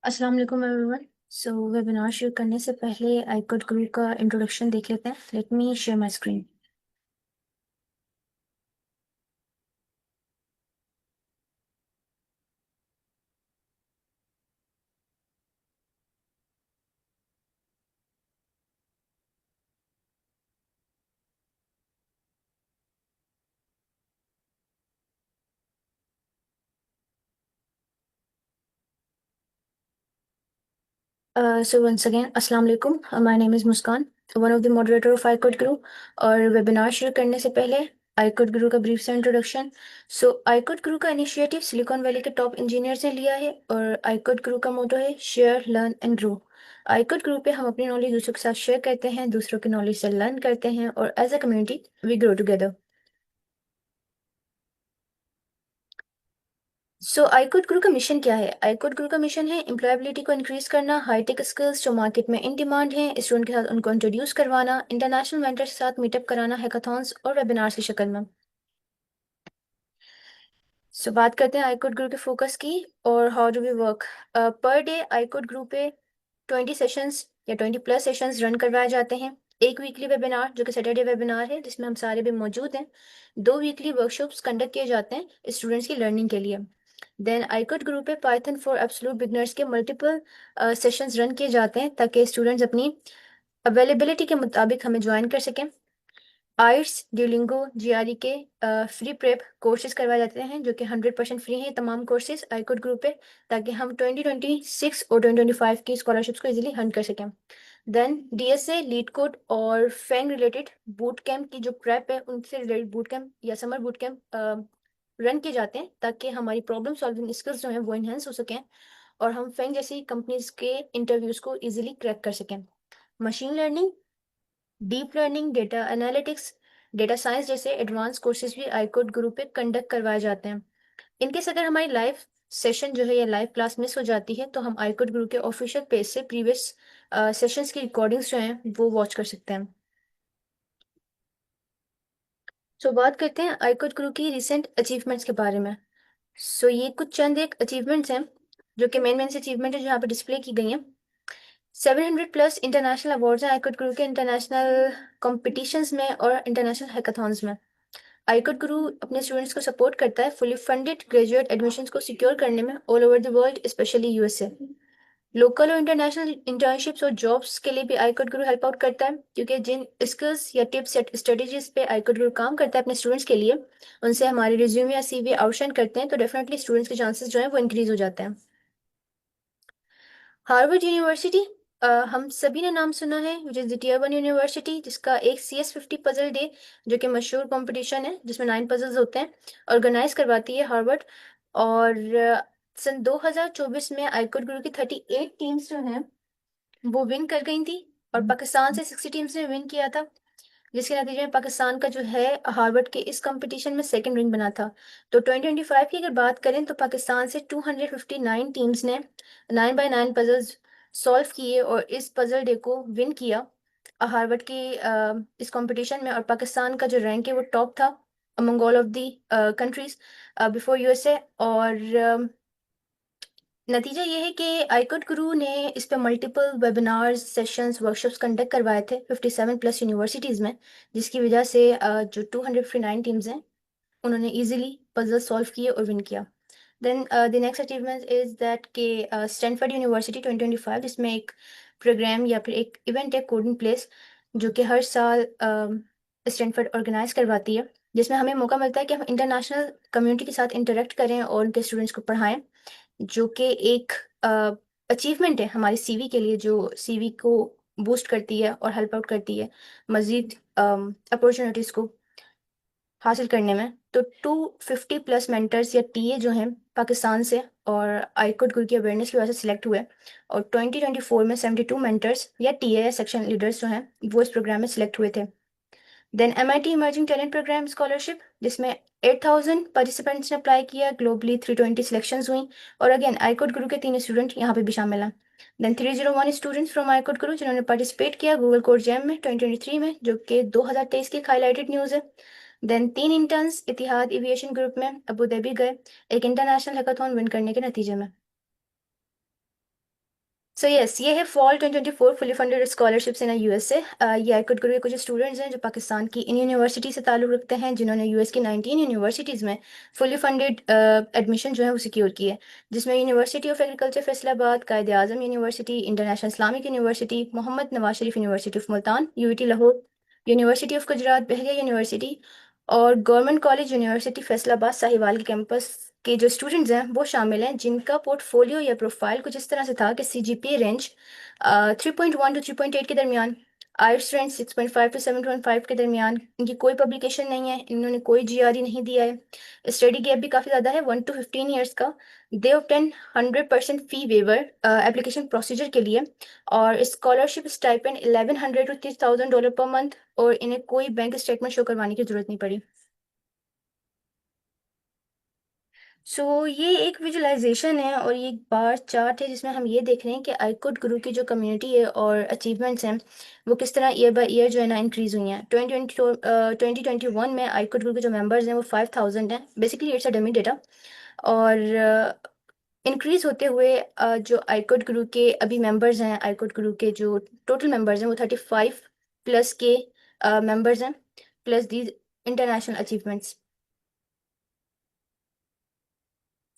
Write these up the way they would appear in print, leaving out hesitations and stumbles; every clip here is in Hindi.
अस्सलाम वालेकुम एवरीवन। सो वेबिनार शुरू करने से पहले आईकोड ग्रुप का इंट्रोडक्शन देख लेते हैं। Let me share my screen. So once again, अस्सलाम वालेकुम। My name is Muskan, one of the moderator of iCode Group। और वेबिनार शुरू करने से पहले iCode Group का ब्रीफ सा इंट्रोडक्शन। सो iCode Group का इनिशिएटिव सिलिकॉन वैली के टॉप इंजीनियर्स ने लिया है और iCode Group का मोटो है share learn and grow. iCode Group पे हम अपनी नॉलेज दूसरों के साथ शेयर करते हैं, दूसरों की नॉलेज से लर्न करते हैं और as a community we grow together. So iCode group का मिशन क्या है? आईकोड ग्रुप का मिशन है एम्प्लॉयबिलिटी को इंक्रीज करना, हाईटेक स्किल्स जो मार्केट में इन डिमांड हैं स्टूडेंट के साथ उनको इंट्रोड्यूस करवाना, इंटरनेशनल मेंटर्स के साथ मीटअप कराना हैकाथॉन्स और वेबिनार्स की शक्ल में। सो बात करते हैं आईकोड ग्रुप के फोकस की और how do we work. Per day iCode group पे 20 सेशंस या 20+ सेशंस रन करवाए जाते हैं। एक वीकली वेबिनार जो कि सैटरडे वेबिनार है जिसमें हम सारे भी मौजूद हैं। 2 वीकली वर्कशॉप्स कंडक्ट किए जाते हैं स्टूडेंट्स की लर्निंग के लिए। देन आईकोड ग्रुप पे पाइथन फॉर एब्सोल्यूट बिगनर्स के मल्टीपल सेशंस रन किए जाते हैं ताकि स्टूडेंट्स अपनी अवेलेबिलिटी के मुताबिक हमें ज्वाइन कर सकें। आइट्स ड्यूलिंगो जीआरई के फ्री प्रेप कोर्सेज करवाए जाते हैं जो कि 100% फ्री हैं तमाम कोर्सेज आईकोड ग्रुप पे, ताकि हम 2026 और 2025 की स्कॉलरशिप्स को इजीली हंड कर सकें। देन डीएसए लीड कोड और फैंग रिलेटेड बूट कैंप की जो प्रेप है उनसे रिलेटेड बूट कैंप या समर बूट कैंप रन किए जाते हैं ताकि हमारी प्रॉब्लम सॉल्विंग स्किल्स जो हैं वो इन्हेंस हो सकें और हम फैंग जैसी कंपनीज के इंटरव्यूज को इजीली क्रैक कर सकें। Machine learning, deep learning, data analytics, data science जैसे एडवांस कोर्सेज भी आईकोड ग्रुप पे कंडक्ट करवाए जाते हैं। इनकेस अगर हमारी लाइव सेशन जो है या लाइव क्लास मिस हो जाती है तो हम आईकोड ग्रुप के ऑफिशियल पेज से प्रीवियस सेशंस की रिकॉर्डिंग्स जो हैं वो वॉच कर सकते हैं। सो बात करते हैं आईकोड ग्रुप की रिसेंट अचीवमेंट्स के बारे में। सो ये कुछ चंद एक अचीवमेंट्स हैं जो कि मेन मेन से अचीवमेंट है जो यहाँ पे डिस्प्ले की गई हैं। 700+ इंटरनेशनल अवार्ड्स हैं आईकोड ग्रुप के इंटरनेशनल कॉम्पिटिशन्स में और इंटरनेशनल हैकाथॉन्स में। आईकोड गुरु अपने स्टूडेंट्स को सपोर्ट करता है फुली फंडेड ग्रेजुएट एडमिशन्स को सिक्योर करने में all over the world, specially USA. Local और इंटरनेशनल इंटर्नशिप्स और जॉब्स के लिए भी आईकोड गुरु हेल्प आउट करता है क्योंकि जिन स्किल्स या टिप्स या स्ट्रेटेजीज पे आईकोड गुरु काम करता है अपने स्टूडेंट्स के लिए, उनसे हमारे रिज्यूमे या सीवी आउटशाइन करते हैं तो डेफिनेटली स्टूडेंट्स के चांसेस जो है वो इंक्रीज हो जाते हैं। हार्वर्ड यूनिवर्सिटी, हम सभी ने नाम सुना है, which is the tier 1 university, जिसका एक CS50 पजल डे जो कि मशहूर कंपटीशन है जिसमें 9 पजल्स होते हैं, ऑर्गेनाइज करवाती है हार्वर्ड। और सन 2024 में आईकोड गुरु की 38 टीम्स जो हैं वो विन कर गई थी और पाकिस्तान से 60 टीम्स ने विन किया था, जिसके नतीजे में पाकिस्तान का जो है हार्वर्ड के इस कंपटीशन में सेकंड रैंक बना था। तो 2025 की अगर बात करें तो पाकिस्तान से 259 टीम्स ने 9x9 पजल्स सॉल्व किए और इस पजल डे को विन किया हार्वर्ड की इस कंपटीशन में। और पाकिस्तान का जो रैंक है वो टॉप था among all of the countries before USA. और नतीजा ये है कि आईकोड गुरु ने इस पे multiple webinars, sessions, workshops conduct करवाए थे 57+ यूनिवर्सिटीज़ में, जिसकी वजह से जो 259 टीम्स हैं उन्होंने इजीली पजल सॉल्व किए और विन किया। Then the next achievement is that के स्टैनफोर्ड यूनिवर्सिटी 2025, जिसमें एक प्रोग्राम या फिर एक इवेंट है कोडिंग प्लेस जो कि हर साल स्टैनफोर्ड ऑर्गेनाइज करवाती है, जिसमें हमें मौका मिलता है कि हम इंटरनेशनल कम्युनिटी के साथ इंटरेक्ट करें और उनके स्टूडेंट्स को पढ़ाएं, जो कि एक अचीवमेंट है हमारी सीवी के लिए, जो सीवी को बूस्ट करती है और हेल्प आउट करती है मजीद अपॉर्चुनिटीज़ को हासिल करने में। तो 250+ मेंटर्स या टीए जो हैं पाकिस्तान से और आईकोड गुरु की अवेयरनेस की वजह से सिलेक्ट हुए और 2024 में 72 मेंटर्स या टीए या सेक्शन लीडर्स जो हैं वो इस प्रोग्राम में सिलेक्ट हुए थे। Then MIT emerging talent program scholarship, जिसमें 8000 पार्टिसिपेंट्स ने अप्लाई किया, ग्लोबली 320 सिलेक्शंस हुई और अगेन आईकोड गुरु के 3 स्टूडेंट यहाँ पे भी शामिल हैं। देन 301 स्टूडेंट्स फ्रॉम आईकोड गुरु जिन्होंने पार्टिसिपेट किया गूगल कोड जैम में 2023 में, जो कि 2023 की हाईलाइटेड न्यूज़ है। देन 3 इंटर्न्स इतिहाद एविएशन ग्रुप में अबू धाबी गए एक इंटरनेशनल हैकाथॉन विन करने के नतीजे में। सो यस, ये है fall 2024 fully funded scholarships in USA. ये आईकुट गुरु के कुछ स्टूडेंट्स हैं जो पाकिस्तान की इन यूनिवर्सिटी से ताल्लुक़ रखते हैं, जिन्होंने यूएस की 19 यूनिवर्सिटीज़ में फुली फंडेड एडमिशन जो है वो सिक्योर की है, जिसमें university of agriculture Faisalabad, Quaid Azam university, international Islamic university, Mohammad Nawaz Sharif university of Multan, UET Lahore, university of Gujrat Bahria university और government college university Faisalabad Sahiwal के कैंपस के जो स्टूडेंट्स हैं वो शामिल हैं, जिनका पोर्टफोलियो या प्रोफाइल कुछ इस तरह से था कि सीजीपीए रेंज 3.1 टू 3.8 के दरमियान, आइट्स रेंज 6.5 टू 7.5 के दरमियान, इनकी कोई पब्लिकेशन नहीं है, इन्होंने कोई जीआरई नहीं दिया है, स्टडी गैप भी काफ़ी ज़्यादा है 1 to 15 ईयर्स का। They obtain 100% fee waiver application procedure के लिए, और scholarship stipend 1100 to $30,000 per month, और इन्हें कोई बैंक स्टेटमेंट शो करवाने की जरूरत नहीं पड़ी। ये एक विजुअलाइजेशन है और ये एक बार चार्ट है जिसमें हम ये देख रहे हैं कि आईकुट गुरु की जो कम्युनिटी है और अचीवमेंट्स हैं वो किस तरह ईयर बाय ईयर जो है ना इंक्रीज हुई हैं। 2021 में आईकुट गुरु के जो मेंबर्स हैं वो 5000 हैं। Basically it's a dummy data, और इंक्रीज होते हुए जो आईकुट गुरु के अभी मेंबर्स हैं, आईकुट गुरु के जो टोटल मेंबर्स हैं वो 35 प्लस के मेंबर्स हैं, plus these international achievements.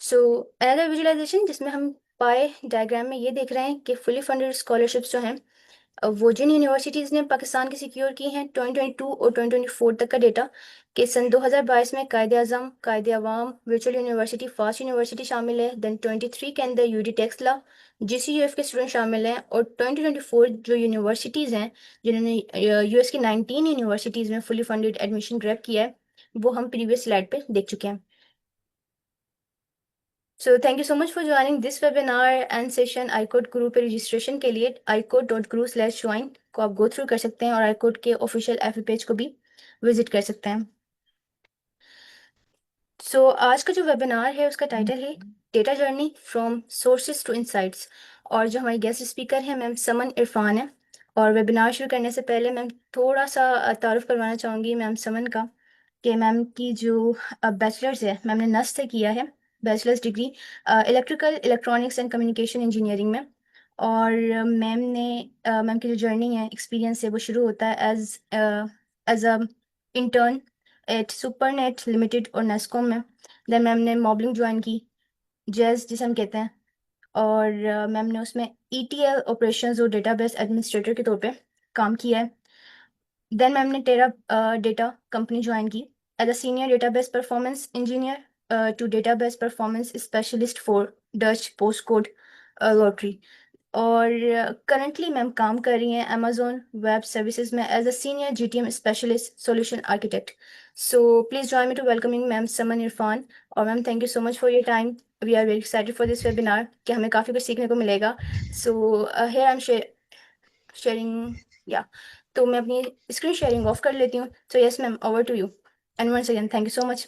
So another visualization जिसमें हम पाए डायग्राम में ये देख रहे हैं कि फुली फंडेड स्कॉलरशिप्स जो हैं वो जिन यूनिवर्सिटीज़ ने पाकिस्तान की सिक्योर की हैं 2022 और 2024 तक का डेटा, कि सन 2022 में कायद आज़म, कायद अवाम, वर्चुअल यूनिवर्सिटी, फास्ट यूनिवर्सिटी शामिल है। देन 23 के अंदर यूडी टेक्सला, जीसीयूएफ के स्टूडेंट शामिल हैं, और 2024 जो यूनिवर्सिटीज़ हैं जिन्होंने यूएस की 19 यूनिवर्सिटीज़ में फुली फंडेड एडमिशन ग्रैब किया है, वो हम प्रीवियस स्लाइड पे देख चुके हैं। So thank you so much for joining this webinar and session. ICode Guru पे रजिस्ट्रेशन के लिए icode.guru/join को आप गो थ्रू कर सकते हैं, और आईकोड के ऑफिशियल एफ पेज को भी विजिट कर सकते हैं। आज का जो वेबिनार है उसका टाइटल है data journey from sources to insights, और जो हमारी गेस्ट स्पीकर हैं मैम समन इरफान है। और वेबिनार शुरू करने से पहले मैम थोड़ा सा तारुफ करवाना चाहूँगी मैम समन का, कि मैम की जो बैचलर्स है मैम ने नस्ट से किया है, bachelors degree electrical electronics and communication engineering में। और मैम की जो जर्नी है, एक्सपीरियंस है, वो शुरू होता है as a intern at Supernet Limited और नेस्कॉम में। देन मैम ने मॉडलिंग ज्वाइन की, जैज जिसे हम कहते हैं, और मैम ने उसमें ईटीएल ऑपरेशंस और डेटाबेस एडमिनिस्ट्रेटर के तौर पे काम किया है। देन मैम ने टेरा डेटा कंपनी ज्वाइन की as a senior database performance engineer to database performance specialist for Dutch post code lottery. और करंटली मैम काम कर रही हैं अमेजोन वेब सर्विसेज में as a senior GTM specialist solution architect. Please join me to welcoming ma'am Saman Irfan. और ma'am thank you so much for your time. We are very excited for this webinar कि हमें काफ़ी कुछ सीखने को मिलेगा। हेयर आई एम शेयरिंग, या तो मैं अपनी स्क्रीन शेयरिंग ऑफ कर लेती हूँ। Yes ma'am, over to you, and once again thank you so much.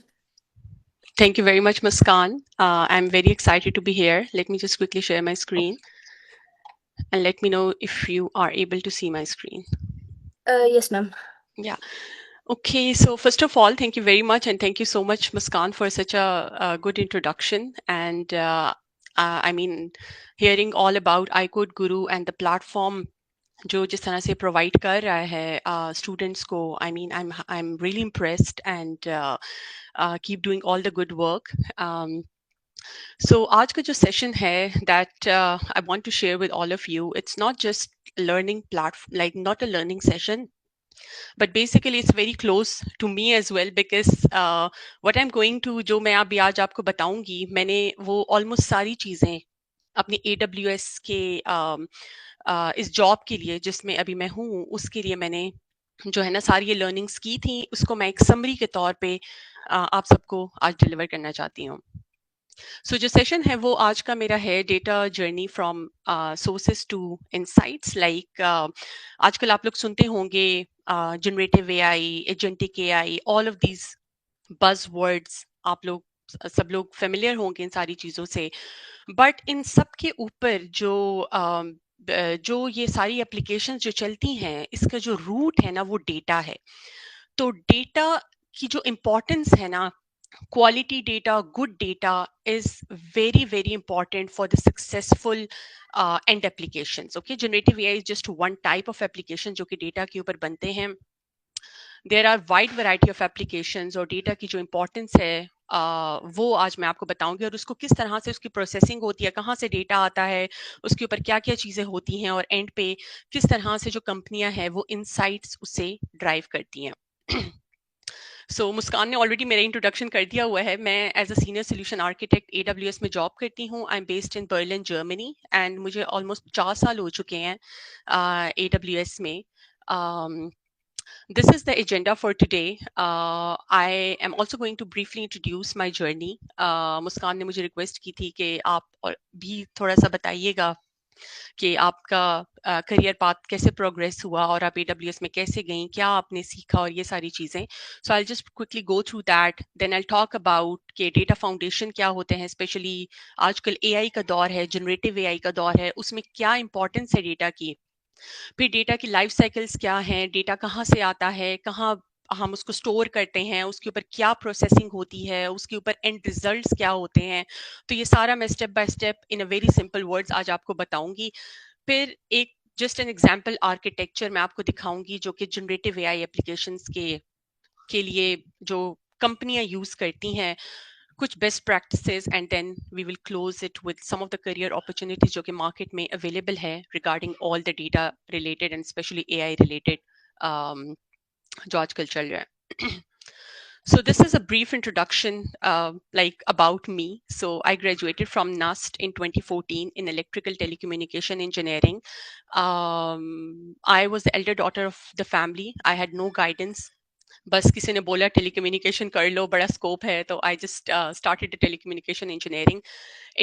Thank you very much, Muskan. I'm very excited to be here. Let me just quickly share my screen and let me know if you are able to see my screen. Yes ma'am. Yeah. Okay. So first of all, thank you very much, and thank you so much, Muskan, for such a good introduction. And I mean, hearing all about iCode Guru and the platform जो जिस तरह से प्रोवाइड कर रहा है स्टूडेंट्स को, I mean I am really impressed and keep doing all the good work. So आज का जो सेशन है that I want to share with all of you, it's not just learning platform, like not a learning session, but basically it's very close to me as well, because what I'm going to, जो मैं अभी आज आपको बताऊंगी, मैंने वो almost सारी चीजें अपनी AWS के इस जॉब के लिए जिसमें अभी मैं हूँ उसके लिए मैंने जो है ना सारी ये लर्निंग्स की थी, उसको मैं एक समरी के तौर पे आप सबको आज डिलीवर करना चाहती हूँ. जो सेशन है वो आज का मेरा है data journey from sources to insights. Like आजकल आप लोग सुनते होंगे generative AI, agentic AI, all of these buzz words, आप लोग सब लोग फेमिलियर होंगे इन सारी चीज़ों से. बट इन सब के ऊपर जो ये सारी एप्लीकेशन जो चलती हैं, इसका जो रूट है ना वो डेटा है. तो डेटा की जो इम्पोर्टेंस है ना, quality data, good data is very, very important for the successful end applications. Okay, generative AI is just one type of application जो कि data के ऊपर बनते हैं. There are wide variety of applications और data की जो importance है वो आज मैं आपको बताऊंगी और उसको किस तरह से उसकी प्रोसेसिंग होती है, कहाँ से डेटा आता है, उसके ऊपर क्या क्या चीज़ें होती हैं और एंड पे किस तरह से जो कंपनियां हैं वो इनसाइट्स उसे ड्राइव करती हैं. सो मुस्कान ने ऑलरेडी मेरा इंट्रोडक्शन कर दिया हुआ है. मैं as a senior solution architect AWS में जॉब करती हूँ. I am based in Berlin Germany and मुझे ऑलमोस्ट 4 साल हो चुके हैं AWS में. This is the agenda for today. I am also going to briefly introduce my journey. मुस्कान ने मुझे रिक्वेस्ट की थी कि आप और भी थोड़ा सा बताइएगा कि आपका करियर पाथ कैसे प्रोग्रेस हुआ और आप AWS में कैसे गई, क्या आपने सीखा और ये सारी चीज़ें. So I just quickly go through that, then I talk about कि डेटा फाउंडेशन क्या होते हैं, स्पेशली आजकल AI का दौर है, जनरेटिव AI का दौर है, उसमें क्या इंपॉर्टेंस है डेटा की. फिर डेटा की लाइफ साइकिल्स क्या हैं, डेटा कहाँ से आता है, कहाँ हम उसको स्टोर करते हैं, उसके ऊपर क्या प्रोसेसिंग होती है, उसके ऊपर एंड रिजल्ट्स क्या होते हैं. तो ये सारा मैं step by step in a very simple words आज आपको बताऊंगी. फिर एक जस्ट एन एग्जाम्पल आर्किटेक्चर मैं आपको दिखाऊंगी जो कि जनरेटिव AI एप्लीकेशंस के लिए जो कंपनियां यूज करती हैं, कुछ best practices, and then we will close it with some of the career opportunities जो कि मार्केट में अवेलेबल है regarding all the data related and specially AI related जो आजकल चल रहा है. So this is a brief introduction, like about me. So I graduated from NUST in 2014 in electrical telecommunication engineering. I was the elder daughter of the family. I had no guidance. बस किसी ने बोला टेलीकम्युनिकेशन कर लो, बड़ा स्कोप है, तो I just started telecommunication engineering.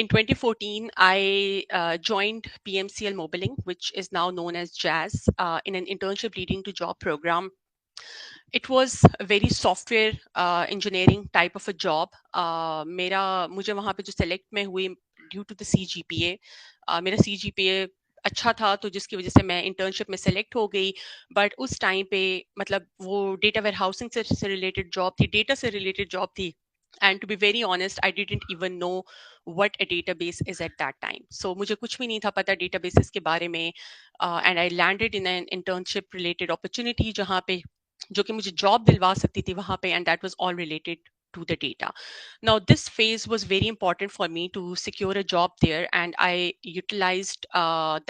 In 2014, I joined PMCL Mobiling, which is now known as Jazz, in an internship leading to job program. It was a very software engineering type of a job. मेरा मुझे वहाँ पे जो select में हुई due to the CGPA, मेरा CGPA अच्छा था तो जिसकी वजह से मैं इंटर्नशिप में सेलेक्ट हो गई. बट उस टाइम पे मतलब वो डेटा वेयर हाउसिंग से रिलेटेड जॉब थी, डेटा से रिलेटेड जॉब थी. And to be very honest, I didn't even know what a database is at that time. So मुझे कुछ भी नहीं था पता डेटाबेसेस के बारे में. And I landed in an internship related opportunity जहाँ पे जो कि मुझे जॉब दिलवा सकती थी वहां पे, and that was all related to the data. Now, this phase was very important for me to secure a job there, and I utilized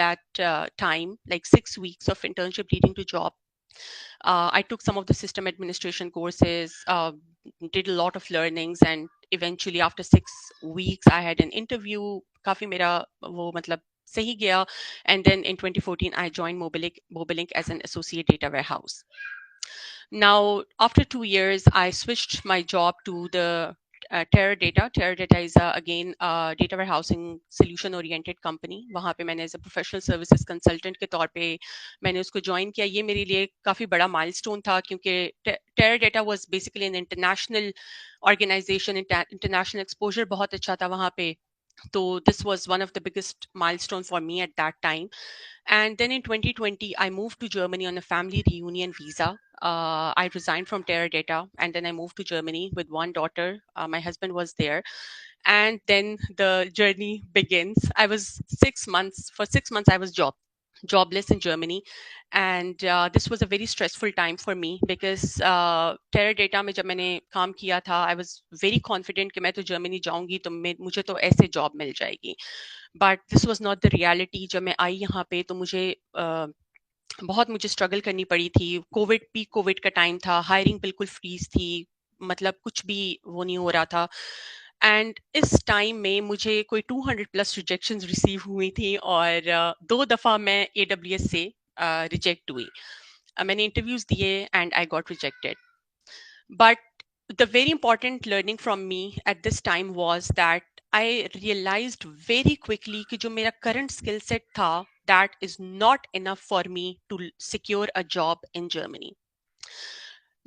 that time, like 6 weeks of internship leading to job. I took some of the system administration courses, did a lot of learnings, and eventually, after 6 weeks, I had an interview. काफी मेरा वो मतलब सही गया, and then in 2014, I joined Mobilink as an associate data warehouse. Now, after 2 years, I switched my job to the Teradata. Teradata is again a data warehousing solution oriented company. वहाँ पे मैंने as a professional services consultant के तौर पे मैंने उसको join किया. ये मेरे लिए काफी बड़ा milestone था क्योंकि Teradata was basically an international organization. International exposure बहुत अच्छा था वहाँ पे. So this was one of the biggest milestone for me at that time. And then in 2020, I moved to Germany on a family reunion visa. I resigned from Teradata and then I moved to Germany with one daughter. My husband was there. And then the journey begins. I was 6 months, for 6 months, I was jobless in Germany. And this was a very stressful time for me because Teradata में जब मैंने काम किया था, I was very confident कि मैं तो जर्मनी जाऊंगी तो मुझे तो ऐसे जॉब मिल जाएगी. But this was not the reality. जब मैं आई यहाँ पे तो बहुत मुझे स्ट्रगल करनी पड़ी थी. कोविड का टाइम था, हायरिंग बिल्कुल फ्रीज थी, मतलब कुछ भी वो नहीं हो रहा था. एंड इस टाइम में मुझे कोई 200+ रिजेक्शंस रिसीव हुई थी और 2 दफा मैं AWS से रिजेक्ट हुई. मैंने इंटरव्यूज दिए and I got rejected. But the very important learning from me at this time was that I realized very quickly कि जो मेरा current skill set था, that is not enough for me to secure a job in Germany.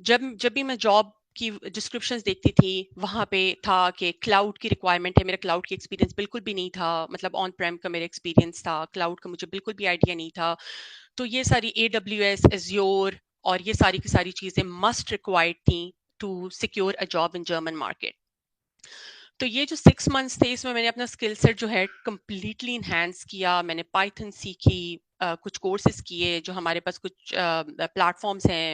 जब जब भी मैं जॉब की डिस्क्रिप्शंस देखती थी वहां पे था कि क्लाउड की रिक्वायरमेंट है. मेरा क्लाउड की एक्सपीरियंस बिल्कुल भी नहीं था, मतलब ऑन प्रेम का मेरा एक्सपीरियंस था, क्लाउड का मुझे बिल्कुल भी आइडिया नहीं था. तो ये सारी AWS, Azure और ये सारी की सारी चीजें मस्ट रिक्वायर्ड थी to secure a job in German market. तो ये जो 6 मंथ्स थे इसमें मैंने अपना स्किल सेट जो है कंप्लीटली इन्हांस किया। मैंने पाइथन सीखी, कुछ कोर्सेज किए, जो हमारे पास कुछ प्लेटफॉर्म्स हैं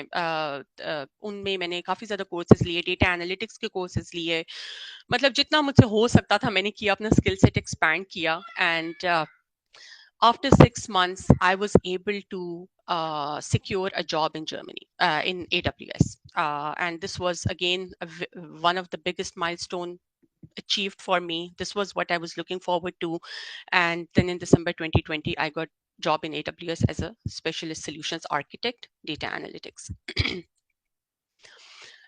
उनमें मैंने काफ़ी ज़्यादा कोर्सेज लिए, डेटा एनालिटिक्स के कोर्सेज लिए। मतलब जितना मुझसे हो सकता था मैंने किया, अपना स्किल सेट एक्सपैंड किया। And after 6 months, I was able to secure a job in Germany, in AWS. And this was again one of the biggest milestone achieved for me. This was what I was looking forward to. And then in December 2020, I got job in AWS as a specialist solutions architect, data analytics.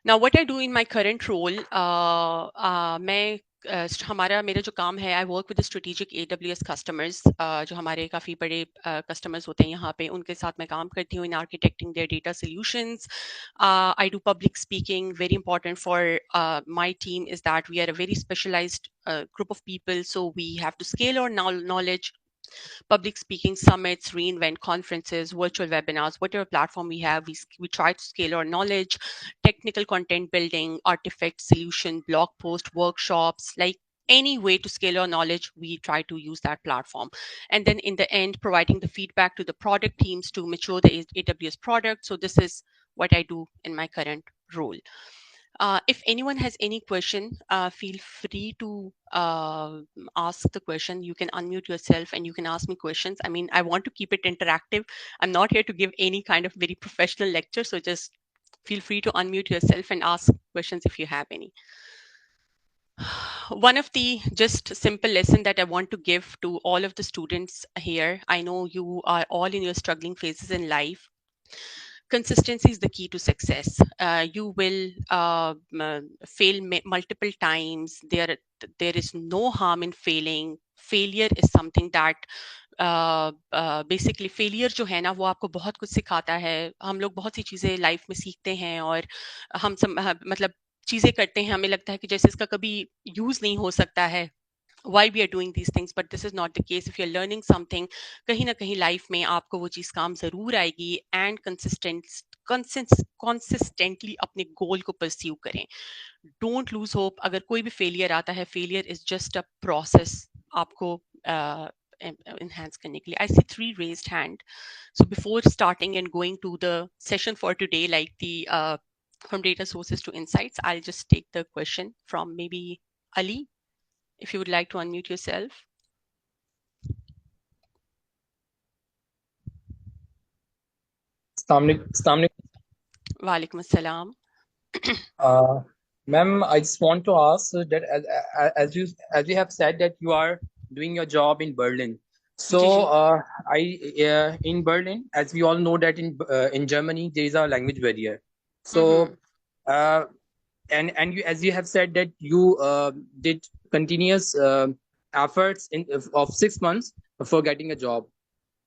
Now, what I do in my current role, हमारा मेरा जो काम है, I work with strategic AWS customers, जो हमारे काफ़ी बड़े कस्टमर्स होते हैं यहाँ पे, उनके साथ मैं काम करती हूँ in architecting their data solutions. I do public speaking. Very important for my team is that we are a very specialized group of people, so we have to scale our knowledge. Public speaking summits, reInvent conferences, virtual webinars, whatever platform we have, we try to scale our knowledge, technical content building, artifact solution, blog post, workshops, like any way to scale our knowledge, we try to use that platform. And then in the end, providing the feedback to the product teams to mature the AWS product. So this is what I do in my current role. If anyone has any question, feel free to ask the question. You can unmute yourself and you can ask me questions. I mean, I want to keep it interactive. I'm not here to give any kind of very professional lecture. So just feel free to unmute yourself and ask questions if you have any. One of the just simple lesson that I want to give to all of the students here, I know you are all in your struggling phases in life. Consistency is the key to success. You will fail multiple times. There is no harm in failing. Failure is something that basically failure जो है ना वो आपको बहुत कुछ सिखाता है. हम लोग बहुत सी चीज़ें लाइफ में सीखते हैं और मतलब चीज़ें करते हैं, हमें लगता है कि जैसे इसका कभी यूज़ नहीं हो सकता है, why we are doing these things, but this is not the case. If you're learning something, कहीं ना कहीं लाइफ में आपको वो चीज़ काम ज़रूर आएगी. एंड कंसिस्टेंटली अपने गोल को परस्यू करें. Don't lose hope. अगर कोई भी फेलियर आता है, failure is just a process आपको enhance करने के लिए. I see 3 raised hand. So before starting and going to the session for today, like the from data sources to insights, I'll just take the question from maybe Ali, if you would like to unmute yourself. Assalamu Walaikum assalam. alaikum. Ma'am, I just want to ask that as you have said that you are doing your job in Berlin. So ji ji. in Berlin, as we all know that in Germany there is a language barrier. Mm-hmm. So uh, and you, as you have said that you did continuous efforts of 6 months for getting a job.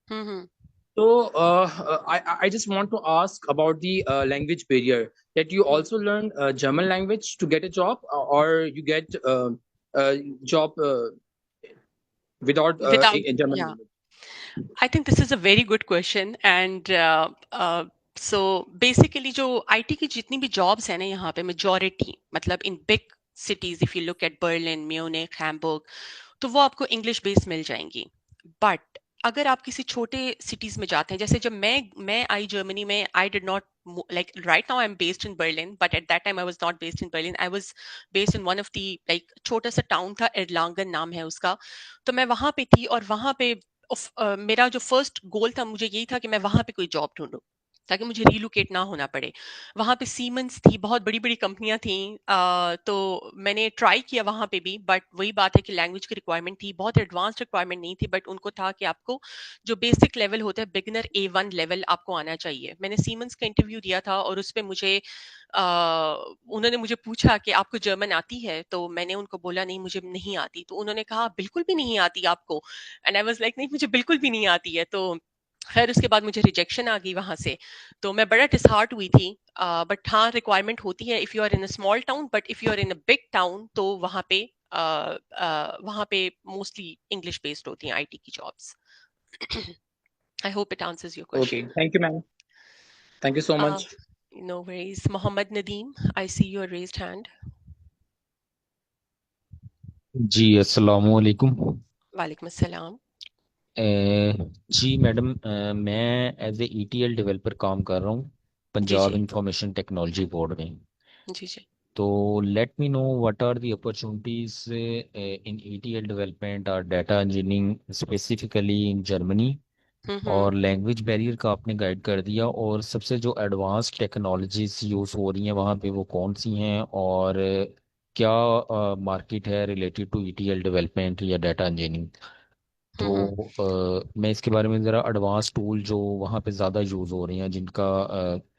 Mm-hmm. So I just want to ask about the language barrier, that you also learn German language to get a job, or you get a job without Without, a German yeah. language. I think this is a very good question. And so basically जो IT की जितनी भी jobs है ना यहाँ पे, majority मतलब in big cities, if you look at Berlin, Munich, Hamburg, तो वो आपको इंग्लिश बेस मिल जाएंगी. बट अगर आप किसी छोटे सिटीज में जाते हैं, जैसे जब मैं आई जर्मनी में, I did not, like right now I'm based in Berlin, but at that time I was not based in Berlin. I was based in one of the, like छोटा सा टाउन था, एर्लांगन नाम है उसका. तो मैं वहां पे थी और वहां पे मेरा जो फर्स्ट गोल था, मुझे यही था कि मैं वहां पे कोई जॉब ढूंढूं ताकि मुझे रिलोकेट ना होना पड़े. वहां पे सीमेंस थी, बहुत बड़ी बड़ी कंपनियां थी. तो मैंने ट्राई किया वहां पे भी, बट वही बात है कि लैंग्वेज की रिक्वायरमेंट थी, बहुत एडवांस रिक्वायरमेंट नहीं थी, बट उनको था कि आपको जो बेसिक लेवल होता है, बिगिनर A1 लेवल आपको आना चाहिए. मैंने सीमेंस का इंटरव्यू दिया था और उस पर मुझे उन्होंने मुझे पूछा कि आपको जर्मन आती है, तो मैंने उनको बोला नहीं, मुझे नहीं आती. तो उन्होंने कहा बिल्कुल भी नहीं आती आपको? एंड आई वाज लाइक नहीं, मुझे बिल्कुल भी नहीं आती है. तो खैर उसके बाद मुझे रिजेक्शन आ गई वहां से. तो मैं बड़ा डिसहार्ट हुई थी. बट हाँ, रिक्वायरमेंट होती है if you are in a small town, but if you are in a big town तो वहां पे मोस्टली इंग्लिश बेस्ड होती हैं आईटी की jobs. I hope it answers your Okay, question. thank you, ma'am. Thank you so much. No worries. Mohammed Nadeem, I see your raised hand. जी अस्सलामु अलैकुम। वालेकुम अस्सलाम। जी मैडम, मैं एज ए ईटीएल डेवलपर काम कर रहा हूँ जी पंजाब जी इंफॉर्मेशन टेक्नोलॉजी बोर्ड में। जी जी। तो let me know what are the opportunities in ETL development और data engineering specifically in Germany. Hmm. और लैंग्वेज बैरियर का आपने गाइड कर दिया, और सबसे जो एडवांस टेक्नोलॉजीज यूज़ हो रही हैं वहाँ पे वो कौन सी हैं, और क्या मार्केट है रिलेटेड टू ईटीएल डेवलपमेंट या डाटा इंजीनियरिंग। हम्म। तो मैं इसके बारे में ज़रा एडवांस टूल जो वहाँ पे ज़्यादा यूज़ हो रही हैं जिनका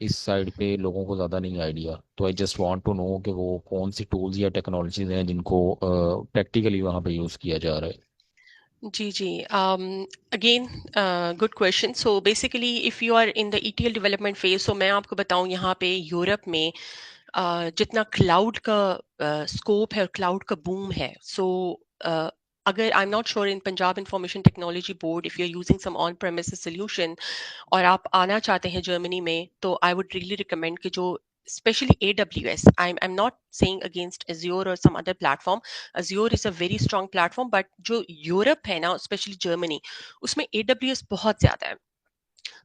इस साइड पे लोगों को ज़्यादा नहीं आइडिया, तो I just want to know कि वो कौन सी टूल्स या टेक्नोलॉजीज हैं जिनको प्रैक्टिकली वहाँ पे यूज़ किया जा रहा है। जी जी। Again good question. So basically if you are in the ETL development phase, so मैं आपको बताऊं यहाँ पे यूरोप में जितना क्लाउड का स्कोप है और क्लाउड का बूम है, सो अगर I am not sure in Punjab information technology board if you are using some on premises solution और आप आना चाहते हैं जर्मनी में, तो आई वुड रियली रिकमेंड कि जो especially AWS. I'm not saying against Azure or some other platform. Azure is a very strong platform, but जो यूरोप है ना, स्पेशली जर्मनी, उसमें AWS बहुत ज्यादा है।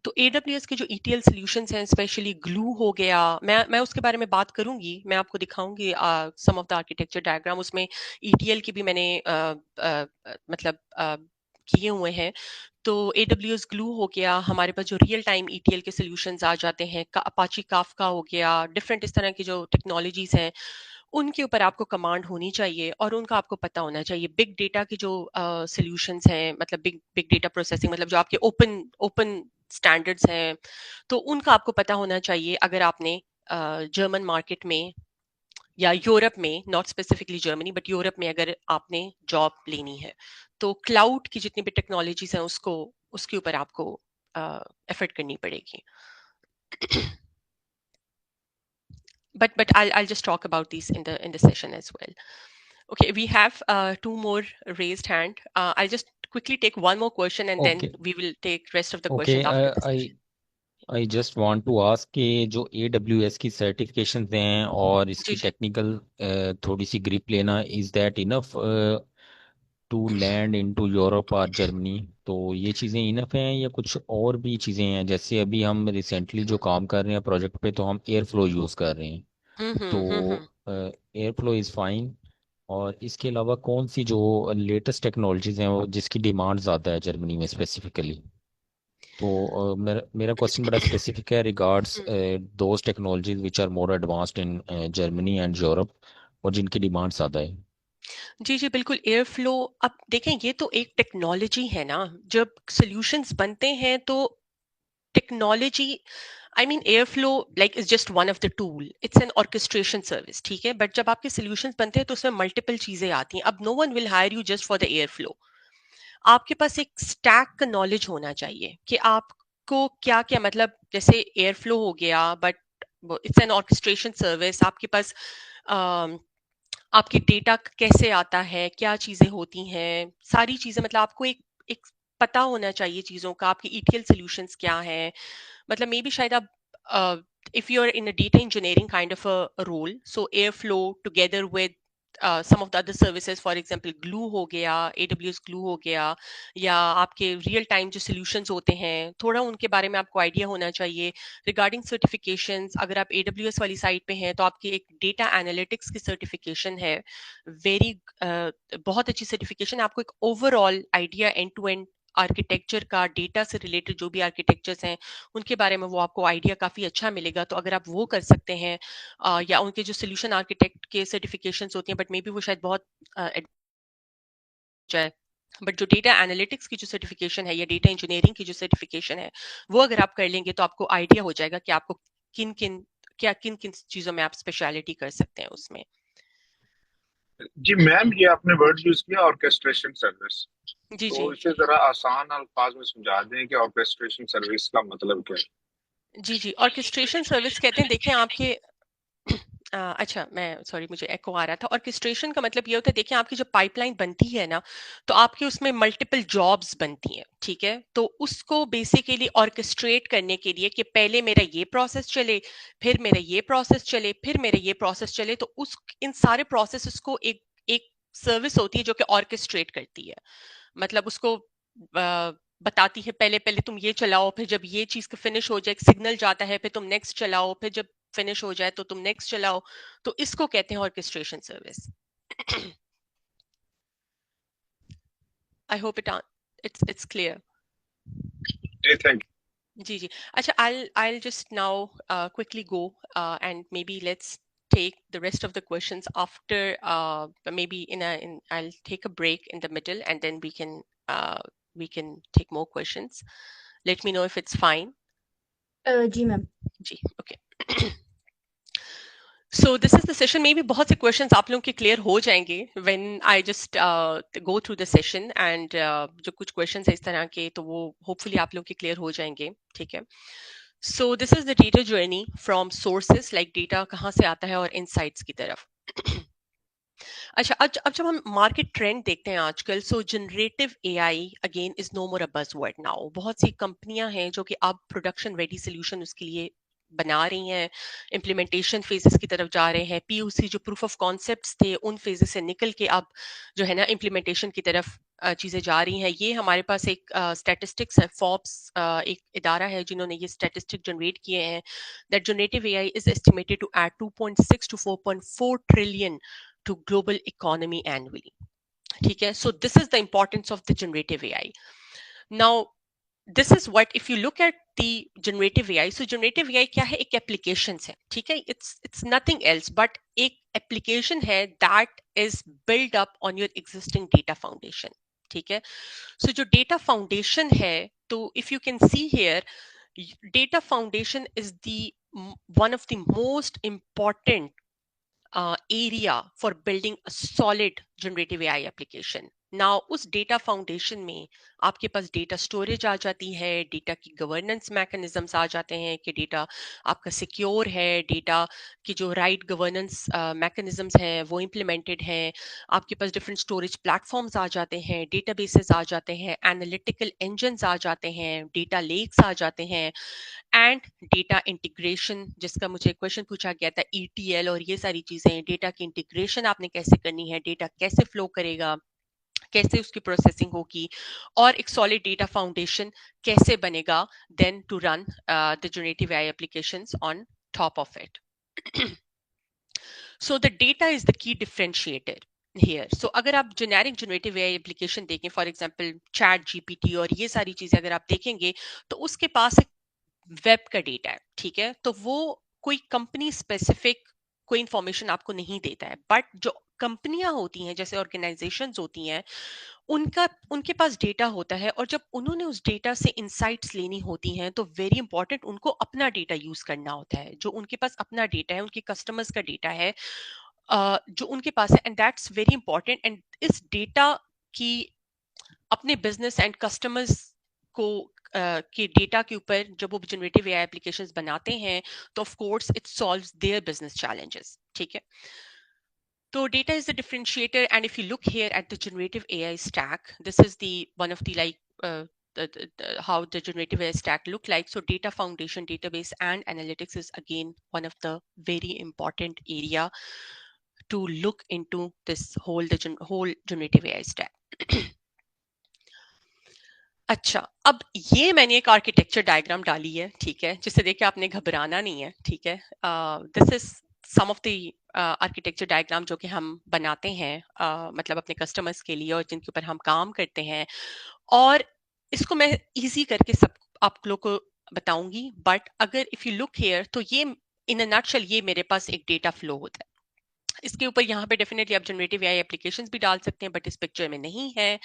तो AWS के जो ETL solutions हैं, स्पेशली ग्लू हो गया, मैं उसके बारे में बात करूंगी, मैं आपको दिखाऊंगी सम ऑफ द आर्किटेक्चर डायग्राम, उसमें ETL की भी मैंने मतलब किए हुए हैं। तो AWS ग्लू हो गया, हमारे पास जो रियल टाइम ETL के सॉल्यूशंस आ जाते हैं, अपाची काफका हो गया, डिफरेंट इस तरह की जो टेक्नोलॉजीज हैं, उनके ऊपर आपको कमांड होनी चाहिए और उनका आपको पता होना चाहिए। बिग डेटा की जो सॉल्यूशंस हैं, मतलब बिग बिग डेटा प्रोसेसिंग, मतलब जो आपके ओपन ओपन स्टैंडर्ड्स हैं, तो उनका आपको पता होना चाहिए अगर आपने जर्मन मार्केट में या यूरोप में, not specifically Germany but Europe में अगर आपने जॉब लेनी है, तो क्लाउड की जितनी भी टेक्नोलॉजीज हैं उसको उसके ऊपर आपको एफर्ट करनी पड़ेगी। but I'll just talk about these in the session as well. Okay, we have two more raised hand. I'll just quickly take one more question and then okay we will take rest of the okay. questions after the AI session. I just want to ask कि जो AWS की सर्टिफिकेशन हैं और जी इसकी जी। टेक्निकल थोड़ी सी ग्रिप लेना, is that enough to land into Europe और जर्मनी? तो ये चीज़ें इनफ हैं या कुछ और भी चीज़ें हैं? जैसे अभी हम रिसेंटली जो काम कर रहे हैं प्रोजेक्ट पे, तो हम एयर फ्लो यूज़ कर रहे हैं। तो हम्म। एयर फ्लो इज़ फाइन, और इसके अलावा कौन सी जो लेटेस्ट टेक्नोलॉजीज हैं वो जिसकी डिमांड ज़्यादा है जर्मनी में स्पेसिफिकली? तो मेरा मेरा क्वेश्चन बड़ा स्पेसिफिक है regards hmm. Those technologies which are more advanced in Germany and Europe, और जिनकी डिमांड ज़्यादा है। जी जी बिल्कुल। एयर फ्लो, अब देखें, ये तो एक टेक्नोलॉजी है ना। जब सॉल्यूशंस बनते हैं तो technology, I mean air flow like is just one of the tool, it's an orchestration service, ठीक है। बट जब आपके सॉल्यूशंस बनते हैं तो उसमें मल्टीपल चीजें आती हैं। अब no one will hire you just for the air flow. आपके पास एक स्टैक का नॉलेज होना चाहिए कि आपको क्या क्या, मतलब जैसे एयर फ्लो हो गया, but it's an orchestration service. आपके पास आपकी डेटा कैसे आता है, क्या चीजें होती हैं, सारी चीजें, मतलब आपको एक एक पता होना चाहिए चीजों का, आपकी ETL सॉल्यूशंस क्या है। मतलब मे बी शायद आप if you're in a data engineering kind of a role, so airflow together with some of the other services, for example glue हो गया, AWS glue हो गया, या आपके रियल टाइम जो solutions होते हैं, थोड़ा उनके बारे में आपको आइडिया होना चाहिए। रिगार्डिंग सर्टिफिकेशंस, अगर आप AWS वाली साइड पे हैं तो आपकी एक डेटा एनालिटिक्स की सर्टिफिकेशन है, वेरी बहुत अच्छी सर्टिफिकेशन, आपको एक overall idea end to end architecture का, डेटा से रिलेटेड जो भी आर्किटेक्चर्स हैं उनके बारे में वो आपको आइडिया काफी अच्छा मिलेगा। तो अगर आप वो कर सकते हैं, या उनके जो सोल्यूशन आर्किटेक्ट के सर्टिफिकेशंस होती हैं, बट मे बी वो शायद बहुत जाए, बट जो डेटा एनालिटिक्स की जो सर्टिफिकेशन है या डेटा इंजीनियरिंग की जो सर्टिफिकेशन है, वो अगर आप कर लेंगे तो आपको आइडिया हो जाएगा कि आपको किन किन चीजों में आप स्पेशलिटी कर सकते हैं उसमें। जी मैम, ये आपने वर्ड यूज किया ऑर्केस्ट्रेशन सर्विस, जी तो जी। इसे जरा आसान अल्फाज में समझा दें कि ऑर्केस्ट्रेशन सर्विस का मतलब क्या जी जी, ऑर्केस्ट्रेशन सर्विस कहते हैं, देखें आपके अच्छा, मैं सॉरी, मुझे एको आ रहा था। ऑर्केस्ट्रेशन का मतलब ये होता है, देखिए आपकी जो पाइपलाइन बनती है ना, तो आपके उसमें मल्टीपल जॉब्स बनती हैं, ठीक है। तो उसको बेसिकली ऑर्केस्ट्रेट करने के लिए कि पहले मेरा ये प्रोसेस चले, फिर मेरा ये प्रोसेस चले, फिर मेरा ये प्रोसेस चले, तो उस इन सारे प्रोसेस को एक एक सर्विस होती है जो कि ऑर्केस्ट्रेट करती है, मतलब उसको बताती है पहले पहले तुम ये चलाओ, फिर जब ये चीज फिनिश हो जाए सिग्नल जाता है, फिर तुम नेक्स्ट चलाओ, फिर जब फिनिश हो जाए तो तुम नेक्स्ट चलाओ, तो इसको कहते हैं orchestration service. I hope it's clear. जी थैंक जी जी। अच्छा, I'll just now quickly go and maybe let's take the rest of the questions after maybe I'll take a break in the middle and then we can take more questions. Let me know if it's fine. जी मैम। जी, okay. So this is the session. Maybe बहुत से questions आप लोगों के clear हो जाएंगे when I just go through the session and जो कुछ questions है इस तरह के तो वो hopefully आप लोगों के clear हो जाएंगे, ठीक है। So this is the data journey from sources like data कहाँ से आता है और insights की तरफ। अच्छा, अब जब हम मार्केट ट्रेंड देखते हैं आजकल, so generative AI again is no more a buzzword now. बहुत सी कंपनियां हैं जो कि अब प्रोडक्शन रेडी सोल्यूशन उसके लिए बना रही हैं, इम्प्लीमेंटेशन फेजेस की तरफ जा रहे हैं, पीओसी जो प्रूफ ऑफ कॉन्सेप्ट्स थे उन फेजेस से निकल के अब जो है ना इम्प्लीमेंटेशन की तरफ चीजें जा रही हैं। ये हमारे पास एक स्टैटिस्टिक्स है, फोर्ब्स एक इदारा है जिन्होंने ये स्टैटिस्टिक जनरेट किए हैं, that generative AI is estimated to add 2.6 to 4.4 trillion to global economy annually. ठीक है, so this is the importance of the generative AI. Now this is what, if you look at the generative AI, so generative AI क्या है, एक applications है, ठीक है, it's nothing else but एक application है that is built up on your existing data foundation, ठीक है। so जो data foundation है, तो if you can see here, data foundation is the one of the most important area for building a solid generative AI application. Now उस डेटा फाउंडेशन में आपके पास डेटा स्टोरेज आ जाती है, डेटा की गवर्नेंस मैकेनिज्म्स आ जाते हैं कि डेटा आपका सिक्योर है, डेटा की जो राइट गवर्नेंस मैकेनिज्म्स हैं वो इम्प्लीमेंटेड हैं, आपके पास डिफरेंट स्टोरेज प्लेटफॉर्म्स आ जाते हैं, डेटाबेसेस आ जाते हैं, एनालिटिकल इंजन्स आ जाते हैं, डेटा लेक्स आ जाते हैं, एंड डेटा इंटीग्रेशन, जिसका मुझे क्वेश्चन पूछा गया था, ETL और ये सारी चीजें, डेटा की इंटीग्रेशन आपने कैसे करनी है, डेटा कैसे फ्लो करेगा, कैसे उसकी प्रोसेसिंग होगी, और एक सॉलिड डेटा फाउंडेशन कैसे बनेगा then to run the generative AI applications on top of it. So the data is the key differentiator here. So अगर आप जेनेरिक जनरेटिव एआई एप्लीकेशन देखें, फॉर एग्जांपल चैट जीपीटी और ये सारी चीजें अगर आप देखेंगे, तो उसके पास एक वेब का डेटा है, ठीक है, तो वो कोई कंपनी स्पेसिफिक कोई इंफॉर्मेशन आपको नहीं देता है, बट जो कंपनियां होती हैं, जैसे ऑर्गेनाइजेशंस होती हैं, उनके पास डेटा होता है, और जब उन्होंने उस डेटा से इंसाइट्स लेनी होती हैं तो वेरी इंपॉर्टेंट उनको अपना डेटा यूज करना होता है। जो उनके पास अपना डेटा है, उनके कस्टमर्स का डेटा है जो उनके पास है, and that's very important. And इस डेटा की अपने बिजनेस एंड कस्टमर्स को के डेटा के ऊपर जब वो जनरेटिव एआई एप्लीकेशंस बनाते हैं, तो of course it solves their business challenges, ठीक है। So data is the differentiator, and if you look here at the generative AI stack, this is the one of the like how the generative AI stack look like. So data foundation, database, and analytics is again one of the very important area to look into this whole generative AI stack. अच्छा, अब ये मैंने एक आर्किटेक्चर डायग्राम डाली है, ठीक है, जिसे देख के आपने घबराना नहीं है, ठीक है। This is some of the architecture diagram जो कि हम बनाते हैं मतलब अपने कस्टमर्स के लिए और जिनके ऊपर हम काम करते हैं, और इसको मैं इजी करके सब आप लोग को बताऊंगी। बट अगर इफ यू लुक हियर, तो ये इन अ नटशेल ये मेरे पास एक डेटा फ्लो होता है। इसके ऊपर यहाँ पे डेफिनेटली आप जनरेटिव एआई एप्लीकेशंस भी डाल सकते हैं, बट इस पिक्चर में नहीं है।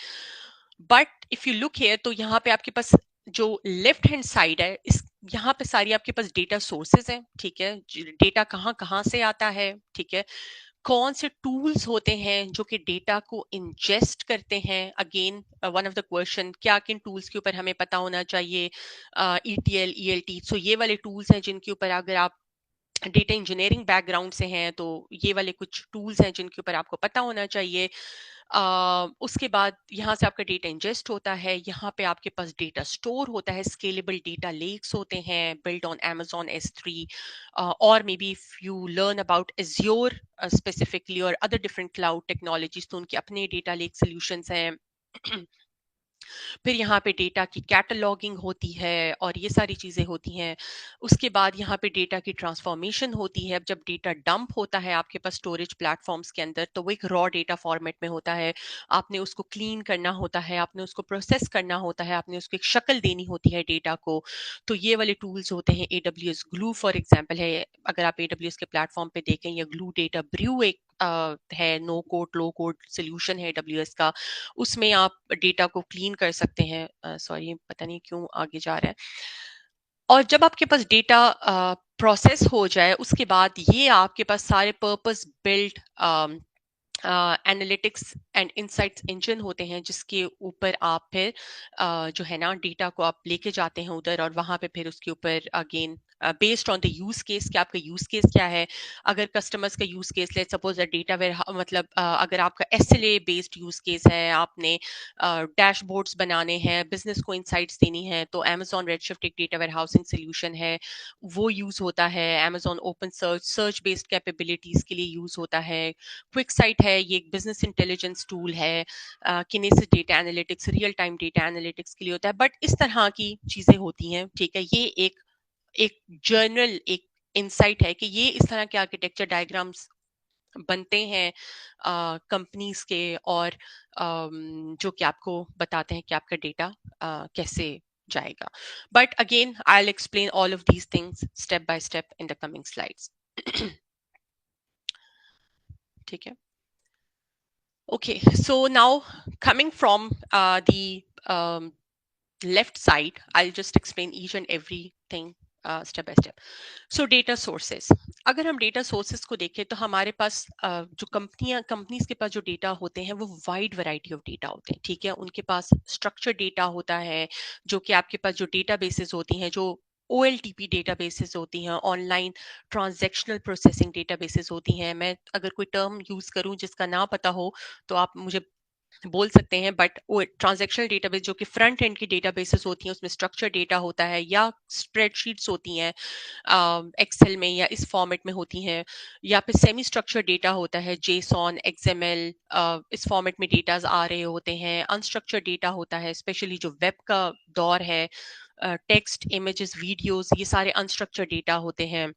But if you look here, तो यहाँ पे आपके पास जो लेफ्ट हैंड साइड है, इस यहाँ पे सारी आपके पास डेटा सोर्सेज हैं, ठीक है, डेटा कहाँ कहाँ से आता है, ठीक है, कौन से टूल्स होते हैं जो कि डेटा को इंजेस्ट करते हैं। Again one of the question, क्या किन टूल्स के ऊपर हमें पता होना चाहिए, ETL ELT, सो ये वाले टूल्स हैं जिनके ऊपर अगर आप डेटा इंजीनियरिंग बैकग्राउंड से हैं तो ये वाले कुछ टूल्स हैं जिनके ऊपर आपको पता होना चाहिए। उसके बाद यहाँ से आपका डेटा इंजेस्ट होता है, यहाँ पे आपके पास डेटा स्टोर होता है, स्केलेबल डेटा लेक्स होते हैं बिल्ड ऑन Amazon S3, और may be if you learn about Azure specifically और अदर डिफरेंट क्लाउड टेक्नोलॉजीज तो उनके अपने डेटा लेक सोल्यूशंस हैं। फिर यहाँ पे डेटा की कैटलॉगिंग होती है और ये सारी चीज़ें होती हैं। उसके बाद यहाँ पे डेटा की ट्रांसफॉर्मेशन होती है। अब जब डेटा डंप होता है आपके पास स्टोरेज प्लेटफॉर्म्स के अंदर तो वो एक रॉ डेटा फॉर्मेट में होता है। आपने उसको क्लीन करना होता है, आपने उसको प्रोसेस करना होता है, आपने उसको एक शक्ल देनी होती है डेटा को। तो ये वाले टूल्स होते हैं। AWS ग्लू फॉर एग्जाम्पल है, अगर आप AWS के प्लेटफॉर्म पे देखें, या ग्लू डेटा ब्रू एक है, नो कोड लो कोड सोल्यूशन है AWS का। उसमें आप डेटा को क्लीन कर सकते हैं। सॉरी, पता नहीं क्यों आगे जा रहा है। और जब आपके पास डेटा प्रोसेस हो जाए उसके बाद ये आपके पास सारे purpose build analytics and insights engine होते हैं जिसके ऊपर आप फिर जो है ना डेटा को आप लेके जाते हैं उधर, और वहां पे फिर उसके ऊपर again based on the use case कि आपका यूज केस क्या है। अगर कस्टमर्स का use case, let's suppose data ware मतलब अगर आपका SLA बेस्ड यूज केस है, आपने डैशबोर्ड्स बनाने हैं, बिजनेस को इंसाइट्स देनी है, तो Amazon Redshift एक डेटा वेयर हाउसिंग सोल्यूशन है, वो यूज होता है। Amazon open search based capabilities के लिए यूज होता है। क्विक साइट है, ये एक बिजनेस इंटेलिजेंस टूल है। Kinesis data analytics real time data analytics के लिए होता है। बट इस तरह की चीजें होती हैं, ठीक है। ये एक जर्नल एक इंसाइट है कि ये इस तरह के आर्किटेक्चर डायग्राम्स बनते हैं कंपनीज के, और जो कि आपको बताते हैं कि आपका डेटा कैसे जाएगा। But again I will explain all of these things step by step in the coming slides. ठीक है। Okay, so now coming from the left side, I'll just explain each and everything step by step. So data sources. अगर हम data sources को देखें तो हमारे पास जो कंपनीज के पास जो डेटा होते हैं वो वाइड वैरायटी ऑफ डेटा होते हैं, ठीक है। उनके पास स्ट्रक्चर्ड डेटा होता है, जो कि आपके पास जो डेटा बेसिस होती हैं, जो OLTP डेटाबेसेस होती हैं, ऑनलाइन ट्रांजैक्शनल प्रोसेसिंग डेटाबेसेस होती हैं। मैं अगर कोई टर्म यूज करूं जिसका ना पता हो तो आप मुझे बोल सकते हैं, बट वो ट्रांजैक्शनल डेटाबेस जो कि फ्रंट एंड की डेटाबेसेस होती हैं उसमें स्ट्रक्चर डेटा होता है, या स्प्रेडशीट्स होती हैं एक्सेल में या इस फॉर्मेट में होती हैं, या फिर सेमी स्ट्रक्चर डेटा होता है, JSON XML इस फॉर्मेट में डेटाज आ रहे होते हैं। अनस्ट्रक्चर डेटा होता है, स्पेशली जो वेब का दौर है, टेक्स्ट इमेजेस वीडियोस, ये सारे अनस्ट्रक्चर डेटा होते हैं।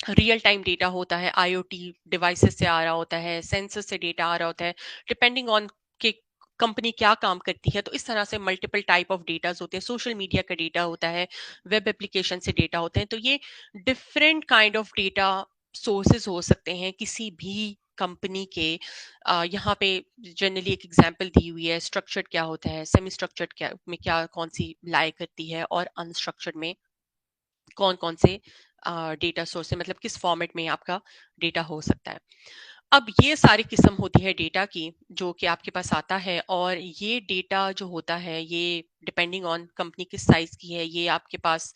रियल टाइम डेटा होता है, IoT डिवाइसेस से आ रहा होता है, सेंसर से डेटा आ रहा होता है, डिपेंडिंग ऑन कि कंपनी क्या काम करती है। तो इस तरह से मल्टीपल टाइप ऑफ डेटाज होते हैं। सोशल मीडिया का डेटा होता है, वेब एप्लीकेशन से डेटा होते हैं। तो ये different kind of data sources हो सकते हैं किसी भी कंपनी के। यहाँ पे जनरली एक एग्जांपल दी हुई है, स्ट्रक्चर्ड क्या होता है, सेमी स्ट्रक्चर्ड क्या में क्या कौन सी लाई करती है, और अनस्ट्रक्चर्ड में कौन कौन से डेटा सोर्स है, मतलब किस फॉर्मेट में आपका डेटा हो सकता है। अब ये सारी किस्म होती है डेटा की जो कि आपके पास आता है, और ये डेटा जो होता है ये डिपेंडिंग ऑन कंपनी किस साइज की है, ये आपके पास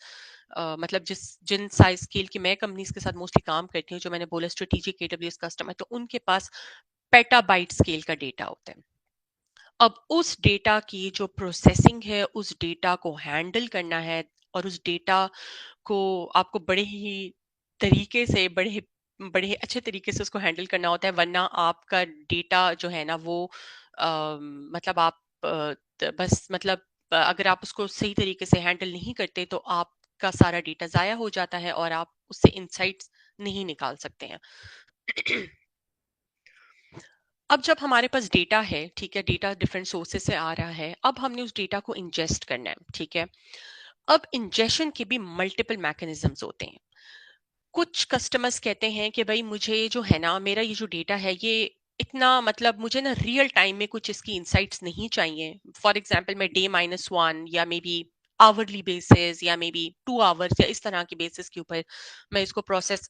मतलब जिन साइज स्केल की मैं कंपनीज के साथ मोस्टली काम करती हूँ, जो मैंने बोला स्ट्रेटेजिक AWS कस्टमर, तो उनके पास पेटाबाइट स्केल का डेटा होता है। अब उस डेटा की जो प्रोसेसिंग है, उस डेटा को हैंडल करना है, और उस डेटा को आपको बड़े ही तरीके से बड़े ही अच्छे तरीके से उसको हैंडल करना होता है, वरना आपका डेटा जो है ना वो मतलब आप बस मतलब अगर आप उसको सही तरीके से हैंडल नहीं करते तो आपका सारा डेटा जाया हो जाता है और आप उससे इंसाइट्स नहीं निकाल सकते हैं। अब जब हमारे पास डेटा है, ठीक है, डेटा डिफरेंट सोर्सेज से आ रहा है, अब हमने उस डेटा को इंजेस्ट करना है, ठीक है। अब इंजेशन के भी मल्टीपल मैकेनिज्म्स होते हैं। कुछ कस्टमर्स कहते हैं कि भाई मुझे जो है ना, मेरा ये जो डेटा है ये इतना मतलब मुझे ना रियल टाइम में कुछ इसकी इंसाइट्स नहीं चाहिए। फॉर एग्जांपल मैं day-1 या मे बी आवरली बेसिस या मे बी 2 आवर्स या इस तरह के बेसिस के ऊपर मैं इसको प्रोसेस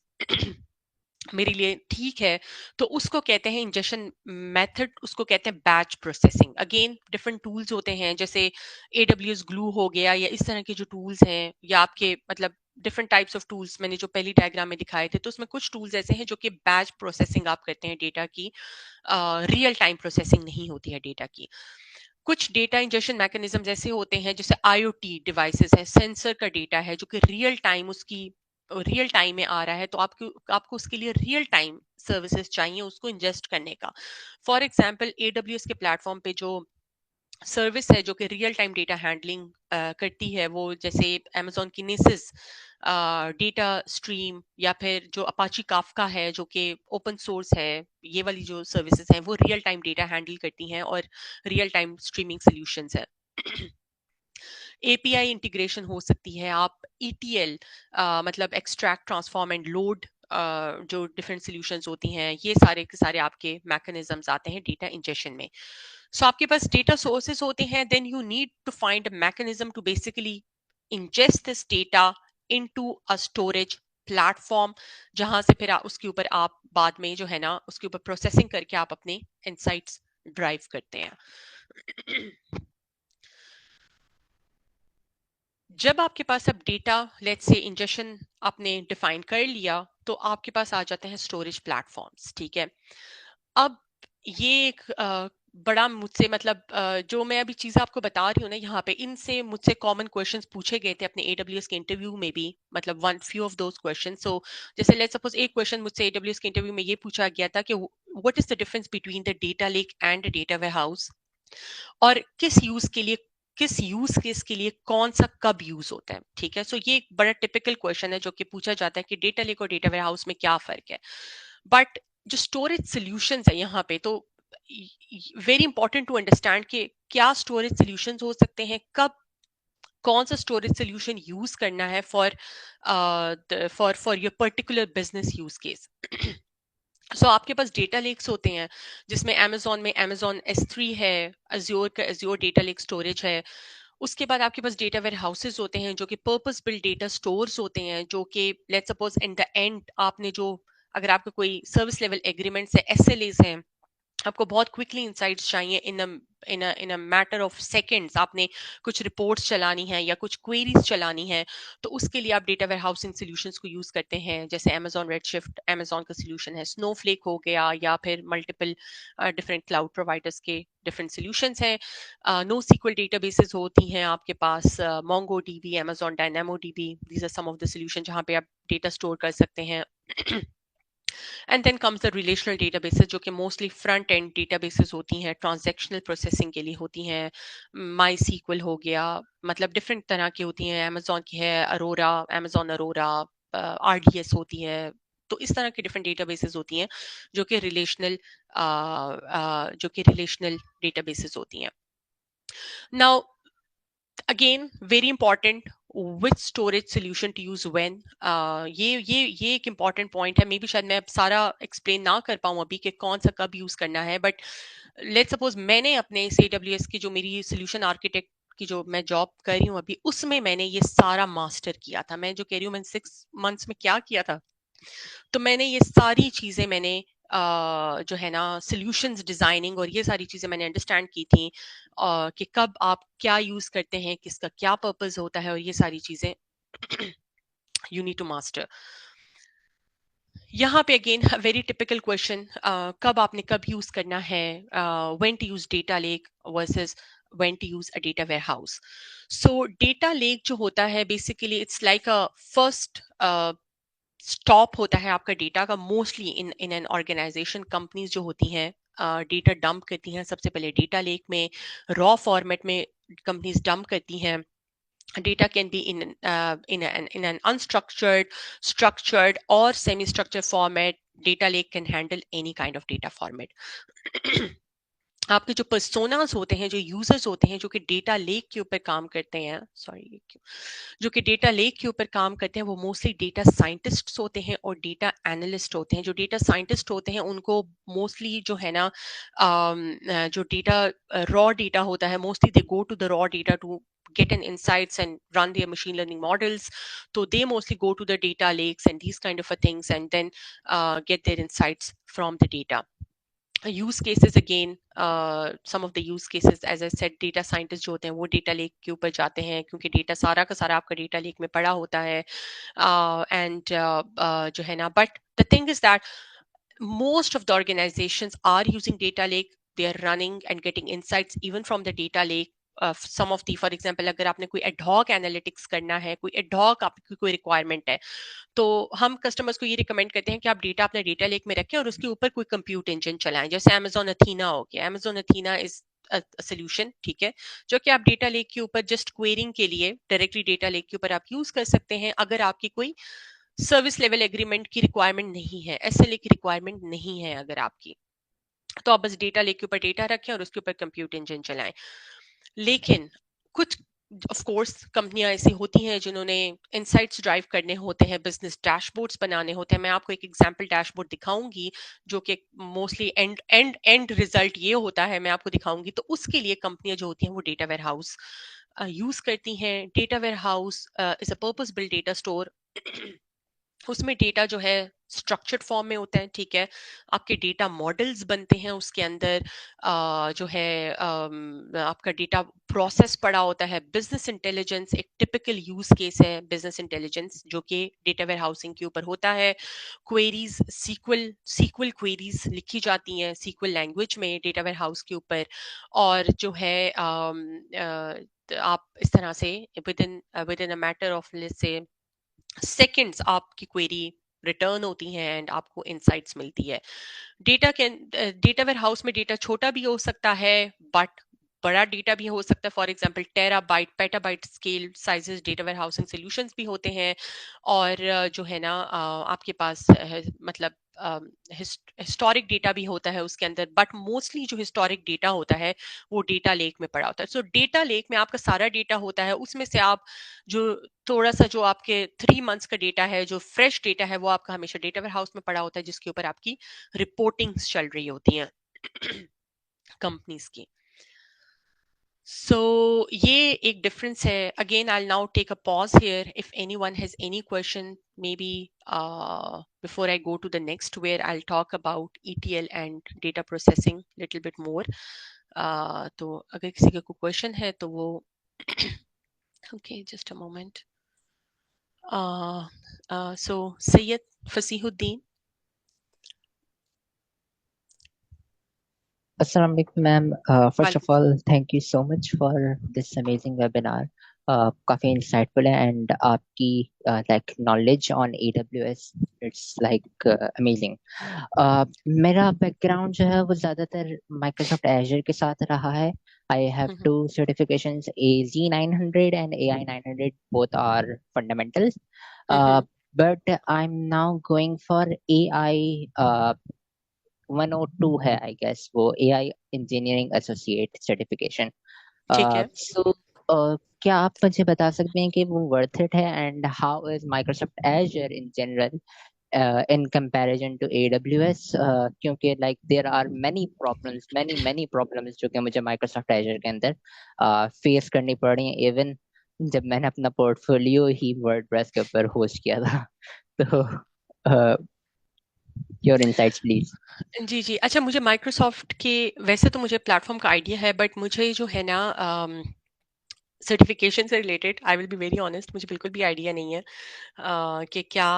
मेरे लिए ठीक है, तो उसको कहते हैं इंजेक्शन मेथड, उसको कहते हैं batch processing. Again different tools होते हैं, जैसे AWS ग्लू हो गया, या इस तरह के जो टूल्स हैं, या आपके मतलब डिफरेंट टाइप्स ऑफ टूल्स मैंने जो पहली डायग्राम में दिखाए थे, तो उसमें कुछ टूल्स ऐसे हैं जो कि बैच प्रोसेसिंग आप करते हैं डेटा की, रियल टाइम प्रोसेसिंग नहीं होती है डेटा की। कुछ डेटा इंजेक्शन मैकेनिज्म ऐसे होते हैं जैसे आईओटी डिवाइसेस है, सेंसर का डेटा है जो कि रियल टाइम उसकी रियल टाइम में आ रहा है, तो आपको उसके लिए रियल टाइम सर्विसेज चाहिए उसको इंजेस्ट करने का। फॉर एग्जांपल AWS के प्लेटफॉर्म पे जो सर्विस है जो कि रियल टाइम डेटा हैंडलिंग करती है, वो जैसे Amazon किनेसिस डेटा स्ट्रीम, या फिर जो अपाची काफका है जो कि ओपन सोर्स है, ये वाली जो सर्विसेज हैं वो रियल टाइम डेटा हैंडल करती हैं और रियल टाइम स्ट्रीमिंग सॉल्यूशंस है। API इंटीग्रेशन हो सकती है, आप ETL मतलब एक्सट्रैक्ट ट्रांसफॉर्म एंड लोड जो डिफरेंट सॉल्यूशंस होती हैं, ये सारे के सारे आपके मैकेनिज्म्स आते हैं डेटा इंजेक्शन में। सो आपके पास डेटा सोर्सेज होते हैं, then you need to find a mechanism to basically ingest this data into a storage platform, जहां से फिर उसके ऊपर आप बाद में जो है ना उसके ऊपर प्रोसेसिंग करके आप अपने इंसाइट्स ड्राइव करते हैं। जब आपके पास अब डेटा लेट्स से इंजेक्शन आपने डिफाइन कर लिया, तो आपके पास आ जाते हैं स्टोरेज प्लेटफॉर्म्स, ठीक है। अब ये एक बड़ा मुझसे मतलब जो मैं अभी चीज़ आपको बता रही हूँ ना यहाँ पे, इनसे मुझसे कॉमन क्वेश्चंस पूछे गए थे अपने AWS के इंटरव्यू में भी, मतलब one few of those questions. So जैसे लेट्स सपोज एक क्वेश्चन मुझसे AWS के इंटरव्यू में ये पूछा गया था कि what is the difference between the data lake and data warehouse, और किस यूज केस के लिए कौन सा कब यूज होता है, ठीक है। सो ये एक बड़ा टिपिकल क्वेश्चन है जो कि पूछा जाता है कि डेटा लेक और डेटा वेयरहाउस में क्या फर्क है। बट जो स्टोरेज सॉल्यूशंस है यहाँ पे, तो वेरी इंपॉर्टेंट टू अंडरस्टैंड कि क्या स्टोरेज सॉल्यूशंस हो सकते हैं, कब कौन सा स्टोरेज सॉल्यूशन यूज करना है for for your particular business use case. So आपके पास डेटा लेक्स होते हैं जिसमें Amazon में Amazon S3 है, Azure का Azure डेटा लेक स्टोरेज है। उसके बाद आपके पास डेटा वेयर हाउसेज होते हैं जो कि पर्पस बिल्ड डेटा स्टोर्स होते हैं, जो कि let's suppose in the and आपने जो, अगर आपका कोई सर्विस लेवल एग्रीमेंट्स है, SLAs हैं, आपको बहुत क्विकली इंसाइट्स चाहिए इन अ मैटर ऑफ सेकंड्स, आपने कुछ रिपोर्ट्स चलानी है या कुछ क्वेरीज चलानी है, तो उसके लिए आप डेटा वेयरहाउसिंग सॉल्यूशंस को यूज करते हैं, जैसे Amazon Redshift Amazon का सॉल्यूशन है, Snowflake हो गया, या फिर मल्टीपल डिफरेंट क्लाउड प्रोवाइडर्स के डिफरेंट सॉल्यूशंस हैं। नो सीक्वल डेटाबेसेस होती हैं आपके पास, MongoDB, Amazon DynamoDB, these are some of the solution जहां पे आप डेटा स्टोर कर सकते हैं। And then comes the relational databases जो कि मोस्टली फ्रंट एंड डेटाबेसेस होती हैं, ट्रांजैक्शनल प्रोसेसिंग के लिए होती हैं। माई सीक्वल हो गया, मतलब डिफरेंट तरह की होती हैं, अमेजोन की है अरोरा, अमेजोन अरोरा, RDS होती है। तो इस तरह की डिफरेंट डेटाबेसेस होती हैं जो कि रिलेशनल डेटाबेसेस होती हैं। Now again very important, which storage solution to use when, ये एक इंपॉर्टेंट पॉइंट है। मे बी शायद मैं अब सारा एक्सप्लेन ना कर पाऊँ अभी कि कौन सा कब यूज करना है, बट लेट्स सपोज मैंने अपने AWS की जो मेरी सोल्यूशन आर्किटेक्ट की जो मैं जॉब कर रही हूँ अभी, उसमें मैंने ये सारा मास्टर किया था। मैं जो कह रही हूँ मैंने 6 मंथ्स में क्या किया था, तो मैंने ये सारी चीजें मैंने जो है ना सॉल्यूशंस डिजाइनिंग और ये सारी चीजें मैंने अंडरस्टैंड की थी, कि कब आप क्या यूज करते हैं, किसका क्या पर्पस होता है, और ये सारी चीजें यू नीड टू मास्टर। यहाँ पे अगेन वेरी टिपिकल क्वेश्चन, कब आपने कब यूज करना है, when to use data lake versus when to use a data warehouse. So data lake जो होता है basically it's like a first stop होता है आपका डेटा का, mostly in an organization. Companies जो होती हैं डेटा डंप करती हैं सबसे पहले डेटा लेक में, रॉ फॉर्मेट में कंपनीज डंप करती हैं। Data can be in an unstructured, structured, or semi-structured format. Data lake can handle any kind of data format. आपके जो पर्सोनास होते हैं, जो यूजर्स होते हैं, जो कि डेटा लेक के ऊपर काम करते हैं, सॉरी जो कि डेटा लेक के ऊपर काम करते हैं, वो मोस्टली डेटा साइंटिस्ट्स होते हैं और डेटा एनालिस्ट होते हैं। जो डेटा साइंटिस्ट होते हैं उनको मोस्टली जो है ना जो डेटा रॉ डेटा होता है, mostly they go to the raw data to get an insights and run their machine learning models. So they mostly go to the data lakes and these kind of things, and then get their insights from the data. Use cases again, some of the use cases as I said, data scientist जो होते हैं वो डेटा लेक के ऊपर जाते हैं, क्योंकि डेटा सारा का सारा आपका डेटा लेक में पड़ा होता है, एंड जो है ना, but the thing is that most of the organizations are using data lake. They are running and getting insights even from the data lake. Some of the, for example, अगर आपने कोई ad hoc analytics करना है, कोई ad hoc आपकी कोई requirement है, तो हम कस्टमर्स को ये रिकमेंड करते हैं कि आप डेटा अपने डेटा लेक में रखें और उसके ऊपर कोई कंप्यूट इंजन चलाएं, जैसे Amazon Athena हो गया. Amazon Athena इज सोल्यूशन, ठीक है, जो कि आप डेटा लेक के ऊपर जस्ट क्वेरिंग के लिए डायरेक्टली डेटा लेक के ऊपर आप यूज कर सकते हैं, अगर आपकी कोई सर्विस लेवल एग्रीमेंट की रिक्वायरमेंट नहीं है, एसएलए की रिक्वायरमेंट नहीं है अगर आपकी, तो आप बस डेटा लेक के ऊपर डेटा रखें और उसके ऊपर कंप्यूट इंजन चलाएं. लेकिन कुछ ऑफ कोर्स कंपनियां ऐसी होती हैं जिन्होंने इनसाइट्स ड्राइव करने होते हैं, बिजनेस डैशबोर्ड्स बनाने होते हैं. मैं आपको एक एग्जांपल डैशबोर्ड दिखाऊंगी जो कि मोस्टली एंड रिजल्ट ये होता है, मैं आपको दिखाऊंगी. तो उसके लिए कंपनियां जो होती हैं वो डेटा वेयर हाउस यूज करती हैं. Data warehouse is a purpose built data store. उसमें डेटा जो है स्ट्रक्चर्ड फॉर्म में होता है, ठीक है, आपके डेटा मॉडल्स बनते हैं उसके अंदर, जो है आपका डेटा प्रोसेस पड़ा होता है. बिजनेस इंटेलिजेंस एक टिपिकल यूज केस है, बिजनेस इंटेलिजेंस जो कि डेटा वेयर हाउसिंग के ऊपर होता है. क्वेरीज, सीक्वल क्वेरीज लिखी जाती हैं सीक्वल लैंग्वेज में डेटा वेयर हाउस के ऊपर, और जो है आप इस तरह से with in a matter of let's say seconds आपकी क्वेरी रिटर्न होती है एंड आपको इनसाइट्स मिलती है. डेटा वेयर हाउस में डेटा छोटा भी हो सकता है, बट बड़ा डेटा भी हो सकता है. For example terabyte, petabyte scale sizes data warehousing solutions भी होते हैं. और जो है ना आपके पास मतलब हिस्टोरिक डेटा भी होता है उसके अंदर, बट मोस्टली जो हिस्टोरिक डेटा होता है वो डेटा लेक में पड़ा होता है. सो डेटा लेक में आपका सारा डेटा होता है, उसमें से आप जो थोड़ा सा जो आपके 3 months का डेटा है, जो फ्रेश डेटा है, वो आपका हमेशा डेटा वेयर हाउस में पड़ा होता है, जिसके ऊपर आपकी रिपोर्टिंग्स चल रही होती हैं कंपनीज की. So ये एक difference है. Again, I'll now take a pause here. If anyone has any question, maybe before I go to the next, where I'll talk about ETL and data processing little bit more. तो अगर किसी का कोई question है तो वो okay, just a moment. So Syed Fasihuddin. Assalamu alaikum, ma'am. First of all, thank you so much for this amazing webinar. काफी insightful है and आपकी like knowledge on AWS, it's like amazing. मेरा background जो है वो ज़्यादातर Microsoft Azure के साथ रहा है. I have two certifications, AZ900 and AI900. Both are fundamentals. But I'm now going for AI 102 है आई गेस, वो AI इंजीनियरिंग एसोसिएट सर्टिफिकेशन. ठीक है. सो क्या आप मुझे बता सकते हैं कि वो वर्थ इट है and how is Microsoft Azure in general in comparison to AWS, क्योंकि like there are many problems जो कि मुझे Microsoft Azure के अंदर फेस करनी पड़ रही हैं, इवन जब मैंने अपना पोर्टफोलियो ही वर्डप्रेस के ऊपर होस्ट किया था. तो योर इनसाइट्स प्लीज. जी जी, अच्छा, मुझे माइक्रोसॉफ्ट के वैसे तो मुझे प्लेटफॉर्म का आइडिया है, बट मुझे जो है ना सर्टिफिकेशन से related, I will be very honest, मुझे बिल्कुल भी आइडिया नहीं है कि क्या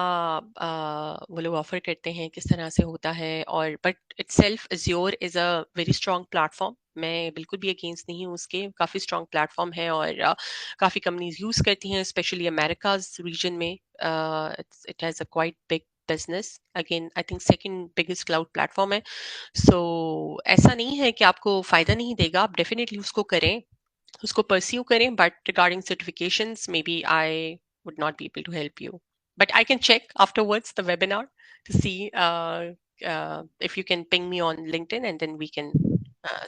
वो लोग ऑफर करते हैं, किस तरह से होता है. और but itself Azure is a very strong platform. मैं बिल्कुल भी अगेंस्ट नहीं हूँ उसके, काफ़ी स्ट्रॉन्ग प्लेटफॉर्म है और काफ़ी कंपनीज यूज़ करती हैं, स्पेशली अमेरिकाज रीजन में. It has a quite big business. Again I think second biggest cloud platform है. सो ऐसा नहीं है कि आपको फ़ायदा नहीं देगा, आप डेफिनेटली उसको करें, उसको परस्यू करें. But regarding certifications maybe I would not be able to help you, but I can check afterwards the webinar to see if you can ping me on LinkedIn and then we can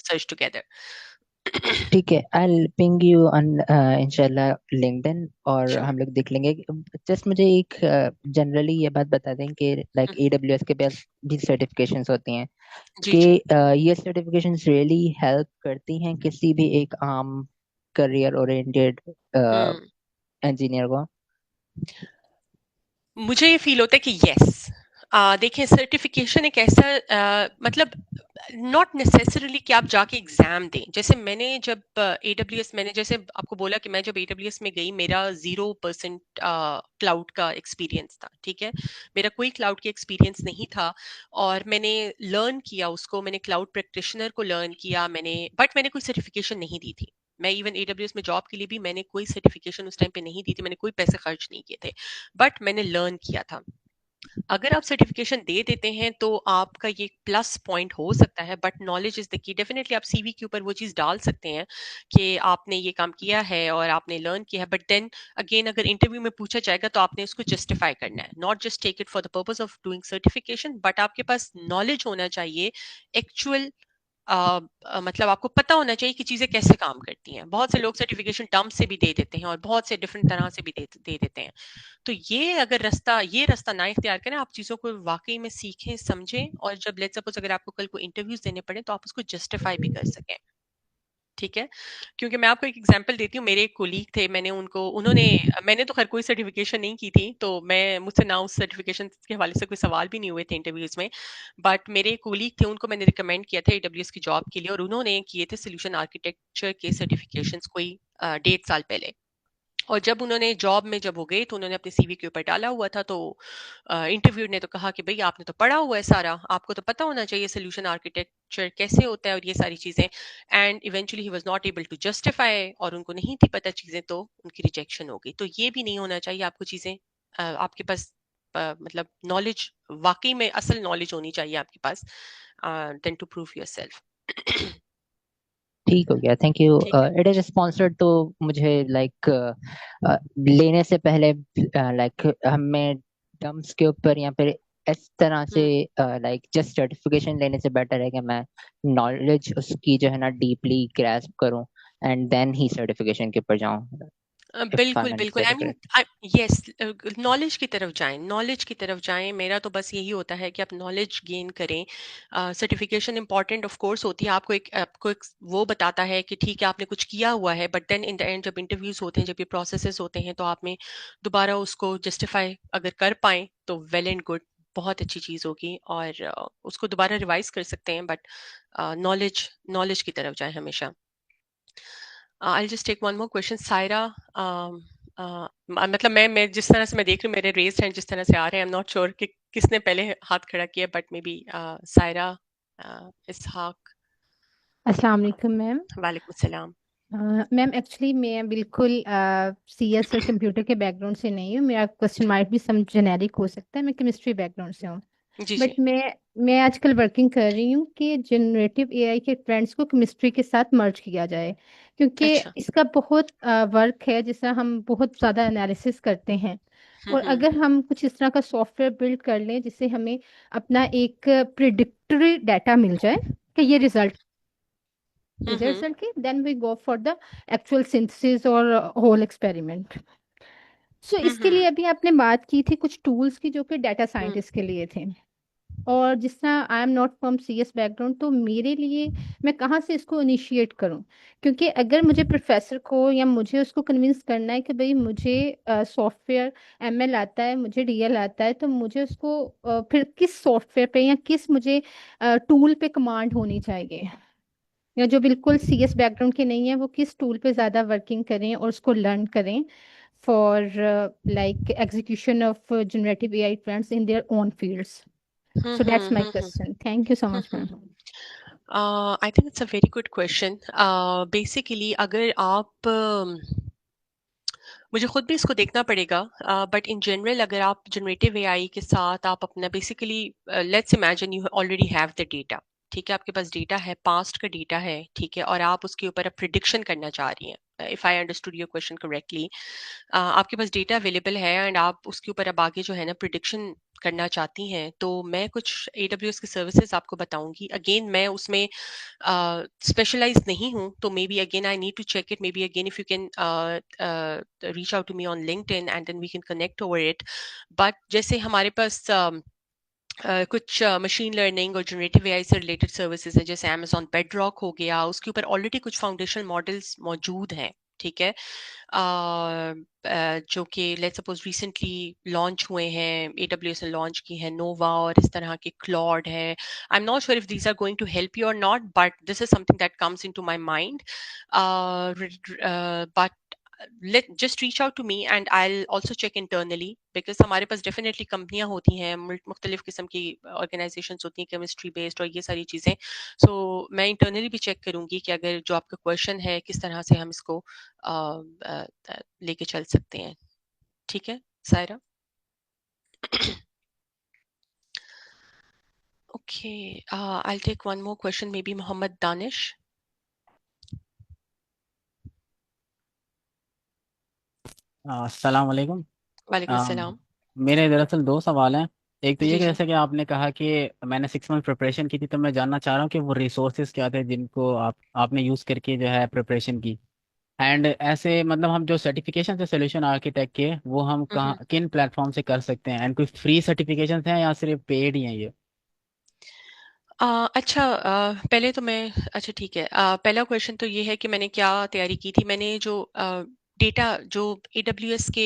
search together. ठीक है, I'll ping you on इंशाल्लाह LinkedIn और Sure. हम लोग देख लेंगे. जस्ट मुझे एक जनरली ये बात बता दें कि लाइक AWS के पास भी सर्टिफिकेशंस होती हैं जी कि जी. ये सर्टिफिकेशंस रियली हेल्प करती हैं किसी भी एक आम करियर ओरिएंटेड इंजीनियर को. मुझे ये फील होता है कि यस. देखिए, सर्टिफिकेशन एक ऐसा मतलब नॉट नेसेसरली कि आप जाके एग्जाम दें। जैसे मैंने जब AWS, मैंने जैसे आपको बोला कि मैं जब AWS में गई, मेरा 0% क्लाउड का एक्सपीरियंस था, ठीक है, मेरा कोई क्लाउड के एक्सपीरियंस नहीं था, और मैंने लर्न किया उसको, मैंने क्लाउड प्रैक्टिशनर को लर्न किया मैंने, बट मैंने कोई सर्टिफिकेशन नहीं दी थी। मैं इवन AWS में जॉब के लिए भी मैंने कोई सर्टिफिकेशन उस टाइम पे नहीं दी थी, मैंने कोई पैसे खर्च नहीं किए थे, बट मैंने लर्न किया था। अगर आप सर्टिफिकेशन दे देते हैं तो आपका ये प्लस पॉइंट हो सकता है, बट नॉलेज इज द की। डेफिनेटली आप CV के ऊपर वो चीज डाल सकते हैं कि आपने ये काम किया है और आपने लर्न किया है, बट देन अगेन अगर इंटरव्यू में पूछा जाएगा तो आपने उसको जस्टिफाई करना है, not just take it for the purpose of doing certification, but आपके पास नॉलेज होना चाहिए एक्चुअल। मतलब आपको पता होना चाहिए कि चीजें कैसे काम करती हैं। बहुत से लोग सर्टिफिकेशन टर्म से भी दे देते हैं और बहुत से डिफरेंट तरह से भी दे देते हैं। तो ये रास्ता ना इख्तियार करें, आप चीजों को वाकई में सीखें समझें, और जब लेट्स सपोज अगर आपको कल को इंटरव्यूज देने पड़े तो आप उसको जस्टिफाई भी कर सकें, ठीक है। क्योंकि मैं आपको एक एग्जांपल देती हूँ, मेरे एक कोलीग थे, मैंने तो खैर कोई सर्टिफिकेशन नहीं की थी, तो मुझसे ना उस सर्टिफिकेशन के हवाले से कोई सवाल भी नहीं हुए थे इंटरव्यूज में, बट मेरे एक कोलीग थे, उनको मैंने रिकमेंड किया था AWS की जॉब के लिए, और उन्होंने किए थे सोल्यूशन आर्किटेक्चर के सर्टिफिकेशंस कोई 1.5 साल पहले। और जब उन्होंने जॉब में जब वो गए तो उन्होंने अपने CV के ऊपर डाला हुआ था, तो इंटरव्यू ने तो कहा कि भाई आपने तो पढ़ा हुआ है सारा, आपको तो पता होना चाहिए सोल्यूशन आर्किटेक्चर कैसे होता है और ये सारी चीजें। And eventually he was not able to justify, और उनको नहीं थी पता चीजें, तो उनकी रिजेक्शन हो गई। तो ये भी नहीं होना चाहिए, आपको चीजें आपके पास मतलब नॉलेज, वाकई में असल नॉलेज होनी चाहिए आपके पास, देन टू प्रूव योरसेल्फ। ठीक हो गया, थैंक यू। ठीक है इट इज स्पॉन्सर्ड, तो मुझे लाइक लेने से पहले लाइक हमें टर्म्स के ऊपर या फिर इस तरह से लाइक जस्ट सर्टिफिकेशन लेने से बेटर है कि मैं नॉलेज उसकी जो है ना डीपली ग्रैस्प करूं एंड देन ही सर्टिफिकेशन के ऊपर जाऊं, इफ आई एम बिल्कुल बिल्कुल, I understanding mean correct. Yes, knowledge की तरफ जाएं, नॉलेज की तरफ जाएं। मेरा तो बस यही होता है कि आप नॉलेज गेन करें। सर्टिफिकेशन इंपॉर्टेंट ऑफ कोर्स होती है, आपको एक वो बताता है कि ठीक है आपने कुछ किया हुआ है, but then in the end जब इंटरव्यूज होते हैं, जब ये प्रोसेसेस होते हैं, तो आप में दोबारा उसको जस्टिफाई अगर कर पाए तो वेल एंड गुड, बहुत अच्छी चीज होगी, और उसको दोबारा रिवाइज कर सकते हैं, बट नॉलेज नॉलेज की तरफ जाएं हमेशा। I'll just take one more question. Saira, मतलब मैं जिस तरह से मैं देख रही हूँ, मेरे रेज्ड हैंड जिस तरह से आ रहे हैं, आई एम नॉट श्योर कि किसने पहले हाथ खड़ा किया, बट मे बी सायरा, इसहाक। अस्सलाम वालेकुम मैम। वालेकुम सलाम। मैम एक्चुअली मैं बिल्कुल CS और कंप्यूटर के बैकग्राउंड से नहीं हूँ। मेरा क्वेश्चन माइट भी सम जेनेरिक हो सकता है, मैं केमिस्ट्री बैकग्राउंड से हूँ। जी जी। बट मैं आजकल वर्किंग कर रही हूँ कि जनरेटिव AI के ट्रेंड्स को केमिस्ट्री के साथ मर्ज किया जाए, क्योंकि अच्छा। इसका बहुत वर्क है जिसका हम बहुत ज़्यादा एनालिसिस करते हैं। और हम्म अगर हम कुछ इस तरह का सॉफ्टवेयर बिल्ड कर लें जिससे हमें अपना एक प्रिडिक्टरी डाटा मिल जाए कि ये रिजल्ट हम्म के, then we go for the actual synthesis और whole experiment. सो इसके लिए अभी आपने बात की थी कुछ टूल्स की जो कि डाटा साइंटिस्ट के लिए थे, और जिस तरह आई am not from CS background, तो मेरे लिए मैं कहाँ से इसको इनिशिएट करूँ? क्योंकि अगर मुझे प्रोफेसर को या मुझे उसको कन्विंस करना है कि भाई मुझे सॉफ्टवेयर ML आता है, मुझे DL आता है, तो मुझे उसको फिर किस सॉफ्टवेयर पे या किस मुझे टूल पे कमांड होनी चाहिए, या जो बिल्कुल CS बैकग्राउंड के नहीं है वो किस टूल पे ज़्यादा वर्किंग करें और उसको लर्न करें for like execution of generative AI trends in their own fields. So that's my question. Thank you so much ma'am. I think it's a very good question. Basically अगर आप मुझे खुद भी इसको देखना पड़ेगा, बट इन जनरल अगर आप जनरेटिव AI के साथ आप अपना basically let's imagine you already have the data, ठीक है, आपके पास डेटा है, पास्ट का डेटा है, ठीक है, और आप उसके ऊपर प्रिडिक्शन करना चाह रही हैं, if I understood your question correctly, आपके पास डेटा अवेलेबल है एंड आप उसके ऊपर अब आगे जो है ना प्रिडिक्शन करना चाहती हैं, तो मैं कुछ AWS की सर्विसेज आपको बताऊंगी। अगेन मैं उसमें स्पेशलाइज नहीं हूँ, तो maybe again I need to check it, maybe again if you can reach out to me on LinkedIn and then we can connect over it. But जैसे हमारे पास कुछ मशीन लर्निंग और जनरेटिव AI से रिलेटेड सर्विसेज है, जैसे Amazon Bedrock हो गया, उसके ऊपर ऑलरेडी कुछ फाउंडेशन मॉडल्स मौजूद हैं, ठीक है, जो कि लेट्स सपोज रिसेंटली लॉन्च हुए हैं, AWS ने लॉन्च की है, नोवा और इस तरह के क्लॉड है. I am not sure if these are going to help you or not, but this is something that comes into my mind. But let just reach out to me and I'll also check internally, because हमारे पास definitely कंपनियां होती हैं, मुख्तलिफ किस्म की ऑर्गेनाइजेशंस होती हैं, केमिस्ट्री बेस्ड और ये सारी चीजें. सो मैं इंटरनली भी चेक करूंगी कि अगर जो आपका क्वेश्चन है किस तरह से हम इसको लेके चल सकते हैं. ठीक है Saira. Okay, I'll take one more question, maybe Mohammed Danish. अस्सलाम वालेकुम। वालेकुम अस्सलाम. मेरे दरअसल दो सवाल हैं। एक तो ये जी कि जी. जैसे कि आपने कहा कि मैंने 6 मंथ प्रिपरेशन की थी, तो मैं जानना चाह रहा हूँ कि वो रिसोर्सेज क्या थे जिनको आपने यूज़ करके जो है प्रिपरेशन की। एंड ऐसे मतलब हम जो सर्टिफिकेशन थे सोल्यूशन आर्किटेक्ट के, वो हम कहाँ किन प्लेटफॉर्म से कर सकते हैं, एंड कोई फ्री सर्टिफिकेशन हैं या सिर्फ पेड ही हैं ये? अच्छा, पहले तो मैं, अच्छा ठीक है, पहला क्वेश्चन तो ये है कि मैंने क्या तैयारी की थी. मैंने जो डेटा जो AWS के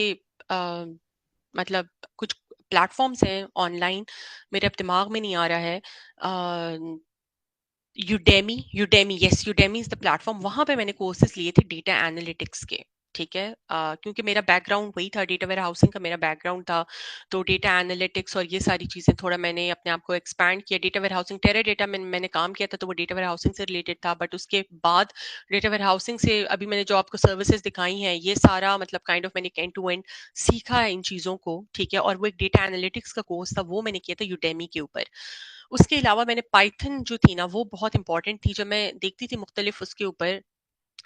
मतलब कुछ प्लेटफॉर्म्स हैं ऑनलाइन, मेरे अब दिमाग में नहीं आ रहा है. Udemy, yes, Udemy is the platform. वहां पे मैंने कोर्सेज लिए थे डेटा एनालिटिक्स के. ठीक है, क्योंकि मेरा बैकग्राउंड वही था, डेटा वेयर हाउसिंग का मेरा बैकग्राउंड था, तो डेटा एनालिटिक्स और ये सारी चीजें थोड़ा मैंने अपने आप को एक्सपैंड किया. Data warehousing, Teradata में मैंने काम किया था, तो वो डेटा वेयर हाउसिंग से रिलेटेड था. बट उसके बाद डेटा वेयर हाउसिंग से अभी मैंने जो आपको सर्विसेज दिखाई हैं, ये सारा मतलब काइंड ऑफ मैंने एंड टू एंड सीखा है इन चीजों को. ठीक है, और वो एक डेटा एनालिटिक्स का कोर्स था, वो मैंने किया था यूडेमी के ऊपर. उसके अलावा मैंने पाइथन जो थी ना, वो बहुत इंपॉर्टेंट थी. जब मैं देखती थी मुख्तलिफ उसके ऊपर,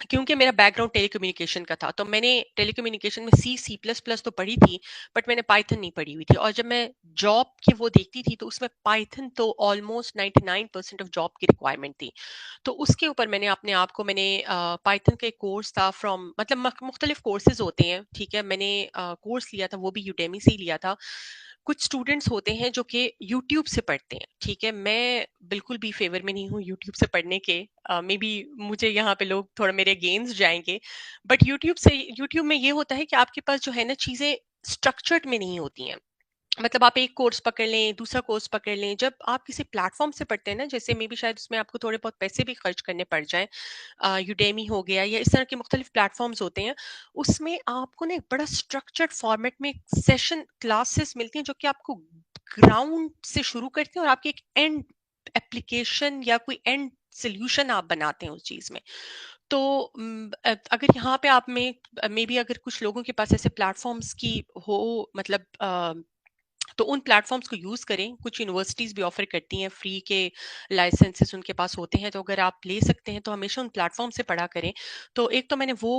क्योंकि मेरा बैकग्राउंड टेलीकम्युनिकेशन का था, तो मैंने टेलीकम्युनिकेशन में C++ तो पढ़ी थी, बट मैंने पाइथन नहीं पढ़ी हुई थी. और जब मैं जॉब की वो देखती थी, तो उसमें पाइथन तो ऑलमोस्ट 99% ऑफ जॉब की रिक्वायरमेंट थी. तो उसके ऊपर मैंने अपने आप को, मैंने पाइथन का एक कोर्स था फ्रॉम, मतलब मुख्तलिफ कोर्सेज होते हैं. ठीक है, मैंने कोर्स लिया था, वो भी यूडेमी से ही लिया था. कुछ स्टूडेंट्स होते हैं जो कि यूट्यूब से पढ़ते हैं. ठीक है, मैं बिल्कुल भी फेवर में नहीं हूँ यूट्यूब से पढ़ने के. मे बी मुझे यहाँ पे लोग थोड़ा मेरे अगेंस्ट जाएंगे, बट यूट्यूब में ये होता है कि आपके पास जो है ना, चीजें स्ट्रक्चर्ड में नहीं होती हैं. मतलब आप एक कोर्स पकड़ लें, दूसरा कोर्स पकड़ लें. जब आप किसी प्लेटफॉर्म से पढ़ते हैं ना, जैसे मे बी शायद उसमें आपको थोड़े बहुत पैसे भी खर्च करने पड़ जाएं, यूडेमी हो गया या इस तरह के मुख्तलिफ प्लेटफॉर्म्स होते हैं, उसमें आपको ना एक बड़ा स्ट्रक्चर्ड फॉर्मेट में सेशन क्लासेस मिलती हैं, जो कि आपको ग्राउंड से शुरू करती हैं और आपकी एक एंड एप्लीकेशन या कोई एंड सोल्यूशन आप बनाते हैं उस चीज में. तो अगर यहाँ पे आप में मे बी अगर कुछ लोगों के पास ऐसे प्लेटफॉर्म्स की हो, मतलब तो उन प्लेटफॉर्म्स को यूज करें. कुछ यूनिवर्सिटीज भी ऑफर करती हैं, फ्री के लाइसेंसेस उनके पास होते हैं, तो अगर आप ले सकते हैं तो हमेशा उन प्लेटफॉर्म से पढ़ा करें. तो एक तो मैंने वो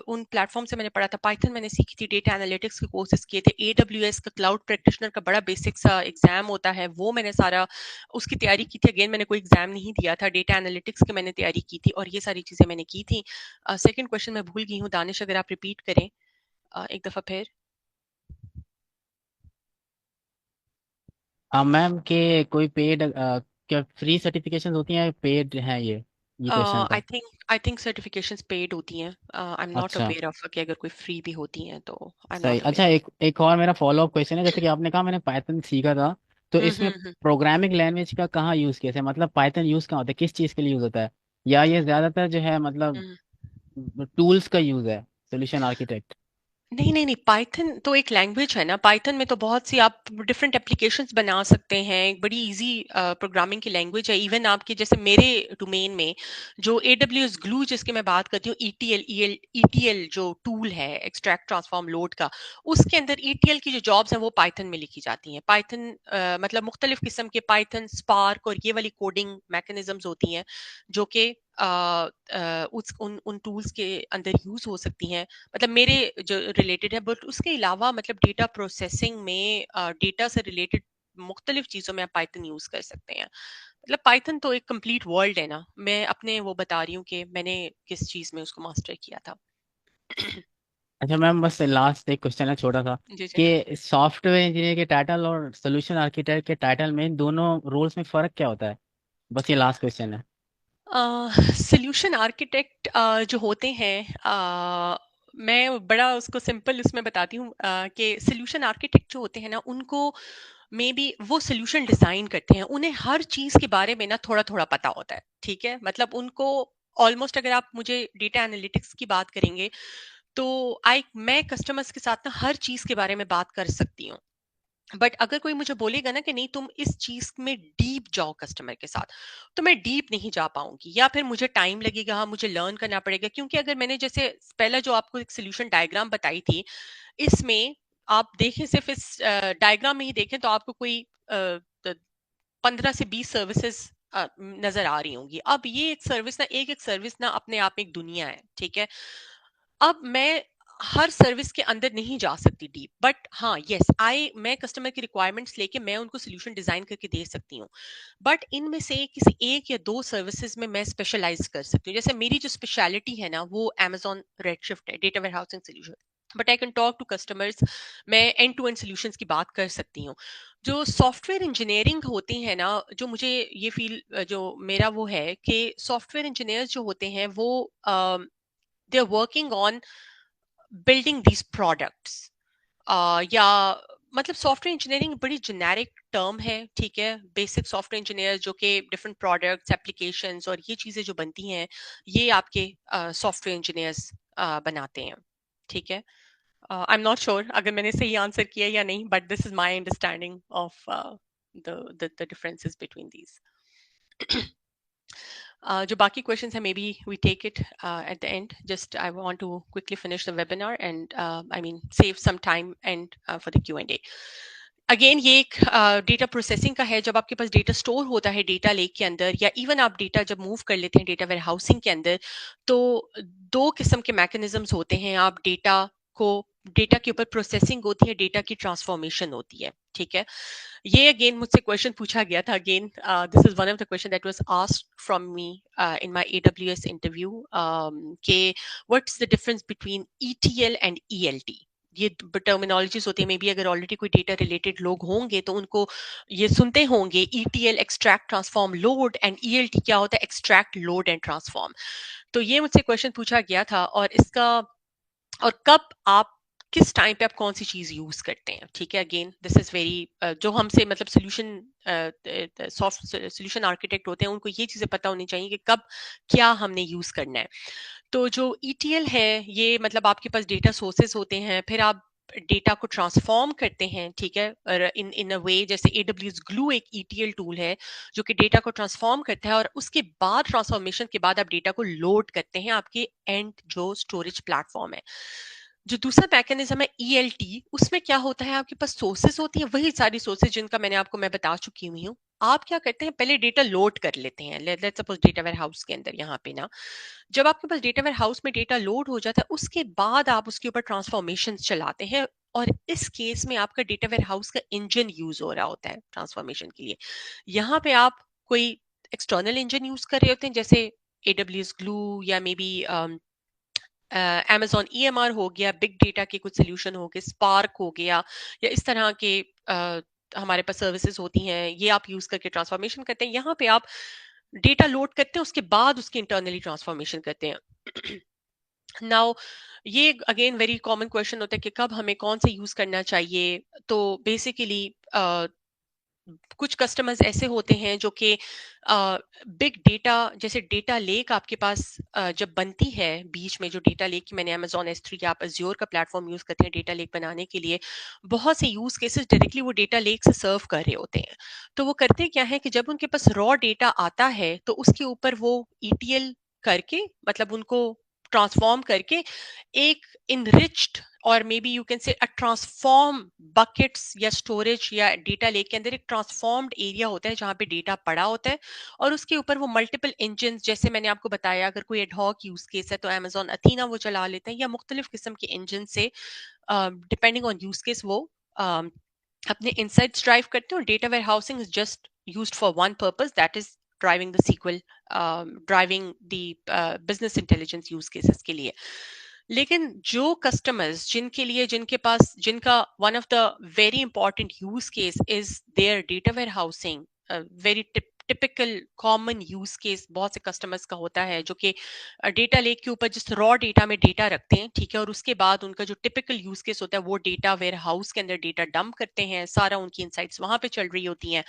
उन प्लेटफॉर्म से मैंने पढ़ा था. पाइथन मैंने सीखी थी, डेटा एनालिटिक्स के कोर्सेज किए थे, AWS का क्लाउड प्रैक्टिशनर का बड़ा बेसिक सा एग्जाम होता है, वो मैंने सारा उसकी तैयारी की थी. अगेन मैंने कोई एग्जाम नहीं दिया था, डेटा एनालिटिक्स की मैंने तैयारी की थी, और ये सारी चीजें मैंने की थी. सेकंड क्वेश्चन मैं भूल गई हूँ, दानिश अगर आप रिपीट करें एक दफा फिर. मैम के कोई पेड क्या फ्री सर्टिफिकेशन होती हैं, पेड हैं ये क्वेश्चन था। आई थिंक सर्टिफिकेशंस पेड होती हैं. आई एम नॉट अच्छा, अवेयर ऑफ कि अगर कोई फ्री भी होती हैं, तो आई एम सही। नॉट अच्छा, अवेयर. एक और मेरा फॉलो अप क्वेश्चन है। जैसे कि आपने कहा मैंने पाइथन सीखा था, तो इसमें हम्म. प्रोग्रामिंग लैंग्वेज का कहाँ यूज़ किया था? मतलब पाइथन यूज़ कहाँ होता है, किस चीज़ के लिए यूज़ होता है? या ये ज़्यादातर जो है मतलब हम्म. टूल्स का यूज़ है, सोल्यूशन आर्किटेक्ट? नहीं नहीं नहीं, पाइथन तो एक लैंग्वेज है ना. पाइथन में तो बहुत सी आप डिफरेंट एप्लीकेशंस बना सकते हैं. एक बड़ी इजी प्रोग्रामिंग की लैंग्वेज है. इवन आपके जैसे मेरे डोमेन में जो AWS ग्लू जिसकी मैं बात करती हूँ, ETL जो टूल है, एक्सट्रैक्ट ट्रांसफॉर्म लोड का, उसके अंदर ETL की जो जॉब्स हैं वो पाइथन में लिखी जाती हैं. पाइथन मतलब मुख्तलिफ किस्म के पाइथन, स्पार्क और ये वाली कोडिंग मैकेनिज्म्स होती हैं, जो कि उस उन टूल्स के अंदर यूज हो सकती हैं. मतलब मेरे जो रिलेटेड है, बट उसके अलावा मतलब डेटा प्रोसेसिंग में, डेटा से रिलेटेड मुख्तलिफ चीजों में आप पाइथन यूज कर सकते हैं. मतलब पाइथन तो एक कंप्लीट वर्ल्ड है ना. मैं अपने वो बता रही हूँ कि मैंने किस चीज में उसको मास्टर किया था. अच्छा मैम, बस लास्ट एक क्वेश्चन है छोटा सा, जी जी. कि सॉफ्टवेयर इंजीनियर के टाइटल और सोल्यूशन आर्किटेक्ट के टाइटल में, इन दोनों रोल्स में फ़र्क क्या होता है? बस ये लास्ट क्वेश्चन है। सोल्यूशन आर्किटेक्ट जो होते हैं, मैं बड़ा उसको सिंपल उसमें बताती हूँ कि सोल्यूशन आर्किटेक्ट जो होते हैं ना, उनको मे बी वो सोल्यूशन डिजाइन करते हैं, उन्हें हर चीज के बारे में ना थोड़ा थोड़ा पता होता है, ठीक है। मतलब उनको ऑलमोस्ट, अगर आप मुझे डेटा एनालिटिक्स की बात करेंगे तो मैं कस्टमर्स के साथ ना हर चीज के बारे में बात कर सकती हूँ। बट अगर कोई मुझे बोलेगा ना कि नहीं तुम इस चीज में डीप जाओ कस्टमर के साथ, तो मैं डीप नहीं जा पाऊंगी, या फिर मुझे टाइम लगेगा, हाँ मुझे लर्न करना पड़ेगा। क्योंकि अगर मैंने जैसे पहला जो आपको एक सोल्यूशन डायग्राम बताई थी, इसमें आप देखें, सिर्फ इस डायग्राम में ही देखें तो आपको कोई 15 से 20 सर्विसेज नजर आ रही होंगी। अब ये एक सर्विस ना, एक सर्विस ना अपने आप में एक दुनिया है, ठीक है। अब मैं हर सर्विस के अंदर नहीं जा सकती डीप, बट हाँ यस मैं कस्टमर की रिक्वायरमेंट्स लेके मैं उनको सोल्यूशन डिजाइन करके दे सकती हूँ। बट इनमें से किसी एक या दो सर्विसेज में मैं स्पेशलाइज कर सकती हूँ। जैसे मेरी जो स्पेशलिटी है ना, वो Amazon Redshift है, data warehousing solution. But I can talk to customers, मैं एंड टू एंड सोल्यूशंस की बात कर सकती हूँ। जो सॉफ्टवेयर इंजीनियरिंग होती है ना, जो मुझे ये फील, जो मेरा वो है कि सॉफ्टवेयर इंजीनियर्स जो होते हैं वो they are working on building these products, या मतलब सॉफ्टवेयर इंजीनियरिंग बड़ी जेनेरिक टर्म है, ठीक है। बेसिक सॉफ्टवेयर इंजीनियर जो कि डिफरेंट प्रोडक्ट्स, एप्लीकेशंस और ये चीजें जो बनती हैं, ये आपके सॉफ्टवेयर इंजीनियर्स बनाते हैं, ठीक है। आई एम नॉट श्योर अगर मैंने सही आंसर किया या नहीं, but this is my understanding of the differences between these. जो बाकी questions हैं, maybe we take it at the end. Just I want to quickly finish the webinar and I mean save some time and for the Q&A. Again ये एक डेटा प्रोसेसिंग का है। जब आपके पास डेटा स्टोर होता है डेटा लेक के अंदर, या इवन आप डेटा जब मूव कर लेते हैं डेटा वेयर हाउसिंग के अंदर, तो दो किस्म के मैकेनिज्म्स होते हैं। आप डेटा के ऊपर प्रोसेसिंग होती है, डेटा की ट्रांसफॉर्मेशन होती है, ठीक है। ये अगेन मुझसे क्वेश्चन पूछा गया था। Again this is one of the question that was asked from me in my AWS interview, के what's the difference between ETL and ELT। ये टर्मिनोलॉजीज होती है, मे बी अगर ऑलरेडी कोई डेटा रिलेटेड लोग होंगे तो उनको ये सुनते होंगे। ETL extract transform load, and ELT क्या होता है, एक्सट्रैक्ट लोड एंड ट्रांसफॉर्म। तो ये मुझसे क्वेश्चन पूछा गया था, और इसका और कब आप किस टाइम पे आप कौन सी चीज यूज करते हैं, ठीक है। अगेन दिस इज वेरी, जो हमसे मतलब सोल्यूशन आर्किटेक्ट होते हैं, उनको ये चीजें पता होनी चाहिए कि कब क्या हमने यूज करना है। तो जो ETL है, ये मतलब आपके पास डेटा सोर्सेस होते हैं, फिर आप डेटा को ट्रांसफॉर्म करते हैं, ठीक है, और इन अ वे, जैसे AWS ग्लू एक ETL टूल है जो कि डेटा को ट्रांसफॉर्म करता है, और उसके बाद ट्रांसफॉर्मेशन के बाद आप डेटा को लोड करते हैं आपके एंड जो स्टोरेज प्लेटफॉर्म है। जो दूसरा मैकेनिज्म है ELT, उसमें क्या होता है, आपके पास सोर्सेस होती है, वही सारी सोर्सेस जिनका मैं बता चुकी हुई हूँ। आप क्या करते हैं, पहले डेटा लोड कर लेते हैं। Let's suppose data warehouse के अंदर, यहाँ पे ना, जब आपके पास डेटा वेयर हाउस में डेटा लोड हो जाता है, उसके बाद आप उसके ऊपर ट्रांसफॉर्मेशन चलाते हैं, और इस केस में आपका डेटा वेयर हाउस का इंजन यूज हो रहा होता है ट्रांसफॉर्मेशन के लिए। यहाँ पे आप कोई एक्सटर्नल इंजन यूज कर रहे होते हैं, जैसे AWS ग्लू, या मे बी Amazon EMR हो गया, बिग डेटा के कुछ सोल्यूशन हो गए, स्पार्क हो गया, या इस तरह के हमारे पास सर्विसेज होती हैं, ये आप यूज करके ट्रांसफॉर्मेशन करते हैं। यहाँ पे आप डेटा लोड करते हैं, उसके बाद उसकी इंटरनली ट्रांसफॉर्मेशन करते हैं। नाउ ये अगेन वेरी कॉमन क्वेश्चन होता है कि कब हमें कौन सा यूज करना चाहिए। तो बेसिकली कुछ कस्टमर्स ऐसे होते हैं जो कि बिग डेटा, जैसे डेटा लेक आपके पास जब बनती है बीच में, जो डेटा लेक की मैंने Amazon S3 या आप Azure का प्लेटफॉर्म यूज करते हैं डेटा लेक बनाने के लिए, बहुत से यूज केसेस डायरेक्टली वो डेटा लेक से सर्व कर रहे होते हैं। तो वो करते क्या है कि जब उनके पास रॉ डेटा आता है, तो उसके ऊपर वो ETL करके, मतलब उनको ट्रांसफॉर्म करके एक इनरिच्ड, और may be you can say a transform buckets या स्टोरेज या डेटा लेक के अंदर एक ट्रांसफॉर्म्ड एरिया होता है जहां पे डेटा पड़ा होता है, और उसके ऊपर वो मल्टीपल इंजन, जैसे मैंने आपको बताया, अगर कोई एडहॉक यूज केस है तो Amazon Athena वो चला लेते हैं, या मुख्तलिफ किस्म के इंजन से डिपेंडिंग ऑन यूज केस वो अपने इनसाइट्स ड्राइव करते हैं। और data warehousing is just used for one purpose, that is driving the SQL, driving the business intelligence use cases के लिए। लेकिन जो कस्टमर्स जिनका one of the very important use case is their data warehousing, very typical common use case बहुत से कस्टमर्स का होता है जो कि डेटा लेक के ऊपर जिस रॉ डेटा में डेटा रखते हैं, ठीक है, और उसके बाद उनका जो टिपिकल यूज केस होता है वो डेटा वेयर हाउस के अंदर डेटा डंप करते हैं, सारा उनकी इनसाइट्स वहां पे चल रही होती हैं।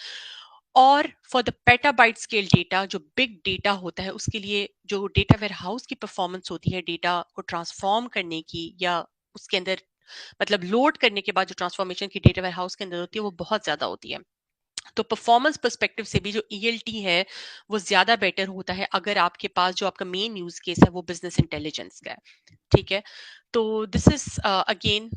और for the petabyte scale data, जो बिग डेटा होता है, उसके लिए जो डेटा वेयर हाउस की परफॉर्मेंस होती है डेटा को ट्रांसफॉर्म करने की, या उसके अंदर मतलब लोड करने के बाद जो ट्रांसफॉर्मेशन की डेटा वेयर हाउस के अंदर होती है, वो बहुत ज्यादा होती है। तो परफॉर्मेंस पर्सपेक्टिव से भी जो ईएलटी है वो ज्यादा बेटर होता है अगर आपके पास जो आपका मेन यूज केस है वो बिजनेस इंटेलिजेंस का है, ठीक है। तो दिस इज अगेन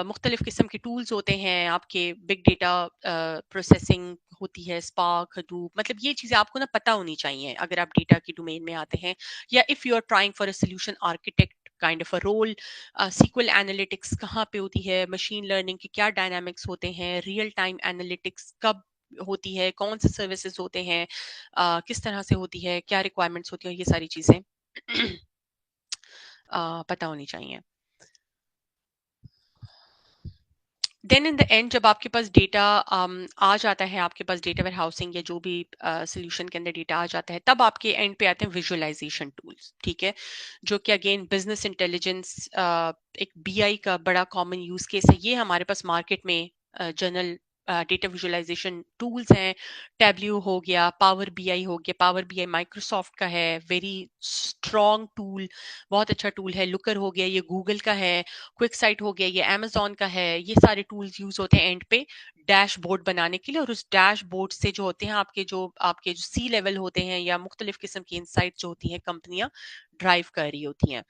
मुख्तलिफ किस्म के टूल्स होते हैं, आपके बिग डेटा प्रोसेसिंग होती है, स्पार्क, हडूप, मतलब ये चीजें आपको ना पता होनी चाहिए अगर आप डेटा की डोमेन में आते हैं, या if you are trying for a solution architect kind of a role. Sequel analytics कहाँ पे होती है, मशीन लर्निंग के क्या डायनामिक्स होते हैं, रियल टाइम एनालिटिक्स कब होती है, कौन से सर्विसेज होते हैं, किस तरह से होती है, क्या रिक्वायरमेंट्स होती है, ये सारी चीजें पता होनी चाहिए। देन इन द एंड जब आपके पास डेटा आ जाता है, आपके पास डेटा वेयर हाउसिंग या जो भी सोल्यूशन के अंदर डेटा आ जाता है, तब आपके एंड पे आते हैं विजुअलाइजेशन टूल्स, ठीक है, जो कि अगेन बिजनेस इंटेलिजेंस एक बीआई का बड़ा कॉमन यूज केस है। ये हमारे पास मार्केट में जनरल डेटा विजुअलाइजेशन टूल्स हैं। टैब्ल्यू हो गया, पावर बीआई हो गया, पावर बीआई माइक्रोसॉफ्ट का है, वेरी स्ट्रॉन्ग टूल, बहुत अच्छा टूल है। लुकर हो गया, ये गूगल का है। क्विक साइट हो गया, ये अमेजोन का है। ये सारे टूल्स यूज होते हैं एंड पे डैशबोर्ड बनाने के लिए, और उस डैशबोर्ड से जो होते हैं आपके जो सी लेवल होते हैं या मुख्तलिफ किस्म की इंसाइट जो होती हैं कंपनियां ड्राइव कर रही होती हैं,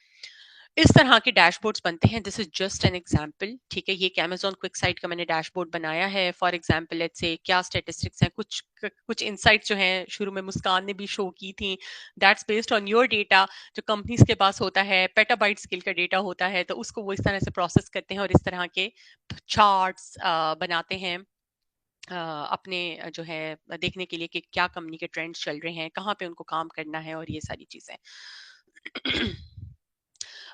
इस तरह के डैशबोर्ड्स बनते हैं। This is just an example, ठीक है। ये एक अमेजोन क्विक साइट का मैंने डैशबोर्ड बनाया है। फॉर एग्जांपल लेट्स से क्या स्टैटिस्टिक्स हैं, कुछ इंसाइट्स जो हैं शुरू में मुस्कान ने भी शो की थी, that's based on your data. जो कंपनीज के पास होता है पेटाबाइट स्केल का डेटा होता है, तो उसको वो इस तरह से प्रोसेस करते हैं और इस तरह के चार्ट्स बनाते हैं अपने जो है देखने के लिए कि क्या कंपनी के ट्रेंड्स चल रहे हैं, कहाँ पे उनको काम करना है, और ये सारी चीजें।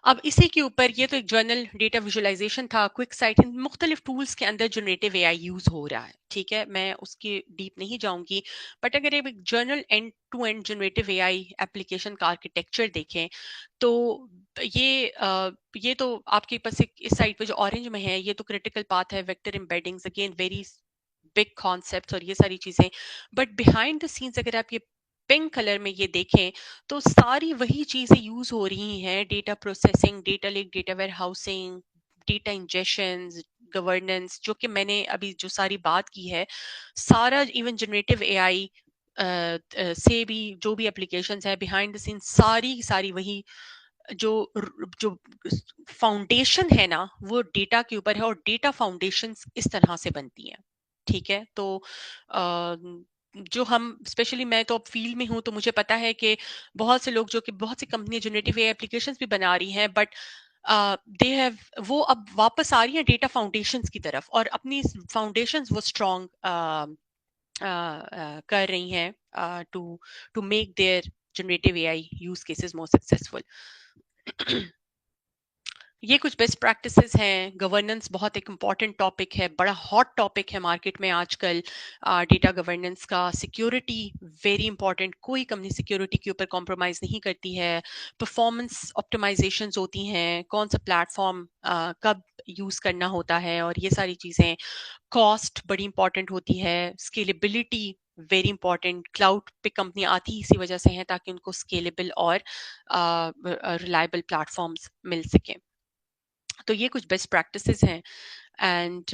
अब इसी के ऊपर, ये तो एक जर्नल डेटा विजुअलाइजेशन था, क्विक साइट, इन मुख्तलिफ टूल्स के अंदर जनरेटिव एआई यूज हो रहा है, ठीक है, मैं उसके डीप नहीं जाऊंगी। बट अगर एक general end to end generative AI application का आर्किटेक्चर देखें, तो ये तो आपके पास इस साइड पे जो ऑरेंज में है, ये तो क्रिटिकल पाथ है, vector embeddings, again very big concepts और ये सारी चीजें। बट बिहाइंड द सीन्स अगर आप ये पिंक कलर में ये देखें, तो सारी वही चीजें यूज हो रही हैं, data processing, data lake, data warehousing, data injection, governance, जो कि मैंने अभी जो सारी बात की है, सारा इवन जनरेटिव एआई से भी जो भी एप्लीकेशंस है बिहाइंड द सीन, सारी सारी वही जो जो फाउंडेशन है ना, वो डेटा के ऊपर है, और डेटा फाउंडेशंस इस तरह से बनती हैं, ठीक है। तो जो हम स्पेशली, मैं तो अब फील्ड में हूं, तो मुझे पता है कि बहुत से लोग जो कि बहुत सी कंपनियां जनरेटिव एआई एप्लीकेशंस भी बना रही हैं, बट दे हैव, वो अब वापस आ रही हैं डेटा फाउंडेशंस की तरफ, और अपनी फाउंडेशंस वो स्ट्रॉन्ग कर रही हैं to make their generative AI use cases more successful. ये कुछ बेस्ट प्रैक्टिसेस हैं। गवर्नेंस बहुत एक इम्पॉर्टेंट टॉपिक है, बड़ा हॉट टॉपिक है मार्केट में आजकल, डेटा गवर्नेंस का। सिक्योरिटी वेरी इंपॉर्टेंट, कोई कंपनी सिक्योरिटी के ऊपर कॉम्प्रोमाइज नहीं करती है। परफॉर्मेंस ऑप्टिमाइजेशंस होती हैं, कौन सा प्लेटफॉर्म कब यूज करना होता है, और ये सारी चीजें। कॉस्ट बड़ी इंपॉर्टेंट होती है, स्केलेबिलिटी वेरी इंपॉर्टेंट। क्लाउड पे कंपनी आती ही इसी वजह से है ताकि उनको स्केलेबल और रिलायबल प्लेटफॉर्म्स मिल सकें। तो ये कुछ बेस्ट प्रैक्टिसेस हैं, and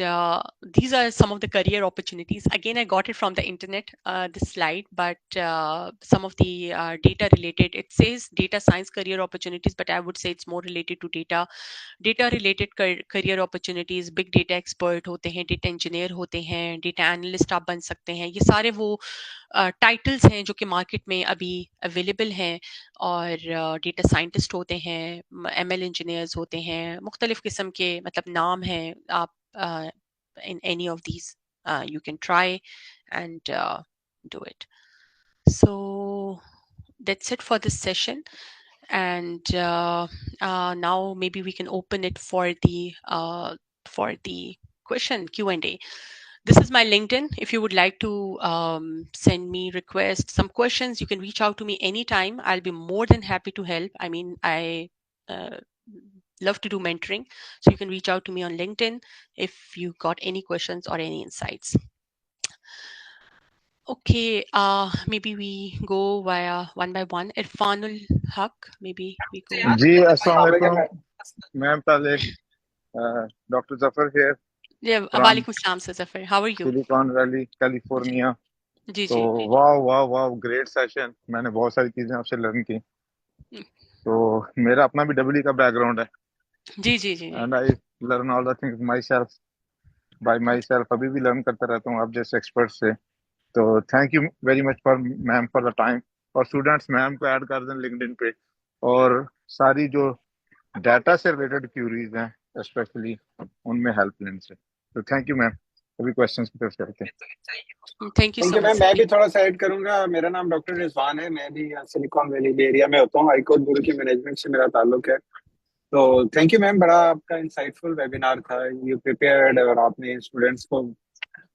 these are some of the career opportunities. Again, I got it from the internet, this slide, but some of the data related, it says data science career opportunities, but I would say it's more related to data related career opportunities. big data expert होते हैं, data engineer होते हैं, data analyst आप बन सकते हैं। ये सारे वो टाइटल्स हैं जो कि मार्केट में अभी अवेलेबल हैं, और डेटा साइंटिस्ट होते हैं, एमएल इंजीनियर्स होते हैं, मुख्तलिफ किस्म के मतलब नाम हैं। आप in any of these you can try and do it. So that's it for this session, and now maybe we can open it for the question Q&A. This is my LinkedIn. If you would like to send me requests, some questions, you can reach out to me anytime. I'll be more than happy to help. I mean, I love to do mentoring. So you can reach out to me on LinkedIn if you got any questions or any insights. Okay, maybe we go via one by one. Irfanul Haq, maybe we go. जी अस्सलाम वालेकुम मैम ताले doctor Zafar here Yeah, from Walaikum Salam, Sir Zafar. How are you? Silicon Valley California जी तो जी वाह वाह वाह ग्रेट सेशन मैंने बहुत सारी चीजें आपसे लर्न की तो मेरा अपना भी डब्ल्यू का बैकग्राउंड है जी जी जी and I learn all the things myself by myself अभी भी लर्न करता रहता हूँ आप जैसे एक्सपर्ट से तो thank you very much for ma'am for the time और स्टूडेंट्स मैम को ऐड कर दें लिंक्डइन पे और सारी जो डाटा से रिलेटेड क्यूरीज हैं स्पेशली उनमें हेल्प लेने से तो थैंक यू मैम अभी क्वेश्चंस की तरफ चलते हैं thank you thank so you ma'am much मैं भी थोड़ा सा ऐड करूंगा मेरा नाम डॉक्टर रिजवान है मैं भी सिलिकॉन वैली एरिया में होता हूँ हाईकोर्ट गुरु के मैनेजमेंट से मेरा ताल्लुक है तो थैंक यू मैम बड़ा आपका इंसाइटफुल वेबिनार था यू प्रिपेयर्ड और आपने स्टूडेंट्स को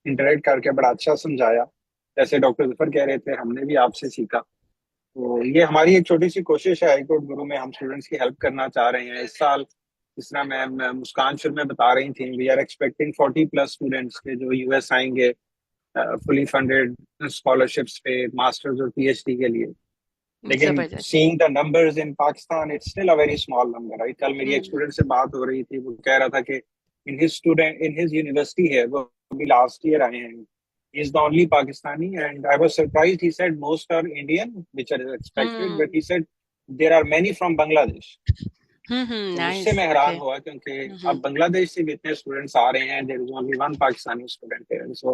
इंटरेक्ट करके बड़ा अच्छा समझाया जैसे डॉक्टर जफर कह रहे थे हमने भी आपसे सीखा तो ये हमारी एक छोटी सी कोशिश है हाईकोर्ट गुरु में हम स्टूडेंट्स की हेल्प करना चाह रहे हैं इस साल जिस तरह मैम मुस्कान शुरू में बता रही थी वी आर एक्सपेक्टिंग 40+ स्टूडेंट्स के जो यूएस आएंगे फुली फंडेड स्कॉलरशिप्स पे मास्टर्स और पीएचडी के लिए लेकिन जबरदस्त seeing the numbers in Pakistan it's still a very small number right कल मेरी एक स्टूडेंट से बात हो रही थी वो कह रहा था कि इन हिज यूनिवर्सिटी है वो अभी लास्ट ईयर आए हैं he is the only Pakistani and I was surprised he said most are Indian which is expected but he said there are many from Bangladesh तो नाइस उससे मैं हैरान ओके हुआ क्योंकि अब बांग्लादेश से भी इतने स्टूडेंट्स आ रहे हैं there is only one Pakistani student here so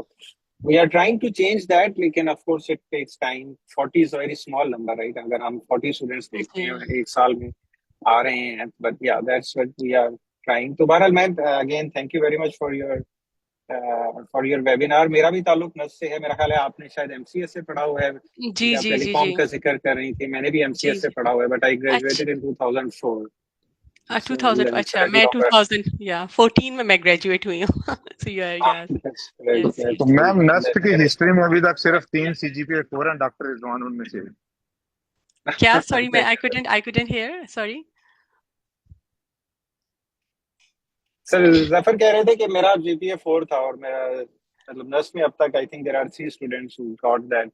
we are trying to change that लेकिन of course it takes time 40 is a very small number right अगर हम 40 स्टूडेंट्स देखते जी हैं एक साल में आ रहे हैं but yeah that's what we are trying तो बहरहाल मैं again thank you very much for your webinar मेरा भी ताल्लुक नस से है मेरा ख्याल है आपने शायद एमसीएस से पढ़ा हुआ है जी आप जी जी टेलीकॉम जी का जिक्र कर रही थी मैंने भी जी एमसीएस से जी पढ़ा हुआ है बट आई अच्छा ग्रेजुएटेड इन 2004 So 2000 yeah, अच्छा studied मैं on that. 2000 या 14 में मैं ग्रेजुएट हुई हूँ so you are yes That's great. Yes That's तो यस मैम great. नस्ट की हिस्ट्री में अभी तक सिर्फ 3 सीजीपीए 4 हैं डॉक्टर रिजवान उनमें से क्या सॉरी मैं Okay. आई couldn't hear sorry sir Zafar कह रहे थे कि मेरा जीपीए 4 था और मेरा मतलब नस्ट में अब तक I think there are 3 students who got that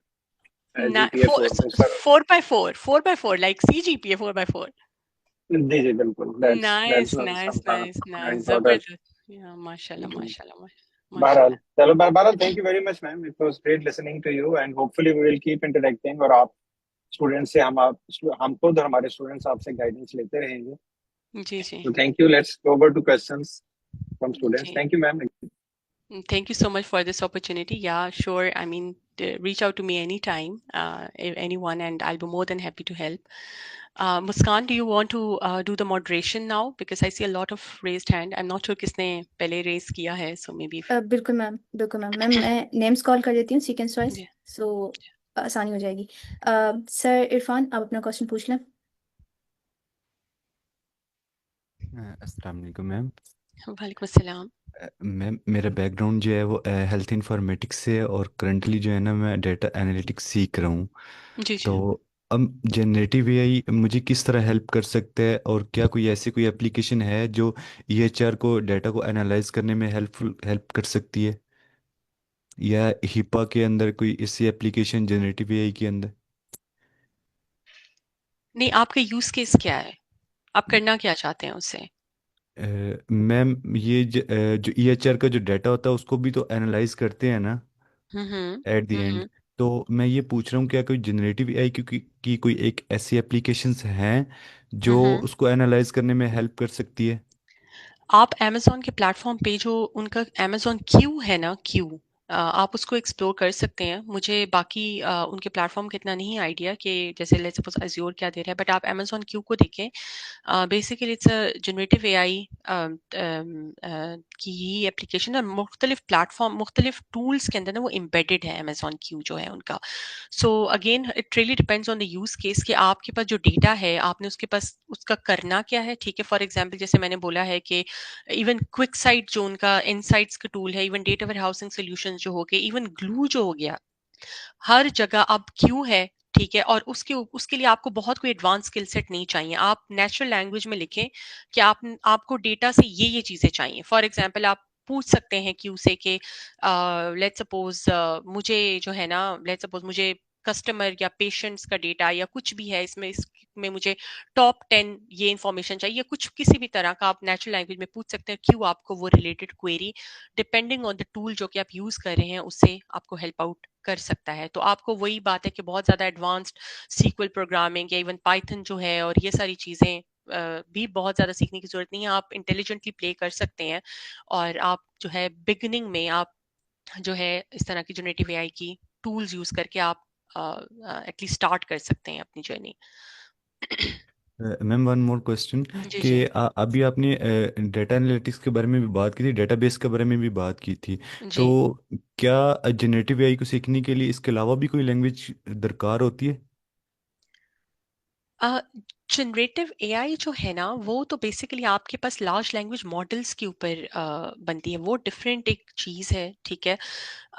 GPA 4 तो sir 4x4 like CGPA 4x4 जी जी बिल्कुल that's nice what nice sometime nice I nice thought that जबरदस्त या माशाल्लाह माशाल्लाह बहरहाल माशाल्लाह चलो बहरहाल thank you very much ma'am it was great listening to you and hopefully we will keep interacting और आप स्टूडेंट्स से हम खुद और हमारे स्टूडेंट्स आपसे गाइडेंस लेते रहेंगे जी जी तो thank you let's go over to questions from students जी thank you ma'am Thank you so much for this opportunity. Yeah, sure. I mean, reach out to me anytime, anyone, and I'll be more than happy to help. Muskan, do you want to do the moderation now? Because I see a lot of raised hand. I'm not sure किसने पहले raise किया है, so maybe. बिल्कुल मैम मैं नेम्स कॉल कर देती हूँ सीक्वेंस वाइज Yeah. सो आसानी हो जाएगी सर इरफान आप अपना क्वेश्चन पूछ लें अस्सलाम वालेकुम मैम वालेकुम अस्सलाम। मैम मेरा बैकग्राउंड जो है वो हेल्थ इंफॉर्मेटिक्स से है और करंटली जो है ना मैं डेटा एनालिटिक्स सीख रहा हूँ जी जी। तो अब जनरेटिव एआई मुझे किस तरह हेल्प कर सकता है और क्या कोई ऐसी कोई एप्लीकेशन है जो ईएचआर को डाटा को एनालाइज करने में हेल्प कर सकती है या हिपा के अंदर कोई ऐसी एप्लीकेशन जनरेटिव एआई के अंदर नहीं, आपका यूज केस क्या है? आप करना क्या चाहते हैं उससे? मैम ये जो ईएचआर का जो डाटा होता है उसको भी तो एनालाइज करते हैं ना एट द एंड तो मैं ये पूछ रहा हूँ क्या कोई जनरेटिव एआई की कोई एक ऐसी एप्लीकेशंस हैं जो उसको एनालाइज करने में हेल्प कर सकती है आप Amazon के प्लेटफॉर्म पे जो उनका Amazon क्यू है ना क्यू आप उसको एक्सप्लोर कर सकते हैं। मुझे बाकी उनके प्लेटफॉर्म का इतना नहीं आइडिया कि जैसे लेट्स सपोज अज्योर क्या दे रहा है, बट आप Amazon क्यू को देखें। Basically it's a generative AI की ही एप्लीकेशन और मुख्तलिफ प्लेटफॉर्म मुख्तलिफ टूल्स के अंदर ना वो एम्बेडेड है Amazon क्यू जो है उनका। So again it really depends on the use case कि आपके पास जो डेटा है आपने उसके पास उसका करना क्या है। ठीक है, फॉर एग्जाम्पल जैसे मैंने बोला है कि इवन क्विक साइट जो उनका इनसाइट्स का टूल है, even data warehousing solution जो हो गए, इवन ग्लू जो हो गया, हर जगह अब क्यों है, ठीक है, और उसके लिए आपको बहुत कोई एडवांस स्किल सेट नहीं चाहिए। आप नेचुरल लैंग्वेज में लिखें कि आपको डेटा से ये चीजें चाहिए। फॉर एग्जाम्पल आप पूछ सकते हैं क्यू से कि लेट्स सपोज मुझे जो है ना, लेट्स सपोज मुझे कस्टमर या पेशेंट्स का डेटा या कुछ भी है इसमें मुझे टॉप 10 ये इन्फॉर्मेशन चाहिए, या कुछ किसी भी तरह का आप नेचुरल लैंग्वेज में पूछ सकते हैं। क्यों आपको वो related query depending on the tool जो कि आप यूज कर रहे हैं उससे आपको हेल्प आउट कर सकता है। तो आपको वही बात है कि बहुत ज्यादा एडवांस्ड सीक्वल प्रोग्रामिंग या इवन पाइथन जो है और ये सारी चीजें भी बहुत ज्यादा सीखने की जरूरत नहीं है। आप इंटेलिजेंटली प्ले कर सकते हैं और आप जो है बिगिनिंग में आप जो है इस तरह की जनरेटिव एआई की टूल्स यूज करके आप एटलीस्ट स्टार्ट कर सकते हैं अपनी जर्नी। मैम वन मोर क्वेश्चन जी कि जी अभी आपने डेटा एनालिटिक्स के बारे में भी बात की थी, डेटाबेस के बारे में भी बात की थी, जी। तो क्या जनरेटिव एआई को सीखने के लिए इसके अलावा भी कोई लैंग्वेज दरकार होती है? जनरेटिव एआई जो है ना वो तो बेसिकली आपके पास लार्ज लैंग्वेज मॉडल्स के ऊपर बनती है, वो डिफरेंट एक चीज़ है, ठीक है।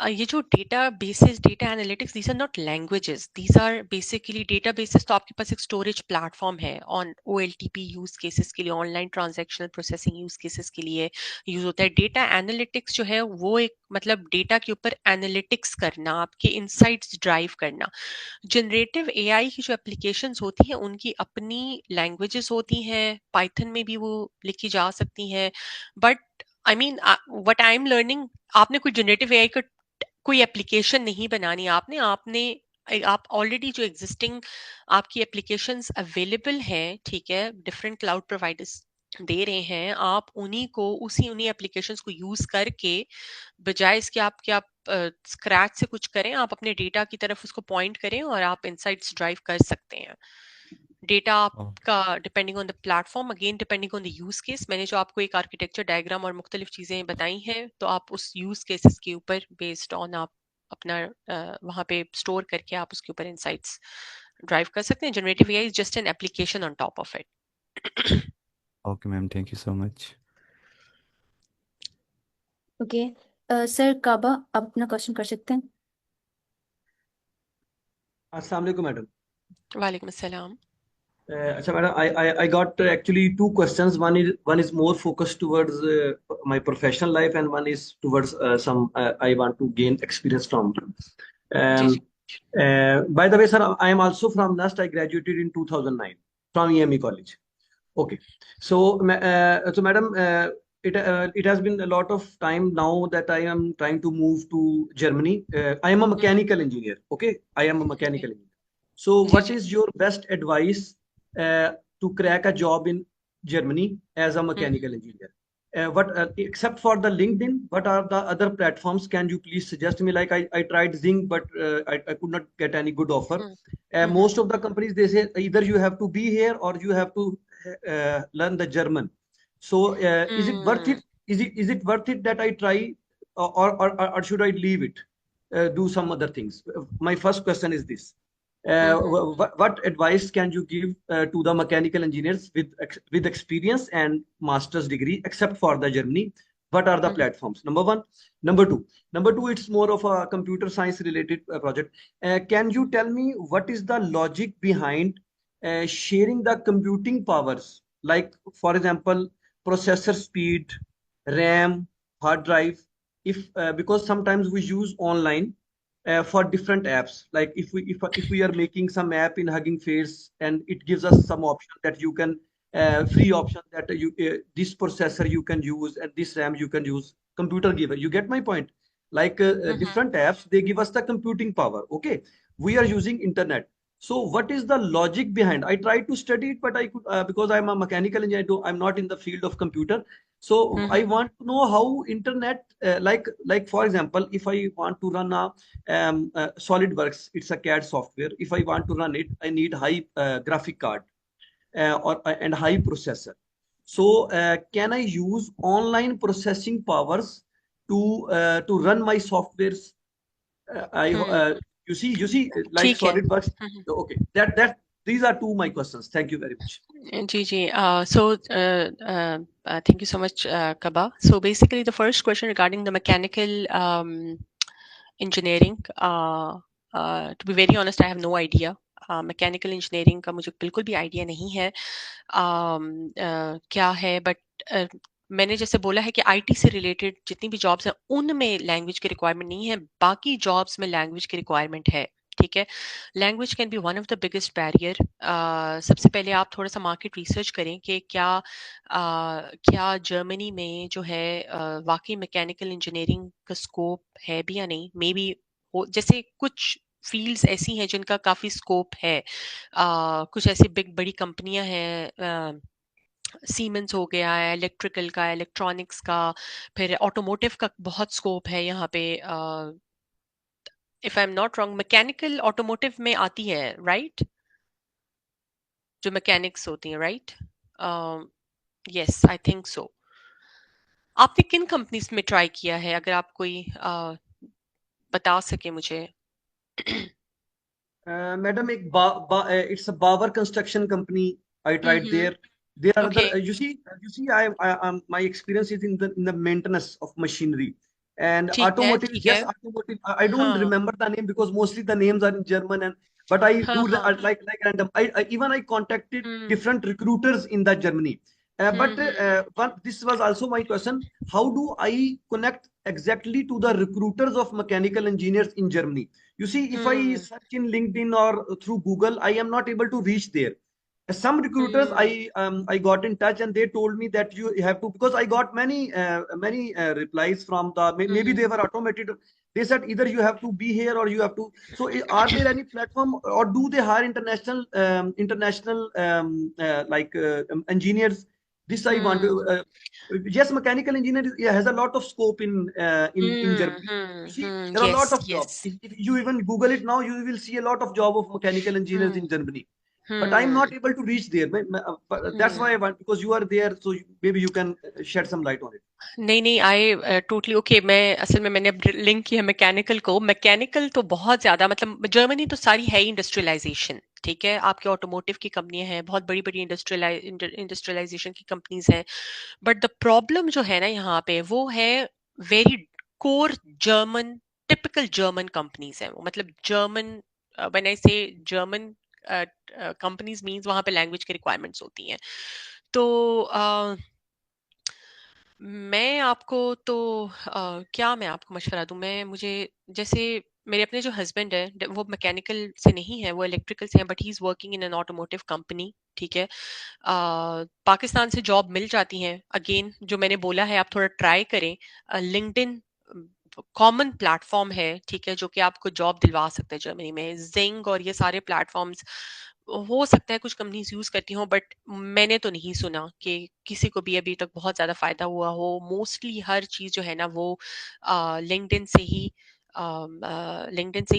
ये जो databases, data analytics, these are not languages, these are basically databases. तो आपके पास एक स्टोरेज प्लेटफॉर्म है ऑन OLTP यूज केसेस के लिए, online transactional processing use cases के लिए यूज होता है। डेटा एनालिटिक्स जो है वो एक मतलब डेटा के ऊपर एनालिटिक्स करना, आपके इंसाइट्स ड्राइव करना। जनरेटिव एआई की जो एप्लीकेशंस होती हैं उनकी अपनी लैंग्वेजेस होती हैं, पाइथन में भी वो लिखी जा सकती हैं, but I mean what I am learning, आपने कोई जनरेटिव एआई का कोई एप्लीकेशन नहीं बनानी, आप ऑलरेडी जो एग्जिस्टिंग आपकी एप्लीकेशंस अवेलेबल हैं, ठीक है, डिफरेंट क्लाउड प्रोवाइडर्स दे रहे हैं, आप उन्हीं एप्लीकेशंस को यूज करके, बजाय इसके आप स्क्रैच से कुछ करें, आप अपने डेटा की तरफ उसको पॉइंट करें और आप इनसाइट्स ड्राइव कर सकते हैं। डेटा आपका depending on the platform, again depending on the use case, मैंने जो आपको एक आर्किटेक्चर डायग्राम और मुख्तलिफ चीजें बताई हैं, तो आप उस यूज केसेस के ऊपर बेस्ड ऑन आप अपना वहां पे स्टोर करके आप उसके ऊपर इनसाइट्स ड्राइव कर सकते हैं। Generative AI is just an application on top of it. Okay ma'am, thank you so much. Okay sir, काबा आप अपना क्वेश्चन कर सकते हैं। अस्सलाम वालेकुम मैडम। वालेकुम अस्सलाम। अच्छा madam, I got actually two questions. One is more focused towards my professional life, and one is towards some I want to gain experience from. जी Um, जी by the way, sir, I am also from NUST. I graduated in 2009 from EME College. Okay, so madam, it has been a lot of time now that I am trying to move to Germany. I am a mechanical engineer. Okay, I am a mechanical engineer. So, जी what जी is your best advice to crack a job in Germany as a mechanical engineer? Except for the LinkedIn, what are the other platforms? Can you please suggest me? Like I tried Zing, but I could not get any good offer. Most of the companies, they say either you have to be here or you have to learn the German. So is it worth it? Is it worth it that I try, or should I leave it? Do some other things. My first question is this: what advice can you give to the mechanical engineers with experience and master's degree, except for the Germany? What are the platforms? Number one. Number two, it's more of a computer science related project. Can you tell me what is the logic behind sharing the computing powers? Like, for example, processor speed, RAM, hard drive. If because sometimes we use online for different apps. Like if we are making some app in Hugging Face, and it gives us some option that you can free option that you this processor you can use and this RAM you can use. Computer giver. You get my point? Like different apps, they give us the computing power. Okay, we are using internet. So what is the logic behind? I tried to study it, but I could because I'm a mechanical engineer. I'm not in the field of computer. So I want to know how internet, like for example, if I want to run a SolidWorks, it's a CAD software. If I want to run it, I need high graphic card and high processor. So can I use online processing powers to run my softwares? You see, like ठीक है। SolidWorks. Okay, that these are two my questions. Thank you very much. जी जी so thank you so much Kaba. So basically the first question regarding the mechanical engineering. To be very honest, I have no idea. Mechanical engineering का मुझे बिल्कुल भी आइडिया नहीं है क्या है, बट मैंने जैसे बोला है कि आईटी से रिलेटेड जितनी भी जॉब्स हैं उनमें लैंग्वेज की रिक्वायरमेंट नहीं है, बाकी जॉब्स में लैंग्वेज की रिक्वायरमेंट है। ठीक है, language can be one of the biggest barrier. सबसे पहले आप थोड़ा सा मार्केट रिसर्च करें कि क्या जर्मनी में जो है वाकई मैकेनिकल इंजीनियरिंग का स्कोप है भी या नहीं। मे बी जैसे कुछ फील्ड्स ऐसी हैं जिनका काफी स्कोप है, कुछ ऐसी बड़ी कंपनियां हैं, सीमेंस हो गया है, इलेक्ट्रिकल का, इलेक्ट्रॉनिक्स का, फिर ऑटोमोटिव का बहुत स्कोप है यहाँ पे। If I am not wrong, mechanical automotive में आती है, राइट? जो मैकेनिक्स होती हैं, right? Yes, I think so. आपने किन कंपनीज में ट्राई किया है, अगर आप कोई बता सके मुझे? मैडम एक it's a Bauer construction company, I tried there. There are Okay. other, you see, my experience is in the maintenance of machinery and ठीक है, automotive. ठीक Yes, है। automotive. I don't हाँ, remember the name because mostly the names are in German, but I हाँ, do हाँ। like random. I contacted hmm, different recruiters in the Germany. But this was also my question: how do I connect exactly to the recruiters of mechanical engineers in Germany? You see, if I search in LinkedIn or through Google, I am not able to reach there. Some recruiters I got in touch and they told me that you have to, because I got many replies from the maybe they were automated. They said either you have to be here or you have to. So are there any platform or do they hire international engineers? This I want to. Yes, mechanical engineer has a lot of scope in Germany. You see, there are a lot yes, of jobs. yes। If you even Google it now, you will see a lot of job of mechanical engineers in Germany. But I'm not able to reach there. That's why I want, because you are there, so maybe you can shed some light on it. नहीं नहीं, आई टोटली ओके। मैं असल में मैंने अब लिंक किया मैकेनिकल को। मैकेनिकल तो बहुत ज्यादा, मतलब जर्मनी तो सारी है इंडस्ट्रियलाइजेशन। ठीक है, आपके ऑटोमोटिव की कंपनियां हैं, बहुत बड़ी बड़ी इंडस्ट्रियलाइजेशन की कंपनीज हैं, बट द प्रॉब्लम जो है ना यहाँ पे वो है very core German, typical German companies हैं वो, मतलब जर्मन, व्हेन आई से जर्मन कंपनीज मींस वहां पे लैंग्वेज की रिक्वायरमेंट्स होती हैं। तो मैं आपको तो क्या मैं आपको मशवरा दूं? मुझे जैसे मेरे अपने जो हस्बैंड है वो मैकेनिकल से नहीं है, वो इलेक्ट्रिकल से हैं, but he is working in an automotive company. ठीक है, पाकिस्तान से जॉब मिल जाती हैं। अगेन जो मैंने बोला है, आप थोड़ा ट्राई करें। लिंक्डइन कॉमन प्लेटफॉर्म है, ठीक है, जो कि आपको जॉब दिलवा सकते हैं जर्मनी में। जिंग और ये सारे प्लेटफॉर्म्स हो सकता है कुछ कंपनीज यूज करती हों, बट मैंने तो नहीं सुना कि किसी को भी अभी तक बहुत ज्यादा फायदा हुआ हो। मोस्टली हर चीज जो है ना वो लिंक्डइन से ही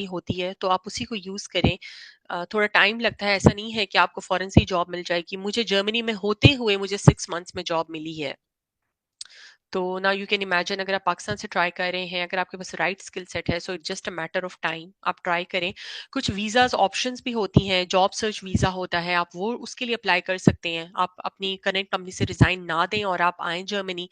होती है, तो आप उसी को यूज करें। थोड़ा टाइम लगता है, ऐसा नहीं है कि आपको फौरन से ही जॉब मिल जाएगी। मुझे जर्मनी में होते हुए मुझे 6 मंथ्स में जॉब मिली है। तो ना यू कैन इमेजिन, अगर आप पाकिस्तान से ट्राई कर रहे हैं, अगर आपके पास राइट स्किल सेट है, so it's just a matter of time, आप ट्राई करें। कुछ वीज़ाज ऑप्शंस भी होती हैं, जॉब सर्च वीज़ा होता है, आप वो उसके लिए अप्लाई कर सकते हैं। आप अपनी करंट कंपनी से रिजाइन ना दें और आप आएँ Germany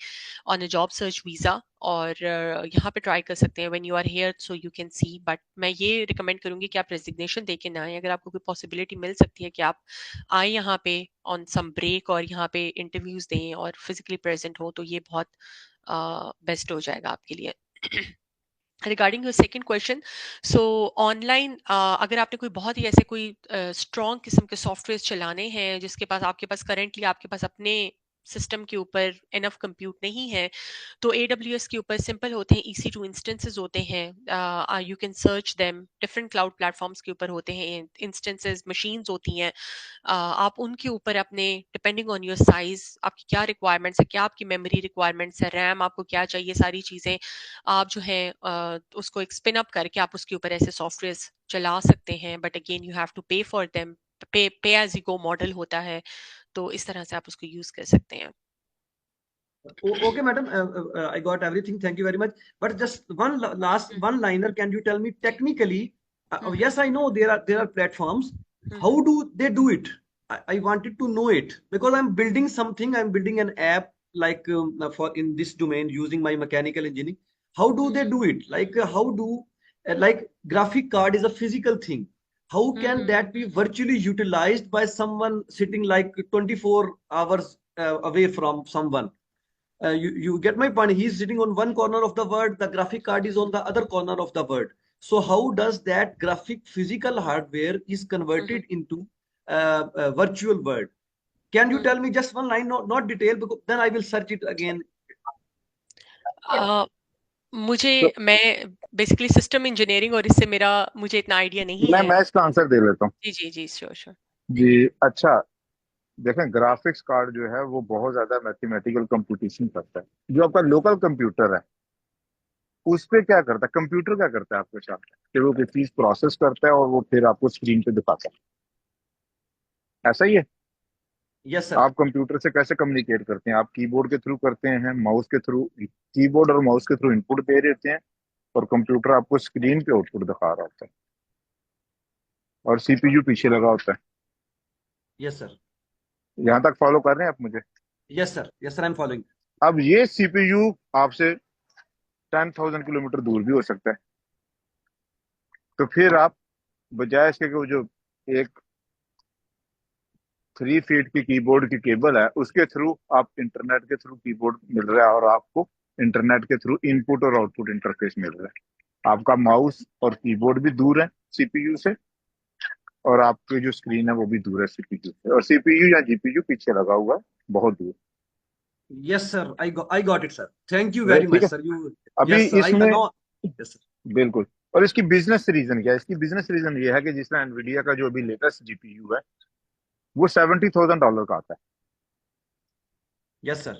on a job search visa, और यहाँ पे ट्राई कर सकते हैं when you are here, so you can see. But मैं ये रिकमेंड करूंगी कि आप रेजिग्नेशन दे के ना आए। अगर आपको कोई पॉसिबिलिटी मिल सकती है कि आप आए यहाँ पे ऑन सम ब्रेक और यहाँ पे इंटरव्यूज दें और फिजिकली प्रेजेंट हो, तो ये बहुत बेस्ट हो जाएगा आपके लिए। Regarding your second question, so online अगर आपने कोई बहुत ही ऐसे कोई स्ट्रॉन्ग किस्म के सॉफ्टवेयर चलाने हैं जिसके पास आपके पास करेंटली आपके पास अपने सिस्टम के ऊपर इनफ कंप्यूट नहीं है, तो AWS के ऊपर सिंपल होते हैं, EC2 इंस्टेंसेस होते हैं। You can search them, different cloud platforms के ऊपर होते हैं इंस्टेंसेस, मशीन्स होती हैं। आप उनके ऊपर अपने, डिपेंडिंग ऑन योर साइज, आपकी क्या रिक्वायरमेंट्स है, क्या आपकी मेमोरी रिक्वायरमेंट्स है, रैम आपको क्या चाहिए, सारी चीज़ें आप जो है उसको एक स्पिन अप करके आप उसके ऊपर ऐसे सॉफ्टवेयर चला सकते हैं। But again you have to pay for them, pay as you go model होता है, तो इस तरह से आप उसको यूज कर सकते हैं। Okay, madam, I got everything. Thank you very much. But just last one liner. Can you tell me technically? Yes, I know there are platforms. How do they do it? I wanted to know it because I'm building something. I'm building an app like for in this domain using my mechanical engineering. How do they do it? Like how do like graphic card is a physical thing. How can that be virtually utilized by someone sitting like 24 hours away from someone? You get my point. He's sitting on one corner of the world, the graphic card is on the other corner of the world. So how does that graphic physical hardware is converted into virtual world? Can you tell me just one line, not detail, because then I will search it again. मुझे मैं बेसिकली सिस्टम इंजीनियरिंग और इससे मुझे इतना आइडिया नहीं है। मैं इसका आंसर दे लेता हूँ। जी श्योर जी अच्छा, देखें ग्राफिक्स कार्ड जो है वो बहुत ज्यादा मैथमेटिकल कंप्यूटेशन करता है। जो आपका लोकल कंप्यूटर है उस पे क्या करता है, कंप्यूटर क्या करता है आपके साथ, कि वो कोई चीज प्रोसेस करता है और वो फिर आपको स्क्रीन पे दिखाता है, ऐसा ही है। Yes sir. आप कंप्यूटर से कैसे कम्युनिकेट करते हैं? आप कीबोर्ड के थ्रू करते हैं, माउस के थ्रू, कीबोर्ड और माउस के थ्रू इनपुट दे देते हैं और कंप्यूटर आपको स्क्रीन पे आउटपुट दिखा रहा होता है और सीपीयू पीछे लगा होता है। Yes sir. यहाँ तक फॉलो कर रहे हैं आप मुझे? Yes sir, I am following. अब ये सीपीयू आपसे 10,000 किलोमीटर दूर भी हो सकता है, तो फिर आप बजाय इसके कि वो जो एक 3 फीट की कीबोर्ड की केबल है उसके थ्रू आप इंटरनेट के थ्रू कीबोर्ड मिल रहा है और आपको इंटरनेट के थ्रू इनपुट और आउटपुट इंटरफेस मिल रहा है। आपका माउस और कीबोर्ड भी दूर है सीपीयू से और आपकी जो स्क्रीन है वो भी दूर है सीपीयू से, और सीपीयू या जीपीयू पीछे लगा हुआ है बहुत दूर। Yes sir, I got it sir, thank you very much sir. You अभी इसमें यस सर बिल्कुल। और इसकी बिजनेस रीजन क्या है? इसकी बिजनेस रीजन ये है कि जिस तरह एनवीडिया का जो अभी लेटेस्ट जीपीयू है वो $70,000 का आता है। Yes sir.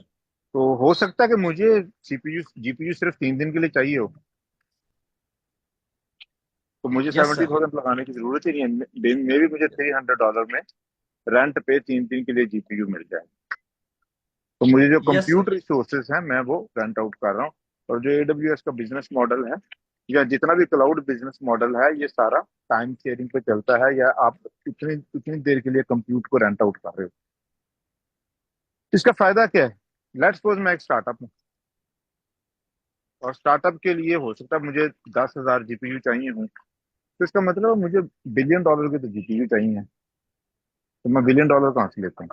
तो हो सकता है कि मुझे सीपीयू जीपीयू सिर्फ 3 दिन के लिए चाहिए हो, तो मुझे $70,000 लगाने की जरूरत ही नहीं है। दिन में भी मुझे $300 में रेंट पे 3 दिन के लिए जीपीयू मिल जाए। तो मुझे जो कंप्यूटर रिसोर्सेज हैं मैं वो रेंट आउट कर रहा हूँ। और जो AWS का बिजनेस मॉडल है या जितना भी क्लाउड बिजनेस मॉडल है ये सारा टाइम शेयरिंग पे चलता है, या आप इतनी देर के लिए कंप्यूट को रेंट आउट कर रहे हो। इसका फायदा क्या है? लेट्स सपोज मैं एक स्टार्टअप हूँ और स्टार्टअप के लिए हो सकता है मुझे 10,000 जीपीयू चाहिए हूँ, तो इसका मतलब मुझे $1 बिलियन के तो जीपीयू चाहिए, तो मैं $1 बिलियन कहाँ से लेता हूँ?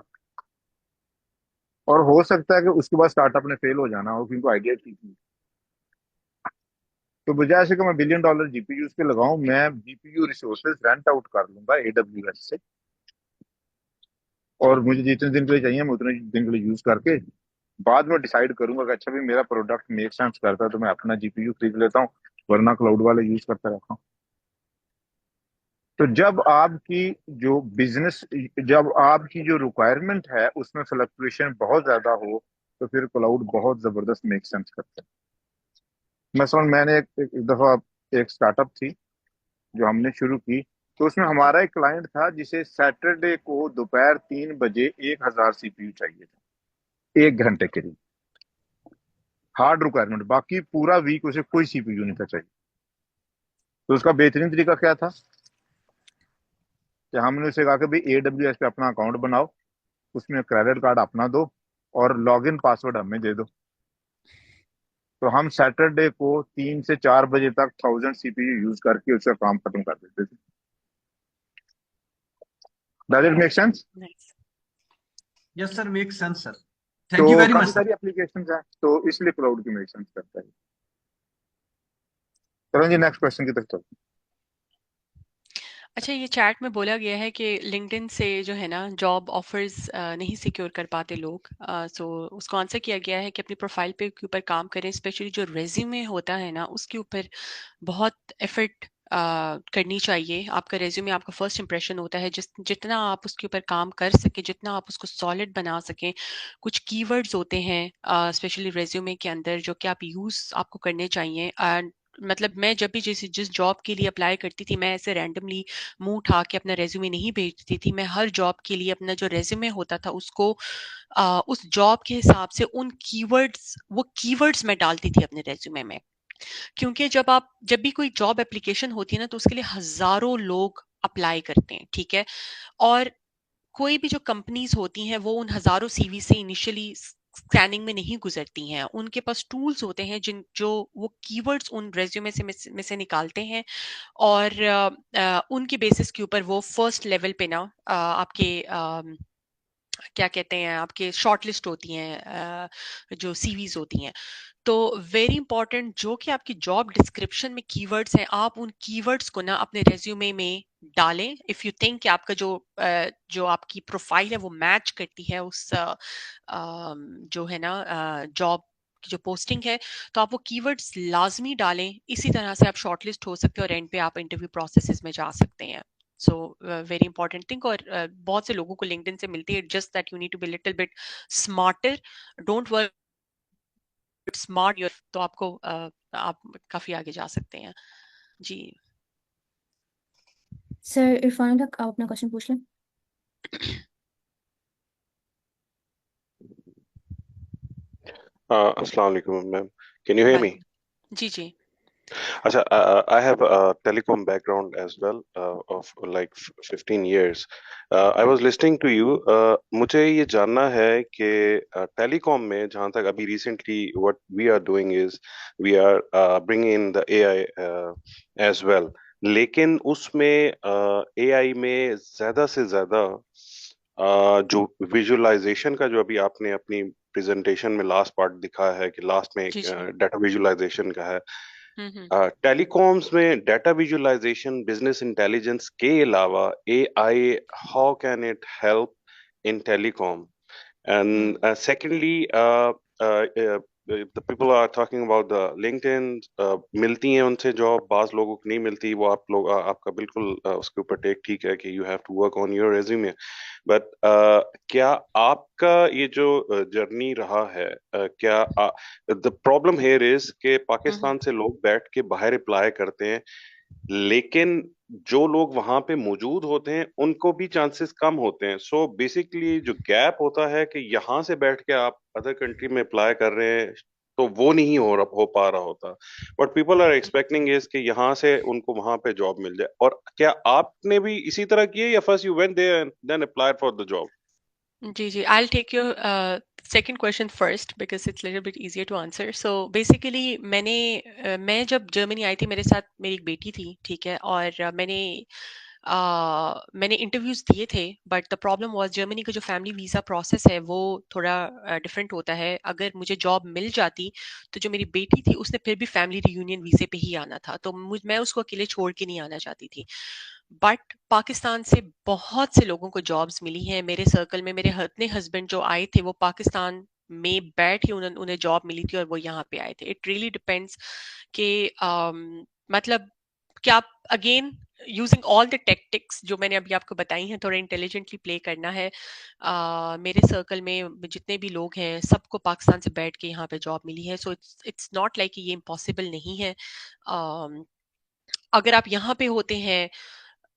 और हो सकता है कि उसके बाद स्टार्टअप ने फेल हो जाना हो क्योंकि आइडिया ठीक नहीं। तो बजाय से कि मैं $1 बिलियन जीपीयू पे लगाऊं, मैं जीपीयू रिसोर्सेज रेंट आउट कर लूंगा AWS से, और मुझे जितने दिन के लिए चाहिए मैं उतने दिन के लिए यूज करके बाद में डिसाइड करूंगा कि अच्छा भी मेरा प्रोडक्ट मेक सेंस करता है तो मैं अपना जीपीयू खरीद लेता हूँ, वरना क्लाउड वाले यूज करता रहता हूँ। तो जब आपकी जो रिक्वायरमेंट है उसमें फ्लक्चुएशन बहुत ज्यादा हो तो फिर क्लाउड बहुत जबरदस्त मेक सेंस करता है। मसलन मैंने एक दफा एक स्टार्टअप थी जो हमने शुरू की, तो उसमें हमारा एक क्लाइंट था जिसे सैटरडे को दोपहर 3 बजे 1,000 सीपीयू चाहिए था 1 घंटे के लिए, हार्ड रिक्वायरमेंट। बाकी पूरा वीक उसे कोई सीपीयू नहीं था चाहिए। तो उसका बेहतरीन तरीका क्या था कि हमने उसे कहा कि भाई AWS पे अपना अकाउंट बनाओ, उसमें क्रेडिट कार्ड अपना दो और लॉगिन पासवर्ड हमें दे दो। तो हम सैटरडे को 3 से 4 बजे तक 1000 सीपीयू यूज करके उसका काम खत्म कर देते थे। Does it make sense? Yes sir, make sense sir, thank you very much. सारी एप्लीकेशंस हैं तो इसलिए क्लाउड की मेक सेंस करता है। चलो जी नेक्स्ट क्वेश्चन की तरफ चलते हैं। अच्छा, ये चैट में बोला गया है कि लिंक्डइन से जो है ना जॉब ऑफर्स नहीं सिक्योर कर पाते लोग, सो उसको आंसर किया गया है कि अपनी प्रोफाइल पे के ऊपर काम करें, स्पेशली जो रेज्यूमे होता है ना उसके ऊपर बहुत एफर्ट करनी चाहिए। आपका रेज्यूमे आपका फर्स्ट इंप्रेशन होता है, जितना आप उसके ऊपर काम कर सके, जितना आप उसको सॉलिड बना सकें। कुछ कीवर्ड्स होते हैं स्पेशली रेज्यूमे के अंदर जो कि आप यूज़ आपको करने चाहिए। मतलब मैं जब भी जिस जॉब के लिए अप्लाई करती थी मैं ऐसे रैंडमली मुंह उठा के अपना रेज्यूमे नहीं भेजती थी। मैं हर जॉब के लिए अपना जो रेज्यूमे होता था उसको उस जॉब के हिसाब से वो कीवर्ड्स मैं डालती थी अपने रेज्यूमे में, क्योंकि जब भी कोई जॉब एप्लीकेशन होती है ना तो उसके लिए हजारों लोग अप्लाई करते हैं, ठीक है। और कोई भी जो कंपनीज होती हैं वो उन हजारों सीवी से इनिशियली स्कैनिंग में नहीं गुजरती हैं, उनके पास टूल्स होते हैं जो वो कीवर्ड्स उन रेज्यूमे में से निकालते हैं और उनके बेसिस के ऊपर वो फर्स्ट लेवल पे ना आपके क्या कहते हैं, आपके शॉर्ट लिस्ट होती हैं, जो सीवीज होती हैं। तो वेरी इंपॉर्टेंट जो कि आपकी जॉब डिस्क्रिप्शन में कीवर्ड्स हैं, आप उन कीवर्ड्स को ना अपने रेज्यूमे में डालें इफ यू थिंक कि आपका जो आपकी प्रोफाइल है वो मैच करती है उस जो है ना जॉब की जो पोस्टिंग है, तो आप वो कीवर्ड्स लाजमी डालें। इसी तरह से आप शॉर्टलिस्ट हो सकते हैं और एंड पे आप इंटरव्यू प्रोसेसेस में जा सकते हैं। So very important thing. और बहुत से लोगों को लिंक्डइन से मिलती है, just that you need to be little bit smarter, don't work smart your, तो आपको आप काफी आगे जा सकते हैं जी। सर इरफान तक आप अपना क्वेश्चन पूछ लें। Assalamu alaikum, ma'am. Can you hear me? Ji ji Acha, I have a telecom background as well, of like 15 years. I was listening to you. मुझे ये जानना है कि telecom में जहाँ तक अभी recently what we are doing is we are bringing in the AI as well. लेकिन उसमें AI में ज़्यादा से ज़्यादा जो विजुअलाइजेशन का जो अभी आपने अपनी प्रेजेंटेशन में लास्ट पार्ट दिखा है कि लास्ट में जी जी डाटा विजुअलाइजेशन का है, हम्म टेलीकॉम्स में डाटा विजुअलाइजेशन बिजनेस इंटेलिजेंस के अलावा AI, how can it help in telecom? And secondly, the people are talking about the LinkedIn, मिलती हैं उनसे जॉब, बाज लोगों को नहीं मिलती, वो आप लोग आपका बिल्कुल उसके ऊपर टेक ठीक है कि you have to work on your resume, but क्या आपका ये जो जर्नी रहा है, क्या द प्रॉब्लम हियर इज कि पाकिस्तान से लोग बैठ के बाहर अप्लाई करते हैं, लेकिन जो लोग वहां पे मौजूद होते हैं उनको भी चांसेस कम होते हैं। सो बेसिकली जो गैप होता है कि यहाँ से बैठ के आप अदर कंट्री में अप्लाई कर रहे हैं तो वो नहीं हो पा रहा होता, but people are expecting is कि यहाँ से उनको वहां पे जॉब मिल जाए। और क्या आपने भी इसी तरह किए या first you went there and then applied for the job? जी जी I'll take your second question first because it's a little bit easier to answer. So basically मैं जब जर्मनी आई थी, मेरे साथ मेरी एक बेटी थी, ठीक है, और मैंने इंटरव्यूज दिए थे, but the problem was Germany का जो फैमिली वीज़ा प्रोसेस है वो थोड़ा डिफरेंट होता है। अगर मुझे जॉब मिल जाती तो जो मेरी बेटी थी उसने फिर भी फैमिली रियूनियन वीज़े पे ही आना था, तो मैं उसको अकेले छोड़ के नहीं आना चाहती थी। बट पाकिस्तान से बहुत से लोगों को जॉब्स मिली हैं। मेरे सर्कल में मेरे अपने हस्बैंड जो आए थे वो पाकिस्तान में बैठ ही उन्हें जॉब मिली थी और वो यहाँ पे आए थे। इट रियली डिपेंड्स कि मतलब क्या आप again using all the tactics जो मैंने अभी आपको बताई हैं थोड़ा इंटेलिजेंटली प्ले करना है। मेरे सर्कल में जितने भी लोग हैं सबको पाकिस्तान से बैठ के यहाँ पे जॉब मिली है, सो इट्स नॉट लाइक ये इम्पॉसिबल नहीं है। अगर आप यहाँ पे होते हैं,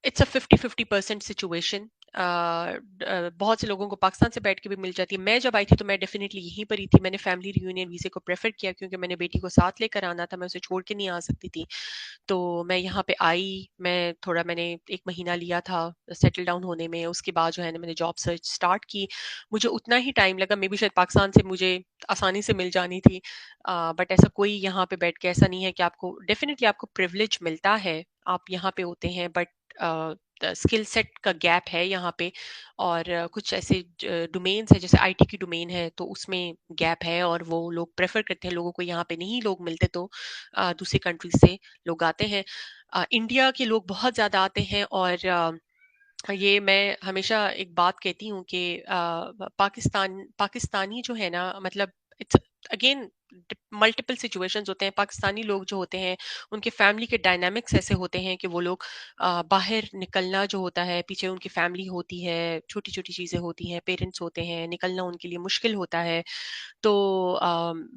इट्स अ 50-50% सिचुएशन। बहुत से लोगों को पाकिस्तान से बैठ के भी मिल जाती है। मैं जब आई थी तो मैं डेफिनेटली यहीं पर ही थी। मैंने फैमिली रियूनियन वीजे को प्रेफर किया क्योंकि मैंने बेटी को साथ लेकर आना था, मैं उसे छोड़ के नहीं आ सकती थी। तो मैं यहाँ पे आई, मैंने 1 महीना लिया था सेटल डाउन होने में। उसके बाद जो है ना मैंने जॉब सर्च स्टार्ट की। मुझे उतना ही टाइम लगा, मे बी शायद पाकिस्तान से मुझे आसानी से मिल जानी थी, बट ऐसा कोई यहाँ पे बैठ के ऐसा नहीं है कि आपको डेफिनेटली आपको प्रिविलेज मिलता है, आप यहाँ पे होते हैं, बट स्किल सेट का गैप है यहाँ पे। और कुछ ऐसे डोमेन्स है जैसे आईटी की डोमेन है तो उसमें गैप है और वो लोग प्रेफर करते हैं लोगों को, यहाँ पे नहीं लोग मिलते तो दूसरी कंट्रीज से लोग आते हैं। इंडिया के लोग बहुत ज़्यादा आते हैं और ये मैं हमेशा एक बात कहती हूँ कि पाकिस्तानी जो है ना, मतलब इट्स अगेन मल्टीपल सिचुएशंस होते हैं। पाकिस्तानी लोग जो होते हैं उनके फैमिली के डायनामिक्स ऐसे होते हैं कि वो लोग बाहर निकलना जो होता है, पीछे उनकी फैमिली होती है, छोटी छोटी चीज़ें होती हैं, पेरेंट्स होते हैं, निकलना उनके लिए मुश्किल होता है। तो